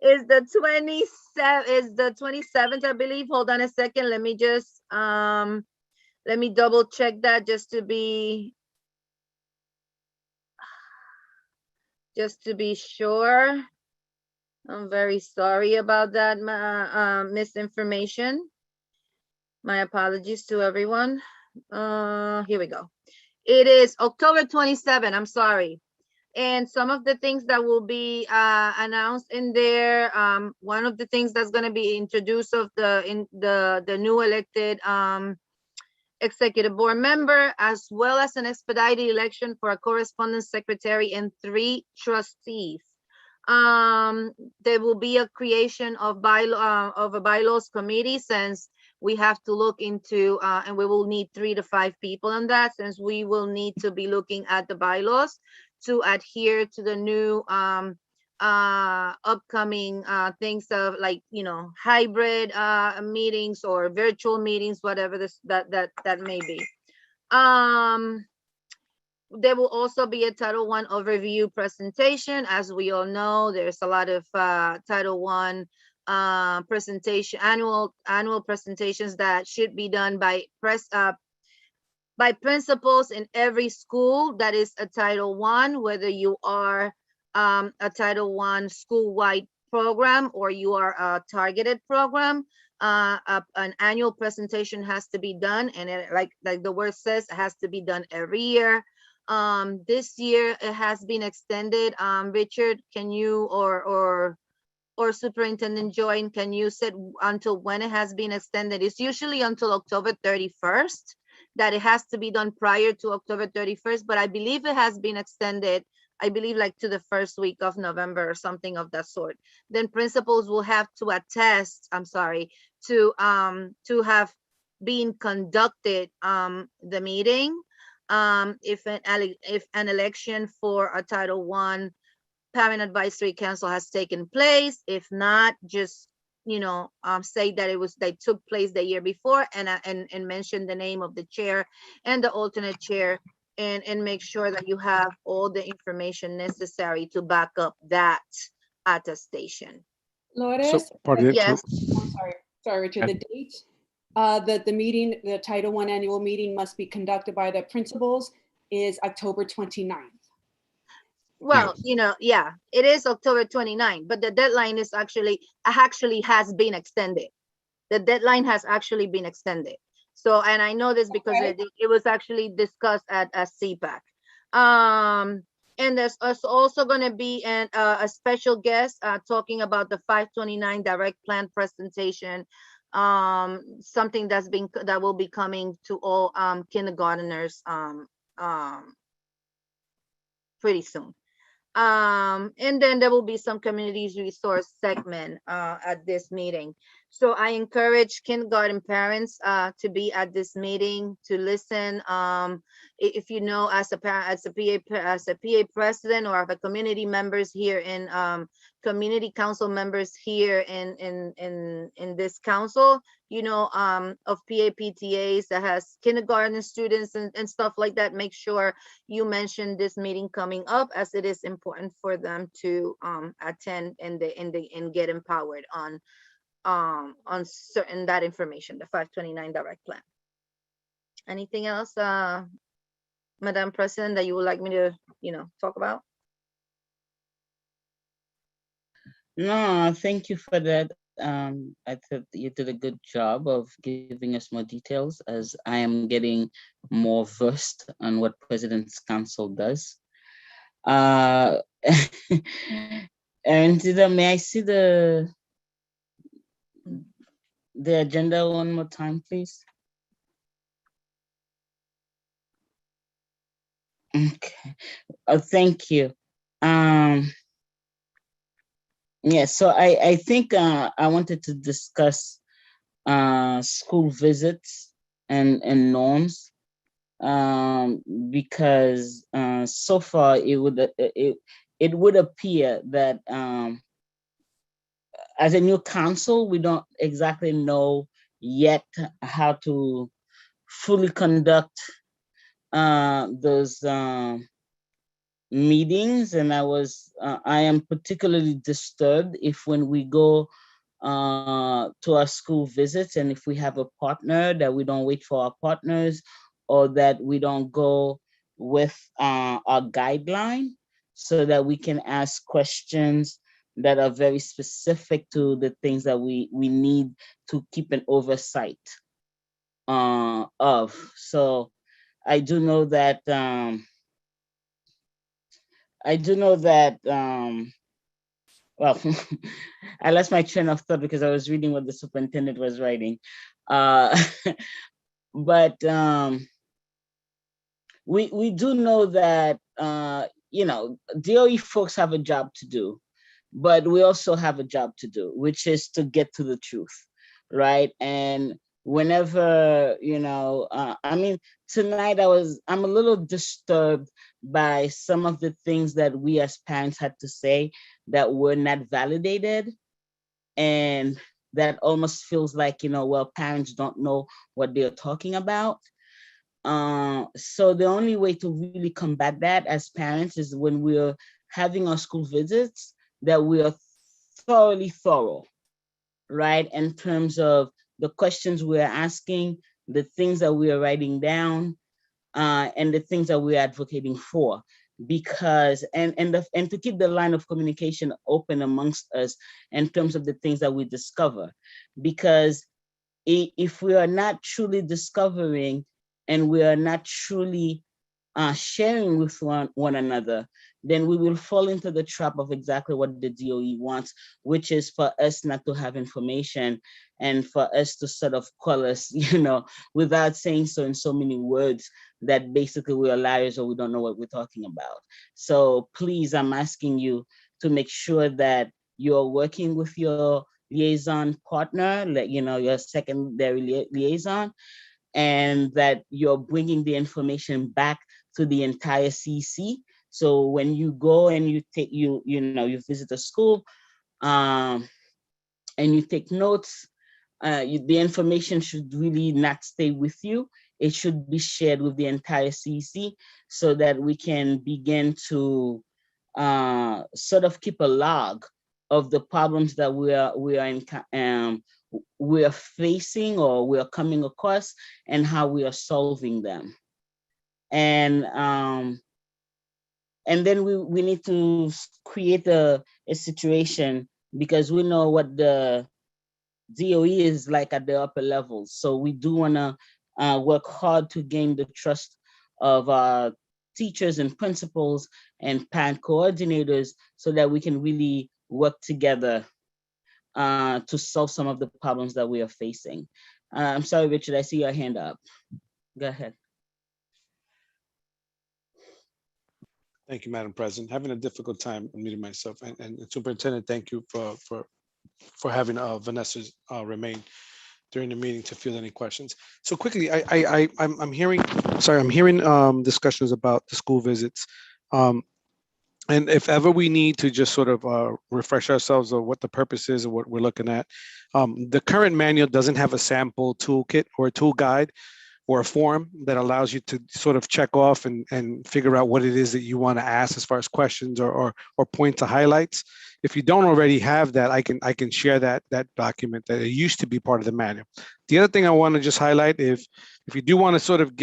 It's the 27th, is the 27th, I believe. Hold on a second. Let me just let me double check that just to be sure. I'm very sorry about that misinformation. My apologies to everyone. Here we go. It is October 27. I'm sorry. And some of the things that will be announced in there, one of the things that's going to be introduced of the new elected executive board member, as well as an expedited election for a correspondence secretary and 3 trustees. There will be a creation of a bylaws committee, since we have to look into and we will need 3 to 5 people on that, since we will need to be looking at the bylaws to adhere to the new upcoming things of, like, you know, hybrid meetings or virtual meetings, whatever that may be. There will also be a Title I overview presentation. As we all know, there's a lot of Title I presentation, annual presentations that should be done by principals in every school that is a Title I, whether you are a Title I school-wide program or you are a targeted program. An annual presentation has to be done, and it, like the word says, it has to be done every year. This year it has been extended. Richard, can you or Superintendent Joy, can you say until when it has been extended? It's usually until October 31st that it has to be done prior to October 31st, but I believe it has been extended, I believe, like to the first week of November or something of that sort. Then principals will have to attest, to have been conducted the meeting. If an election for a Title I parent advisory council has taken place. If not, just, say that they took place the year before, and mention the name of the chair and the alternate chair, and make sure that you have all the information necessary to back up that attestation. Lourdes? Yes. I'm sorry, Richard, the date that the meeting, the Title I annual meeting must be conducted by the principals is October 29th. Well, yeah, it is October 29, but the deadline is actually has been extended. The deadline has actually been extended. So, and I know this because it was actually discussed at CPAC. And there's also going to be a special guest talking about the 529 direct plan presentation, something that will be coming to all kindergarteners pretty soon. And then there will be some communities resource segment at this meeting. So I encourage kindergarten parents to be at this meeting to listen. If you know, as a parent, as a PA president, or of a community members here in community council members here in this council, of PA PTAs that has kindergarten students and stuff like that, make sure you mention this meeting coming up, as it is important for them to attend and get empowered on certain that information, the 529 direct plan. Anything else, Madam President, that you would like me to, talk about? No, thank you for that. I thought you did a good job of giving us more details, as I am getting more versed on what President's Council does. And may I see the agenda one more time, please? Okay. Thank you. Yeah, so I think I wanted to discuss school visits and norms, because so far it would appear that as a new council, we don't exactly know yet how to fully conduct those meetings, and I am particularly disturbed if when we go to our school visits, and if we have a partner, that we don't wait for our partners, or that we don't go with our guideline, so that we can ask questions that are very specific to the things that we need to keep an oversight of. So I do know that well, I lost my train of thought because I was reading what the superintendent was writing. But we do know that, DOE folks have a job to do, but we also have a job to do, which is to get to the truth, right? And whenever, tonight I'm a little disturbed by some of the things that we as parents had to say that were not validated. And that almost feels like, parents don't know what they're talking about. So the only way to really combat that as parents is when we're having our school visits, that we are thoroughly thorough, right? In terms of the questions we're asking, the things that we are writing down, and the things that we're advocating for. Because, and to keep the line of communication open amongst us in terms of the things that we discover. Because if we are not truly discovering and we are not truly sharing with one another, then we will fall into the trap of exactly what the DOE wants, which is for us not to have information and for us to sort of call us, without saying so in so many words, that basically we are liars or we don't know what we're talking about. So please, I'm asking you to make sure that you're working with your liaison partner, your secondary liaison, and that you're bringing the information back to the entire CC So when you go and you visit a school, and you take notes, the information should really not stay with you. It should be shared with the entire CEC so that we can begin to sort of keep a log of the problems that we are facing or we are coming across and how we are solving them. And then we need to create a situation, because we know what the DOE is like at the upper levels. So we do want to work hard to gain the trust of our teachers and principals and parent coordinators so that we can really work together to solve some of the problems that we are facing. I'm sorry, Richard, I see your hand up. Go ahead. Thank you, Madam President. Having a difficult time unmuting myself. And Superintendent, thank you for having Vanessa remain during the meeting to field any questions. So quickly, I'm hearing discussions about the school visits. And if ever we need to just sort of refresh ourselves of what the purpose is and what we're looking at, the current manual doesn't have a sample toolkit or a tool guide or a form that allows you to sort of check off and figure out what it is that you want to ask as far as questions or point to highlights. If you don't already have that, I can share that document that it used to be part of the manual. The other thing I want to just highlight, if you do want to sort of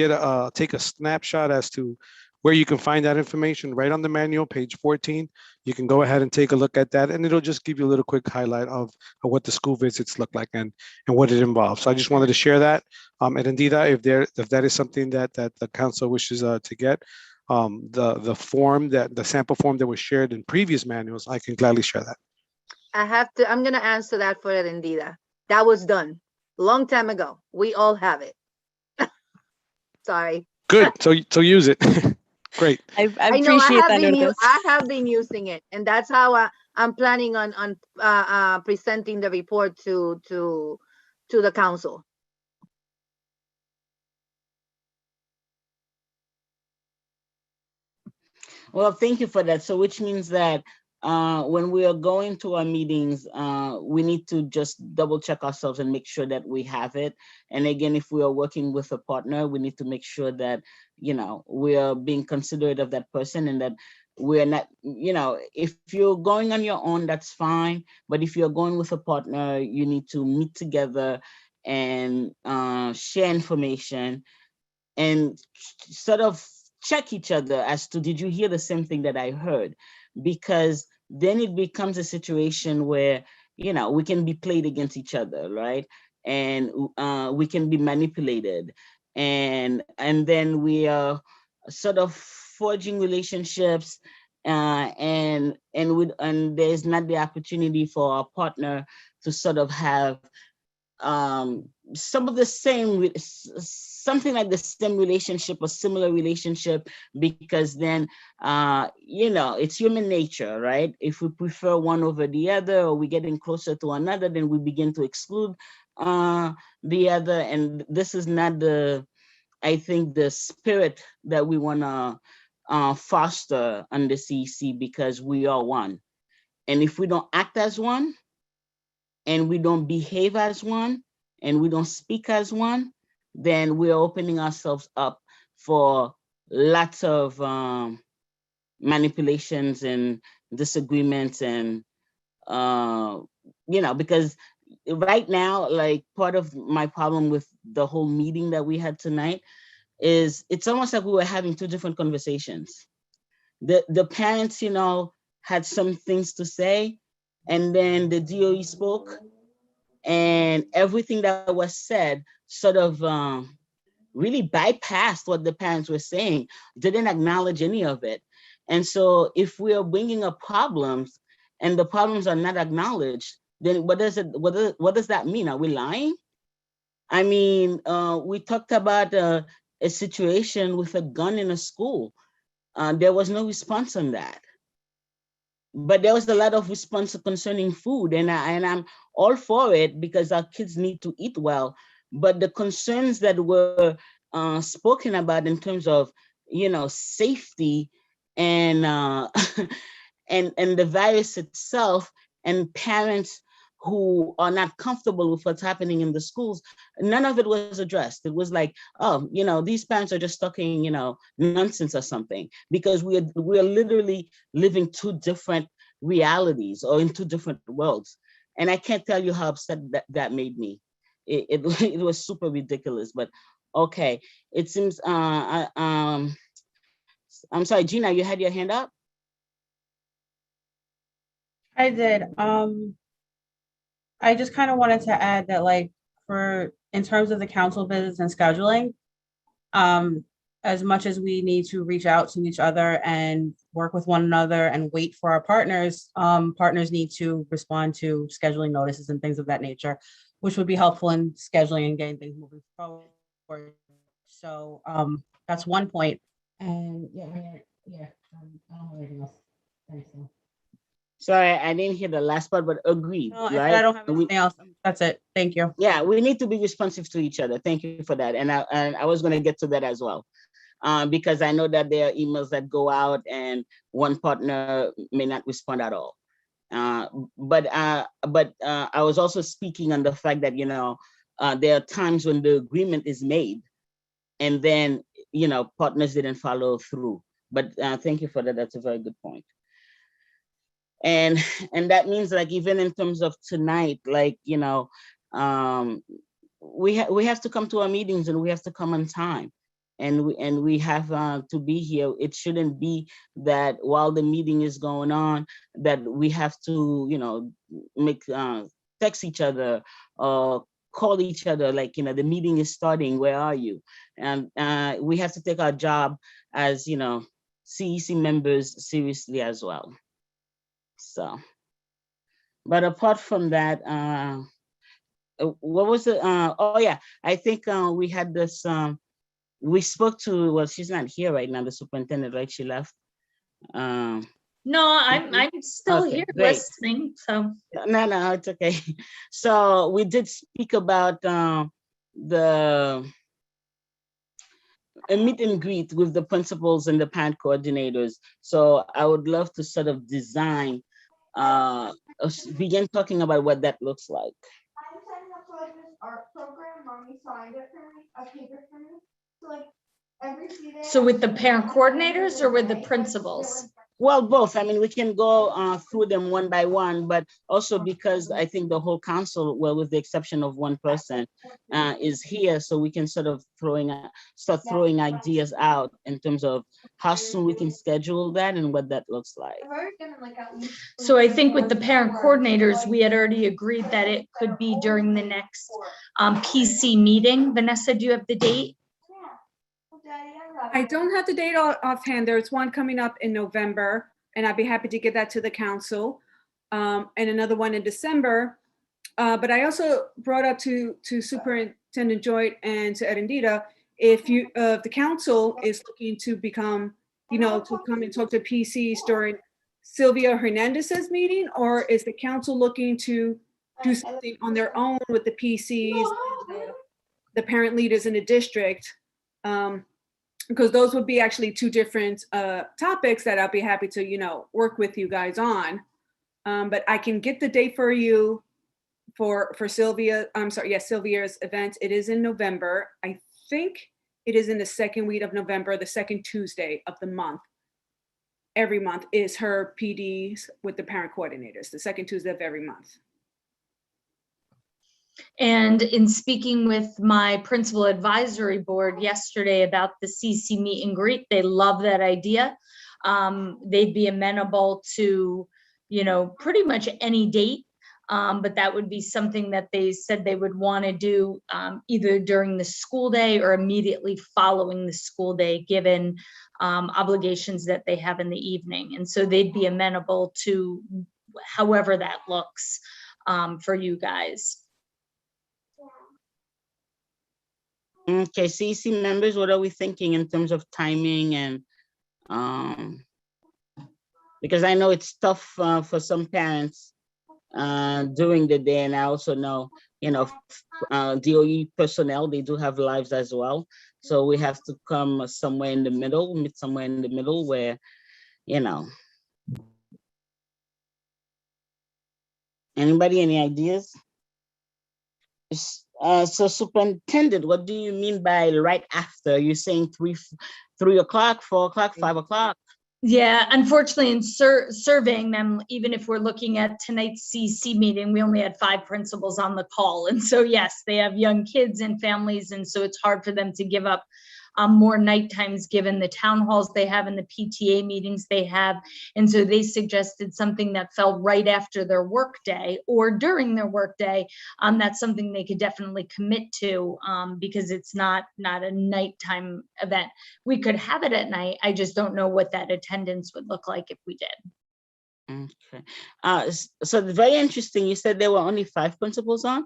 take a snapshot as to where you can find that information, right on the manual, page 14, you can go ahead and take a look at that, and it'll just give you a little quick highlight of what the school visits look like and what it involves. So I just wanted to share that. And Indida, if that is something that the council wishes to get, the form, the sample form that was shared in previous manuals, I can gladly share that. I'm gonna answer that for Indida. That was done a long time ago. We all have it. Sorry. Good, so use it. Great. I appreciate that, Lourdes. I have been using it, and that's how I'm planning on presenting the report to the council. Well, thank you for that. So which means that when we are going to our meetings, we need to just double check ourselves and make sure that we have it. And again, if we are working with a partner, we need to make sure that, we are being considerate of that person and that we're not, if you're going on your own, that's fine. But if you're going with a partner, you need to meet together and share information and sort of check each other as to, did you hear the same thing that I heard? Because then it becomes a situation where, we can be played against each other, right? And we can be manipulated. And then we are sort of forging relationships and there's not the opportunity for our partner to sort of have some of the same, something like the same relationship or similar relationship, because then, it's human nature, right? If we prefer one over the other or we're getting closer to another, then we begin to exclude the other. And this is not I think the spirit that we want to foster under CEC, because we are one. And if we don't act as one, and we don't behave as one, and we don't speak as one, then we're opening ourselves up for lots of manipulations and disagreements and, because right now, like part of my problem with the whole meeting that we had tonight is it's almost like we were having two different conversations. The parents, had some things to say, and then the DOE spoke, and everything that was said sort of really bypassed what the parents were saying, didn't acknowledge any of it. And so if we are bringing up problems and the problems are not acknowledged, then what does that mean? Are we lying? I mean, we talked about a situation with a gun in a school. There was no response on that. But there was a lot of response concerning food, and I'm all for it because our kids need to eat well. But the concerns that were spoken about in terms of, safety and and the virus itself, and parents who are not comfortable with what's happening in the schools, none of it was addressed. It was like, oh, these parents are just talking, nonsense or something, because we're literally living two different realities or in two different worlds. And I can't tell you how upset that made me. It was super ridiculous, but okay. It seems, I'm sorry, Gina, you had your hand up? I did. I just kind of wanted to add that, like, in terms of the council visits and scheduling, as much as we need to reach out to each other and work with one another and wait for our partners, partners need to respond to scheduling notices and things of that nature, which would be helpful in scheduling and getting things moving forward. So that's one point. And yeah, I don't have anything else. Thanks. Sorry, I didn't hear the last part, but agreed. No, right? I don't have anything else. That's it. Thank you. Yeah, we need to be responsive to each other. Thank you for that. And I was going to get to that as well, because I know that there are emails that go out and one partner may not respond at all. But I was also speaking on the fact that, there are times when the agreement is made and then, partners didn't follow through. But thank you for that. That's a very good point. And that means, like, even in terms of tonight, like, we have to come to our meetings and we have to come on time, and we have to be here. It shouldn't be that while the meeting is going on that we have to, make text each other or call each other like, the meeting is starting, where are you? And we have to take our job as, CEC members seriously as well. So, but apart from that, what was it? Oh yeah, I think we had this, we spoke to, well, she's not here right now, the superintendent, right? She left. No, I'm still Okay, here great. listening, so. No, it's okay. So we did speak about a meet and greet with the principals and the parent coordinators. So I would love to sort of design, begin talking about what that looks like. I'm signing up for like this art program. Mommy signed it for me, a paper for me. So like every few days. So with the parent coordinators or with the principals? Well, both. I mean, we can go through them one by one, but also because I think the whole council, well, with the exception of one person, is here, so we can sort of start throwing ideas out in terms of how soon we can schedule that and what that looks like. So I think with the parent coordinators, we had already agreed that it could be during the next PC meeting. Vanessa, do you have the date? I don't have the date offhand. There's one coming up in November, and I'd be happy to get that to the council, and another one in December. But I also brought up to Superintendent Joy and to Erendira, if the council is looking to become, to come and talk to PCs during Sylvia Hernandez's meeting, or is the council looking to do something on their own with the PCs, and the parent leaders in the district? Because those would be actually two different topics that I'll be happy to, work with you guys on. But I can get the date for you for Sylvia. I'm sorry, yes, Sylvia's event. It is in November. I think it is in the second week of November, the second Tuesday of the month. Every month is her PDs with the parent coordinators, the second Tuesday of every month. And in speaking with my principal advisory board yesterday about the CC meet and greet, they love that idea. They'd be amenable to, pretty much any date, but that would be something that they said they would want to do either during the school day or immediately following the school day, given obligations that they have in the evening. And so they'd be amenable to however that looks for you guys. Okay, CEC members, what are we thinking in terms of timing and, because I know it's tough for some parents during the day, and I also know, DOE personnel, they do have lives as well. So we have to come somewhere in the middle, meet somewhere in the middle where, you know. Anybody, any ideas? So superintendent, what do you mean by right after? You're saying 3 o'clock, 4 o'clock, 5 o'clock? Yeah, unfortunately, in surveying them, even if we're looking at tonight's CC meeting, we only had 5 principals on the call. And so, yes, they have young kids and families. And so it's hard for them to give up more night times given the town halls they have and the PTA meetings they have. And so they suggested something that fell right after their workday or during their workday. That's something they could definitely commit to because it's not a nighttime event. We could have it at night. I just don't know what that attendance would look like if we did. Okay. So very interesting. You said there were only 5 principals on?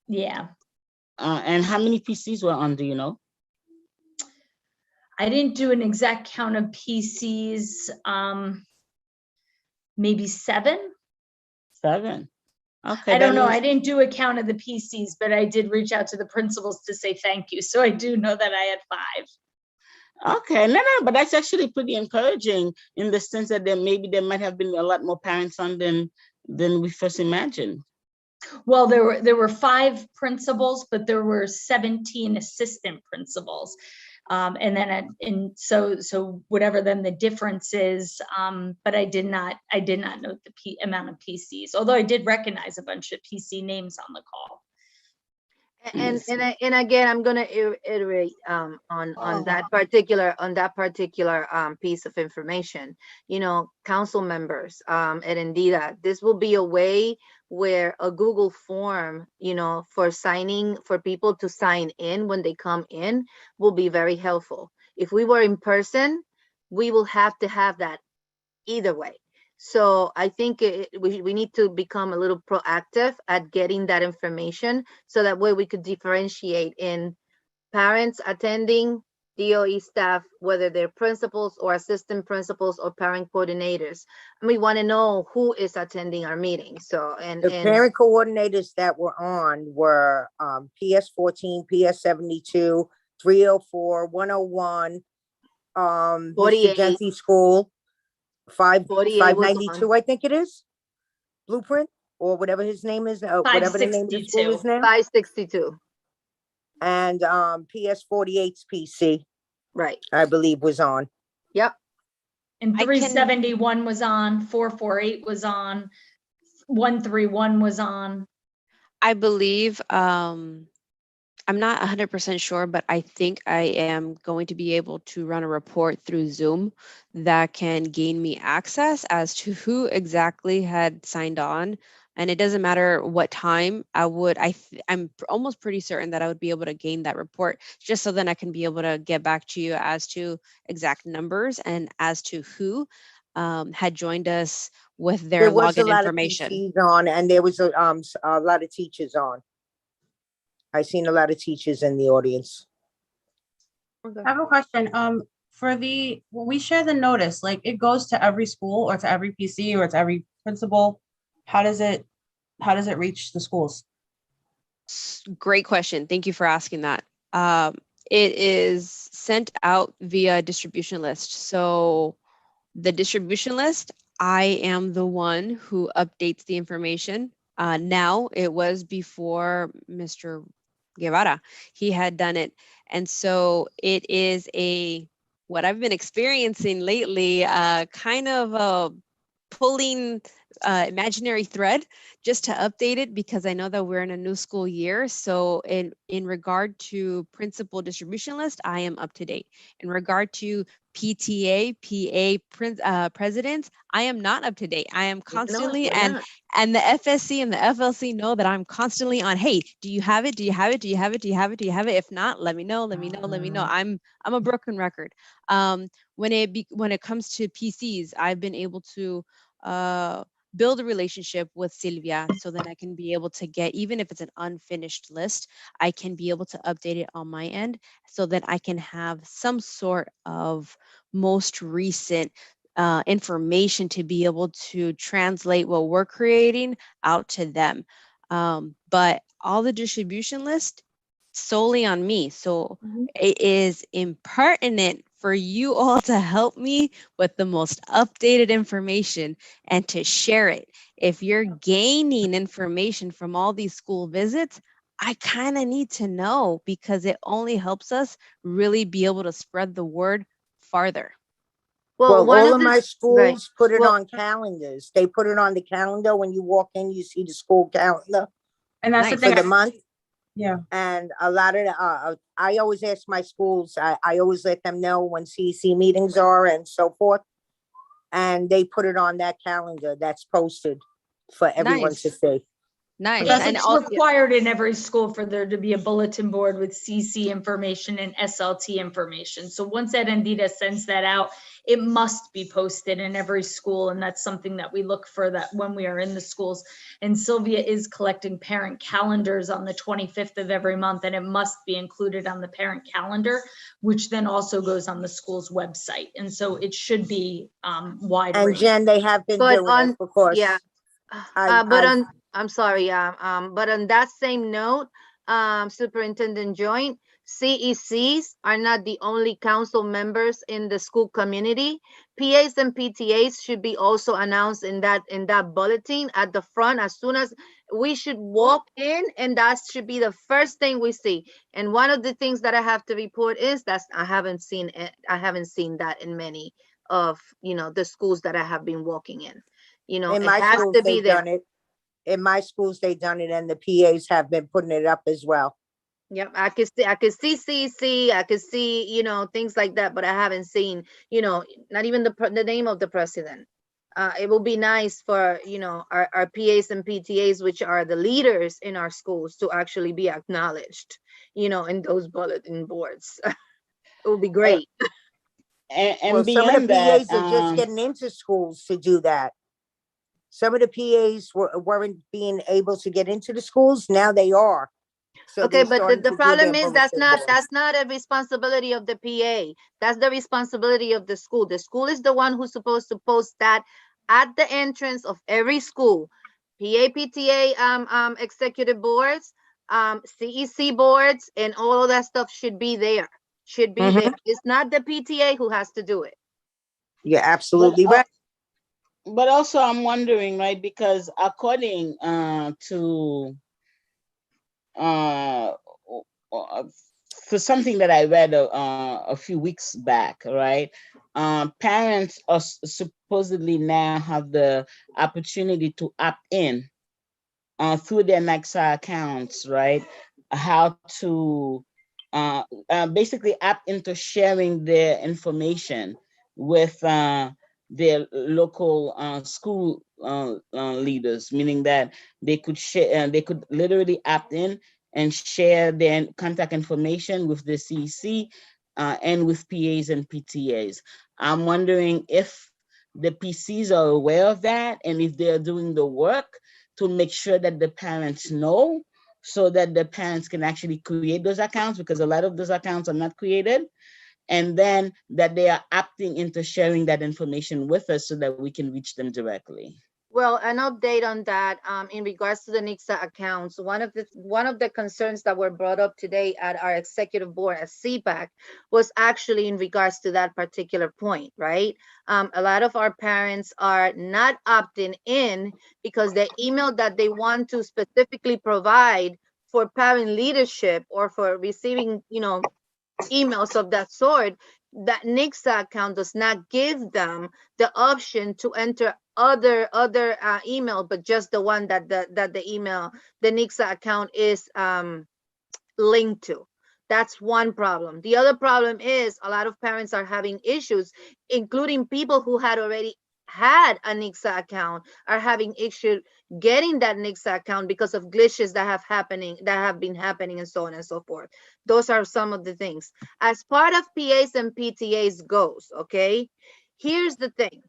Yeah. And how many PCs were on, do you know? I didn't do an exact count of PCs, maybe 7. 7. Okay. I don't know. I didn't do a count of the PCs, but I did reach out to the principals to say thank you. So I do know that I had 5. Okay, no, but that's actually pretty encouraging in the sense that there might have been a lot more parents on than we first imagined. Well, there were 5 principals, but there were 17 assistant principals. And then, so whatever then the difference is, but I did not note the amount of PCs, although I did recognize a bunch of PC names on the call. And again, I'm gonna iterate on that particular piece of information. You know, council members at Endida, this will be a way where a Google form, you know, for people to sign in when they come in will be very helpful. If we were in person, we will have to have that either way. So I think we need to become a little proactive at getting that information so that way we could differentiate in parents attending, DOE staff, whether they're principals or assistant principals or parent coordinators. And we want to know who is attending our meeting. So, the parent coordinators that were on were PS14, PS72, 304, 101, 48. Mr. Genty School, 592, 592, I think it is. Blueprint, or whatever his name is, whatever the name of the school is now. 562. And PS48's PC, right, I believe was on. Yep. And 371 was on, 448 was on, 131 was on. I believe, I'm not 100% sure, but I think I am going to be able to run a report through Zoom that can gain me access as to who exactly had signed on. And it doesn't matter what time I'm almost pretty certain that I would be able to gain that report just so then I can be able to get back to you as to exact numbers and as to who had joined us with their login information. There was a lot of PCs on, and there was a lot of teachers on. I seen a lot of teachers in the audience. I have a question. When we share the notice, like it goes to every school or to every PC or to every principal. How does it reach the schools? Great question. Thank you for asking that. It is sent out via distribution list. So the distribution list, I am the one who updates the information. Now it was before Mr. Guevara, he had done it. And so it is what I've been experiencing lately, kind of a pulling imaginary thread just to update it because I know that we're in a new school year. So in regard to principal distribution list, I am up to date. In regard to PTA, PA presidents, I am not up to date. I am constantly, and the FSC and the FLC know that I'm constantly on, hey, do you have it? Do you have it? Do you have it? Do you have it? Do you have it? If not, let me know, let me know, let me know. I'm a broken record. When it comes to PCs, I've been able to build a relationship with Sylvia so that I can be able to get, even if it's an unfinished list, I can be able to update it on my end so that I can have some sort of most recent information to be able to translate what we're creating out to them. But all the distribution list solely on me. So it is impertinent for you all to help me with the most updated information and to share it. If you're gaining information from all these school visits, I kind of need to know because it only helps us really be able to spread the word farther. Well, one all of of the- my right. schools put it Well- on calendars. They put it on the calendar. When you walk in, you see the school calendar And that's the for thing. the month. Yeah. And a lot of the, I always ask my schools, I always let them know when CEC meetings are and so forth. And they put it on that calendar that's posted for everyone to Nice. see. Nice. Yes, And it's also, required in every school for there to be a bulletin board with CC information and SLT information. So once Ed Andita sends that out, it must be posted in every school. And that's something that we look for that when we are in the schools. And Sylvia is collecting parent calendars on the 25th of every month, and it must be included on the parent calendar, which then also goes on the school's website. And so it should be wide And range. Jen, they have been But doing on, it, of course. yeah, I- but I- on, I'm sorry, but on that same note, Superintendent Joint, CECs are not the only council members in the school community. PAs and PTAs should be also announced in that bulletin at the front as soon as we should walk in, and that should be the first thing we see. And one of the things that I have to report is that I haven't seen it. I haven't seen that in many of, the schools that I have been walking in. In It my has schools, to be they've there. done it. In my schools, they've done it, and the PAs have been putting it up as well. Yep, I could see CC, I could see, things like that, but I haven't seen, not even the name of the president. It will be nice for, our PAs and PTAs, which are the leaders in our schools, to actually be acknowledged, in those bulletin boards. It would be great. And Well, some of beyond the that, PAs are just getting into schools to do that. Some of the PAs weren't being able to get into the schools. Now they are. So Okay, they're but starting the to do problem their is that's bulletin not a responsibility of the PA. That's the responsibility of the school. The school is the one who's supposed to post that at the entrance of every school. PA, PTA, executive boards, CEC boards, and all of that stuff should be there. Should be there. It's not the PTA who has to do it. You're absolutely right. But also I'm wondering, right, because according to for something that I read a few weeks back, right? Parents are supposedly now have the opportunity to opt in through their NYCSA accounts, right? How to basically opt into sharing their information with their local school leaders, meaning that they could share, they could literally opt in and share their contact information with the CEC and with PAs and PTAs. I'm wondering if the PCs are aware of that and if they're doing the work to make sure that the parents know, so that the parents can actually create those accounts, because a lot of those accounts are not created, and then that they are opting into sharing that information with us so that we can reach them directly. Well, an update on that in regards to the NYCSA accounts. One of the concerns that were brought up today at our executive board at CPAC was actually in regards to that particular point, right? A lot of our parents are not opting in because the email that they want to specifically provide for parent leadership or for receiving, emails of that sort, that NYCSA account does not give them the option to enter other email, but just the one that the email, the NYCSA account is linked to. That's one problem. The other problem is a lot of parents are having issues, including people who had already had a NYCSA account are having issue getting that NYCSA account because of glitches that have been happening and so on and so forth. Those are some of the things. As part of PAs and PTAs goes, okay, here's the thing.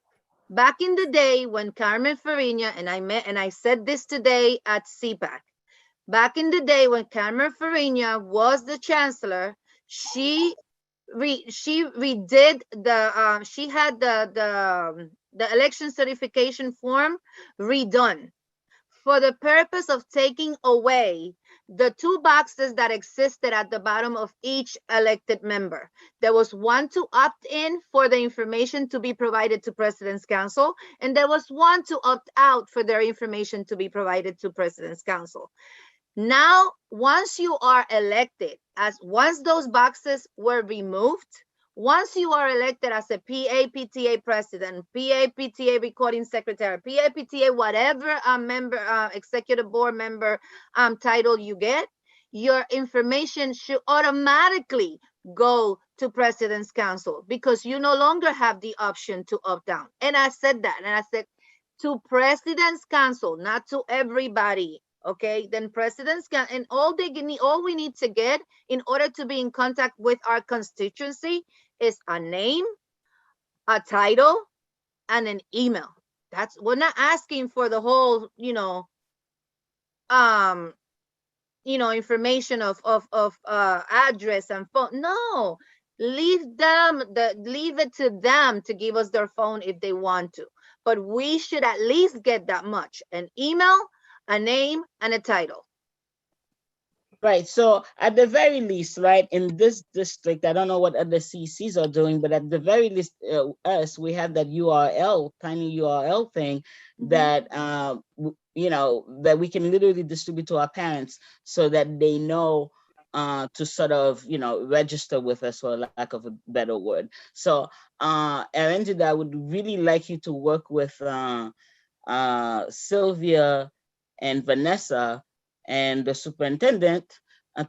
Back in the day when Carmen Farina, and I said this today at CPAC, back in the day when Carmen Farina was the chancellor, she redid the she had the election certification form redone for the purpose of taking away the two boxes that existed at the bottom of each elected member. There was one to opt in for the information to be provided to President's Council, and there was one to opt out for their information to be provided to President's Council. Now, once you are elected, once those boxes were removed, once you are elected as a PA-PTA president, PA-PTA recording secretary, PA-PTA whatever member, executive board member title you get, your information should automatically go to President's Council because you no longer have the option to opt out. And I said that, and I said to President's Council, not to everybody. Okay, then President's Council, and all we need to get in order to be in contact with our constituency is a name, a title, and an email. We're not asking for the whole, information of address and phone. No, leave it to them to give us their phone if they want to. But we should at least get that much: an email, a name, and a title. Right. So at the very least, right, in this district, I don't know what other CCs are doing, but at the very least, we have that URL, tiny URL thing that, that we can literally distribute to our parents so that they know to sort of, register with us, for lack of a better word. So, Arendida, I would really like you to work with Sylvia and Vanessa and the superintendent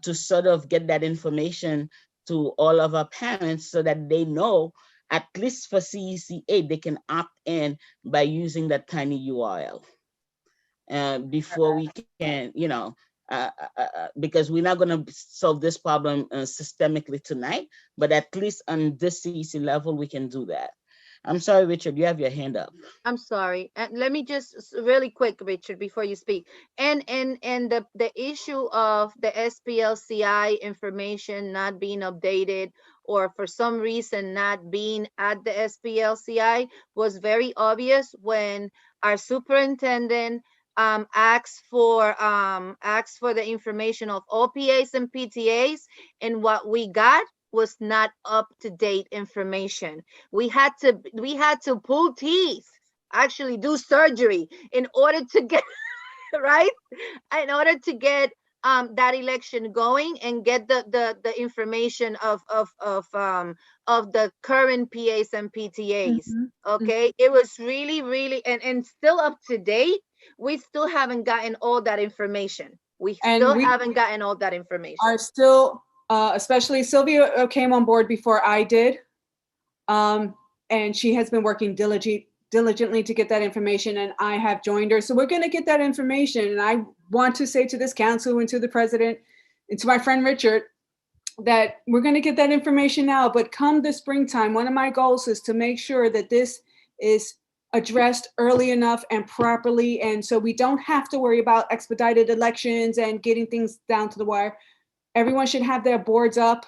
to sort of get that information to all of our parents so that they know, at least for CEC 8, they can opt in by using that tiny URL before we can, because we're not going to solve this problem systemically tonight, but at least on this CEC level, we can do that. I'm sorry, Richard, you have your hand up. I'm sorry. Let me just really quick, Richard, before you speak. And the issue of the SPLCI information not being updated or for some reason not being at the SPLCI was very obvious when our superintendent asked for the information of all PAs and PTAs, and what we got was not up-to-date information. We had to pull teeth, actually do surgery in order to get right, in order to get that election going and get the information of the current PAs and PTAs. Okay, it was really and still up to date. We still haven't gotten all that information. We haven't gotten all that information. Are still. Especially Sylvia came on board before I did. And she has been working diligently to get that information, and I have joined her. So we're going to get that information. And I want to say to this council and to the president and to my friend Richard that we're going to get that information now. But come the springtime, one of my goals is to make sure that this is addressed early enough and properly. And so we don't have to worry about expedited elections and getting things down to the wire. Everyone should have their boards up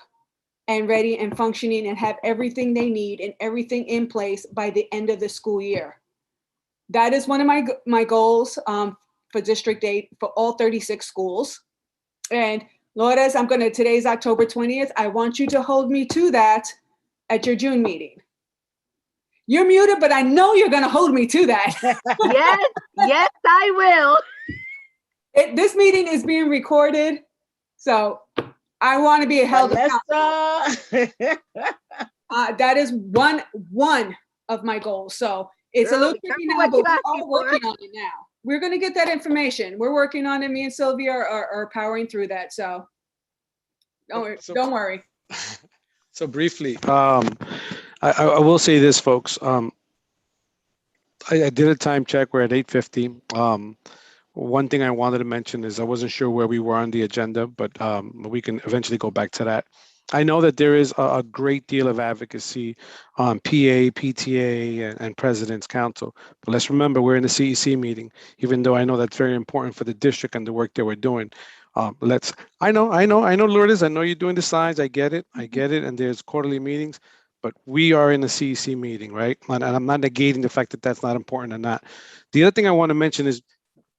and ready and functioning and have everything they need and everything in place by the end of the school year. That is one of my goals for District 8 for all 36 schools. And Lourdes, today's October 20th. I want you to hold me to that at your June meeting. You're muted, but I know you're going to hold me to that. Yes, I will. This meeting is being recorded. So I want to be held accountable. That is one of my goals. So it's a little tricky now, but we're all working on it now. We're going to get that information. We're working on it. Me and Sylvia are powering through that. So don't worry. So briefly, I will say this, folks. I did a time check. We're at 8:50. One thing I wanted to mention is I wasn't sure where we were on the agenda, but we can eventually go back to that. I know that there is a great deal of advocacy on PA, PTA, and President's Council. But let's remember, we're in the CEC meeting, even though I know that's very important for the district and the work that we're doing. I know, Lourdes, I know you're doing the signs. I get it. And there's quarterly meetings, but we are in a CEC meeting, right? And I'm not negating the fact that that's not important or not. The other thing I want to mention is,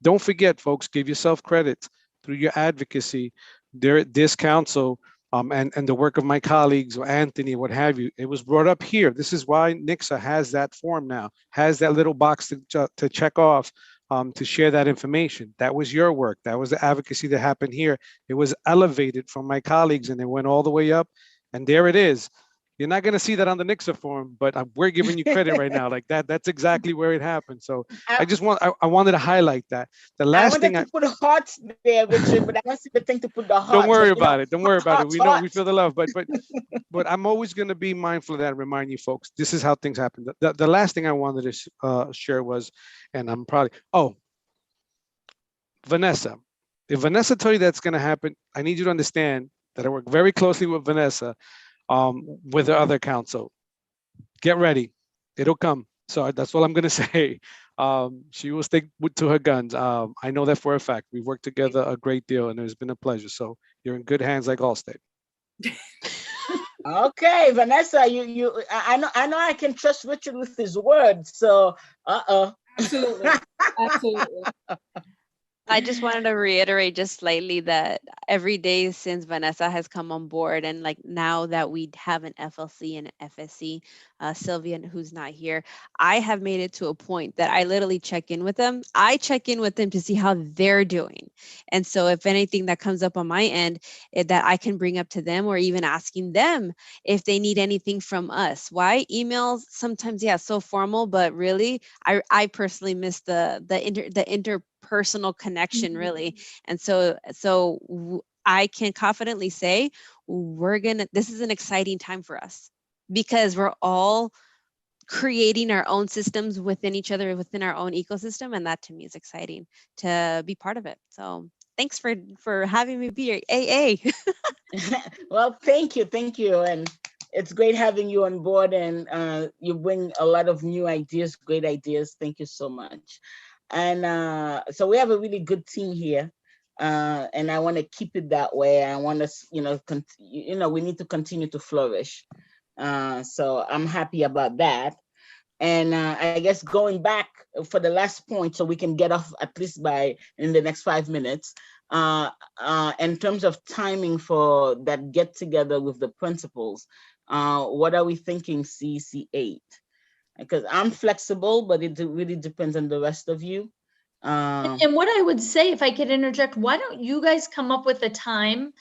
don't forget, folks, give yourself credit. through your advocacy, this council and the work of my colleagues, or Anthony, what have you, it was brought up here. This is why NICSA has that form now, has that little box to check off to share that information. That was your work. That was the advocacy that happened here. It was elevated from my colleagues and it went all the way up. And there it is. You're not going to see that on the NICSA form, but we're giving you credit right now. Like that's exactly where it happened. So I wanted to highlight that. The last thing to put hearts there, Richard, but I don't see the thing to put the hearts. Don't worry but, about it. Don't worry about it. We know, we hearts. feel the love, but I'm always going to be mindful of that and remind you folks, this is how things happen. The last thing I wanted to share was, and I'm probably, Vanessa. If Vanessa told you that's going to happen, I need you to understand that I work very closely with Vanessa, with the other council. Get ready. It'll come. So that's all I'm going to say. She will stick to her guns. I know that for a fact. We've worked together a great deal and it's been a pleasure. So you're in good hands like Allstate. Okay, Vanessa, I know I can trust Richard with his words. So, Absolutely. Absolutely. I just wanted to reiterate just slightly that every day since Vanessa has come on board, and like now that we have an FLC and an FSC, Sylvia, who's not here, I have made it to a point that I literally check in with them. I check in with them to see how they're doing. And so if anything that comes up on my end that I can bring up to them, or even asking them if they need anything from us. Why? Emails sometimes, yeah, so formal, but really, I personally miss the interpersonal connection, really. And so I can confidently say this is an exciting time for us, because we're all creating our own systems within each other, within our own ecosystem. And that to me is exciting to be part of it. So thanks for having me be your AA. Well, thank you. And it's great having you on board, and you bring a lot of new ideas, great ideas. Thank you so much. And so we have a really good team here. And I want to keep it that way. I want us, we need to continue to flourish. So I'm happy about that. And I guess going back for the last point, so we can get off at least in the next 5 minutes, in terms of timing for that get together with the principals, what are we thinking CC8? Because I'm flexible, but it really depends on the rest of you. And what I would say, if I could interject, why don't you guys come up with a time,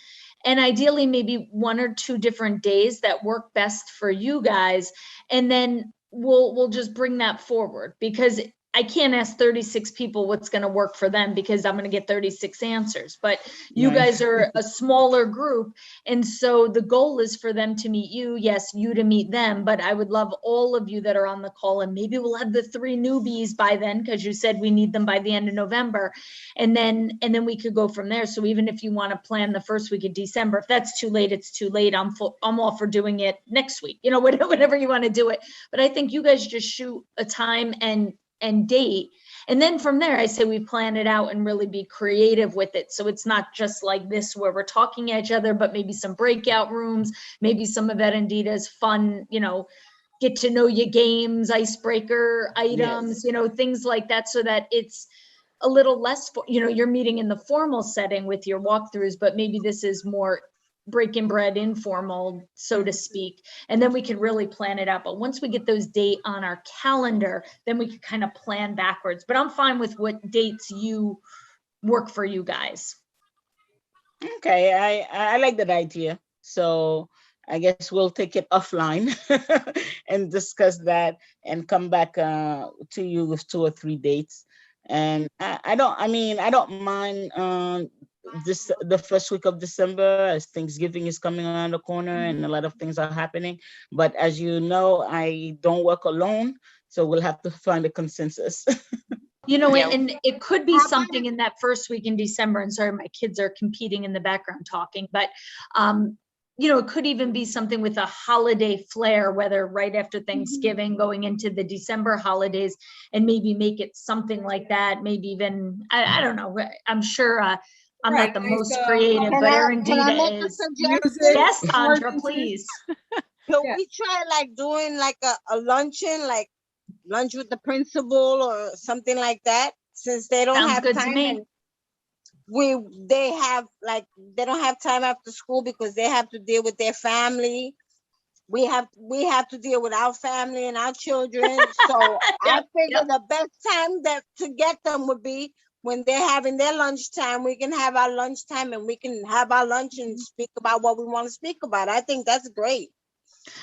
and ideally maybe 1 or 2 different days that work best for you guys, and then we'll just bring that forward, because I can't ask 36 people what's going to work for them, because I'm going to get 36 answers. But you guys are a smaller group. And so the goal is for them to meet you. Yes, you to meet them. But I would love all of you that are on the call. And maybe we'll have the 3 newbies by then, because you said we need them by the end of November. And then we could go from there. So even if you want to plan the first week of December, if that's too late, it's too late. I'm all for doing it next week, whatever you want to do it. But I think you guys just shoot a time and date. And then from there, I say we plan it out and really be creative with it. So it's not just like this where we're talking at each other, but maybe some breakout rooms, maybe some of Edinda's fun, get to know you games, icebreaker items, things like that, so that it's a little less, you're meeting in the formal setting with your walkthroughs, but maybe this is more breaking bread, informal, so to speak. And then we can really plan it out. But once we get those dates on our calendar, then we can kind of plan backwards. But I'm fine with what dates you work for you guys. Okay, I like that idea. So I guess we'll take it offline and discuss that and come back to you with 2 or 3 dates. And I don't mind the first week of December, as Thanksgiving is coming around the corner and a lot of things are happening. But as you know, I don't work alone, so we'll have to find a consensus. And it could be something in that first week in December. And sorry, my kids are competing in the background talking, but it could even be something with a holiday flair, whether right after Thanksgiving going into the December holidays, and maybe make it something like that. Maybe even, I don't know, I'm sure I'm not the most creative, but Erendita is. Yes, Sandra, please. Can we try doing a luncheon, like lunch with the principal or something like that, since they don't Sounds have good to time? me. they have, like, they don't have time after school because they have to deal with their family. We have to deal with our family and our children. So I figure the best time to get them would be when they're having their lunchtime. We can have our lunchtime and we can have our lunch and speak about what we want to speak about. I think that's great.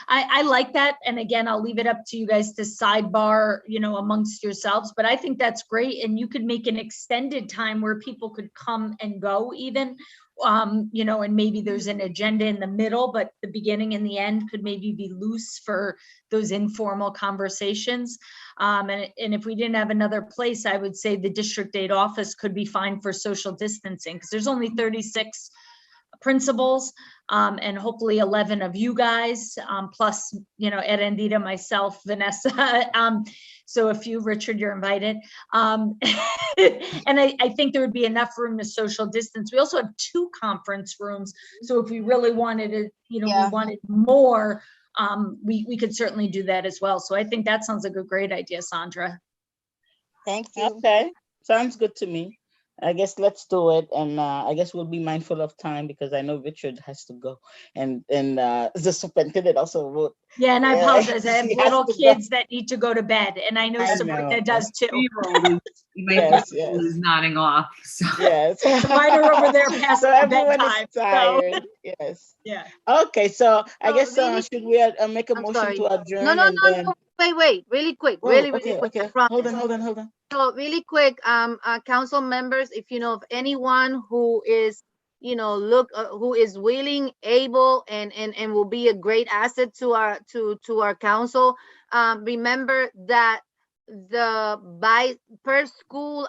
I like that. And again, I'll leave it up to you guys to sidebar, amongst yourselves, but I think that's great. And you could make an extended time where people could come and go even, and maybe there's an agenda in the middle, but the beginning and the end could maybe be loose for those informal conversations. And if we didn't have another place, I would say the District 8 office could be fine for social distancing because there's only 36 principals, and hopefully 11 of you guys, plus, Erendita, myself, Vanessa. So if you, Richard, you're invited. And I think there would be enough room to social distance. We also have 2 conference rooms. So if we really wanted it, we wanted more, we could certainly do that as well. So I think that sounds like a great idea, Sandra. Thank you. Okay, sounds good to me. I guess let's do it, and I guess we'll be mindful of time because I know Richard has to go, and the superintendent also wrote. Yeah, and I apologize. I have little kids that need to go to bed, and I know Sabrina does too. Yes, is nodding off. So. Yes. Mine are over there past everyone bedtime. is tired. Yes. Yeah. Okay, so I guess really- should we make a I'm motion sorry. to adjourn? No, and then- wait, really quick, Oh, really okay, quick. I okay. promise. Hold on. So really quick, council members, if you know of anyone who is, who is willing, able, and will be a great asset to our council, remember that the per school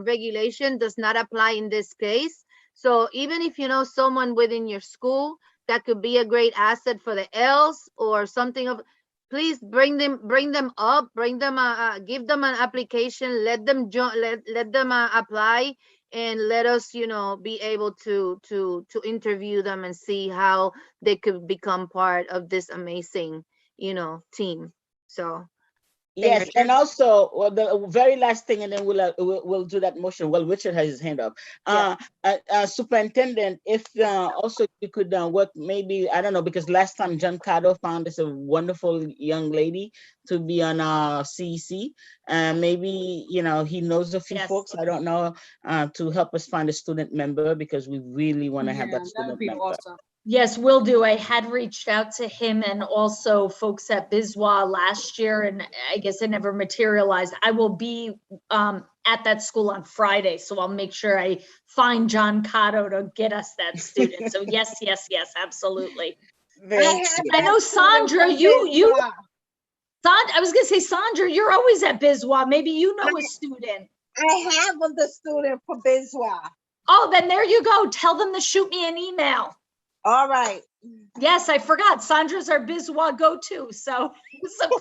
regulation does not apply in this case. So even if you know someone within your school that could be a great asset for the ELS or something of, please bring them up, give them an application, let them let them apply, and let us, be able to interview them and see how they could become part of this amazing, team. So. Yes, and also the very last thing, and then we'll do that motion. Well, Richard has his hand up. Superintendent, if also you could work, maybe, I don't know, because last time John Cado found us a wonderful young lady to be on our CEC, and maybe he knows a few folks. I don't know, to help us find a student member because we really want to have that student member. Awesome. Yes, will do. I had reached out to him and also folks at BizWa last year, and I guess it never materialized. I will be at that school on Friday, so I'll make sure I find John Cotto to get us that student. So yes, absolutely. I know Sandra, I was gonna say, Sandra, you're always at BizWa. Maybe you know a student. I have the student for BizWa. Oh, then there you go. Tell them to shoot me an email. All right. Yes, I forgot. Sandra's our BizWa go-to. So.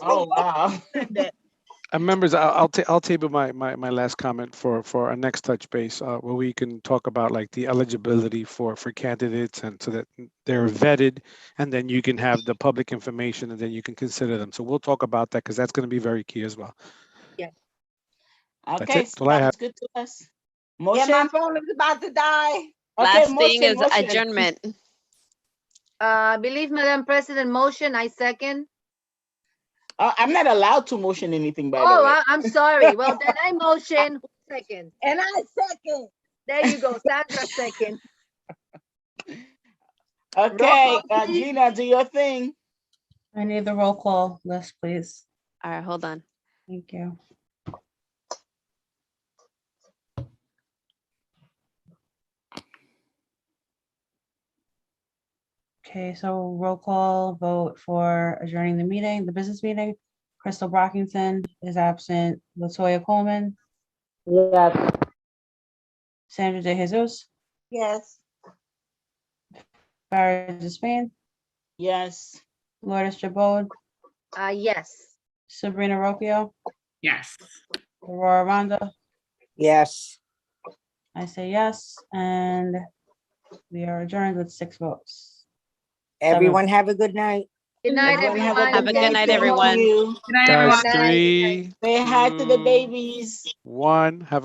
Oh wow. And members, I'll table my last comment for our next touch base, where we can talk about like the eligibility for candidates, and so that they're vetted, and then you can have the public information, and then you can consider them. So we'll talk about that because that's going to be very key as well. Yeah. Okay, That's all I have. sounds good to us. Motion. Yeah, my phone is about to die. Last thing is adjournment. I believe, Madam President, motion, I second. I'm not allowed to motion anything, by the way. Oh, I'm sorry. Well, then I motion, second. And I second. There you go, Sandra second. Okay, Gina, do your thing. I need the roll call list, please. All right, hold on. Thank you. Okay, so roll call vote for adjourning the business meeting. Crystal Brockington is absent. Latoya Coleman. Yes. Sandra De Jesus. Yes. Farah Despain. Yes. Lourdes Chabot. Yes. Sabrina Rocchio. Yes. Aurora Ronda. Yes. I say yes, and we are adjourned with 6 votes. Everyone have a good night. Good night, everyone. Have a good night, everyone. Good night, Guys, everyone. 3, Say hi to the babies. 1. Have a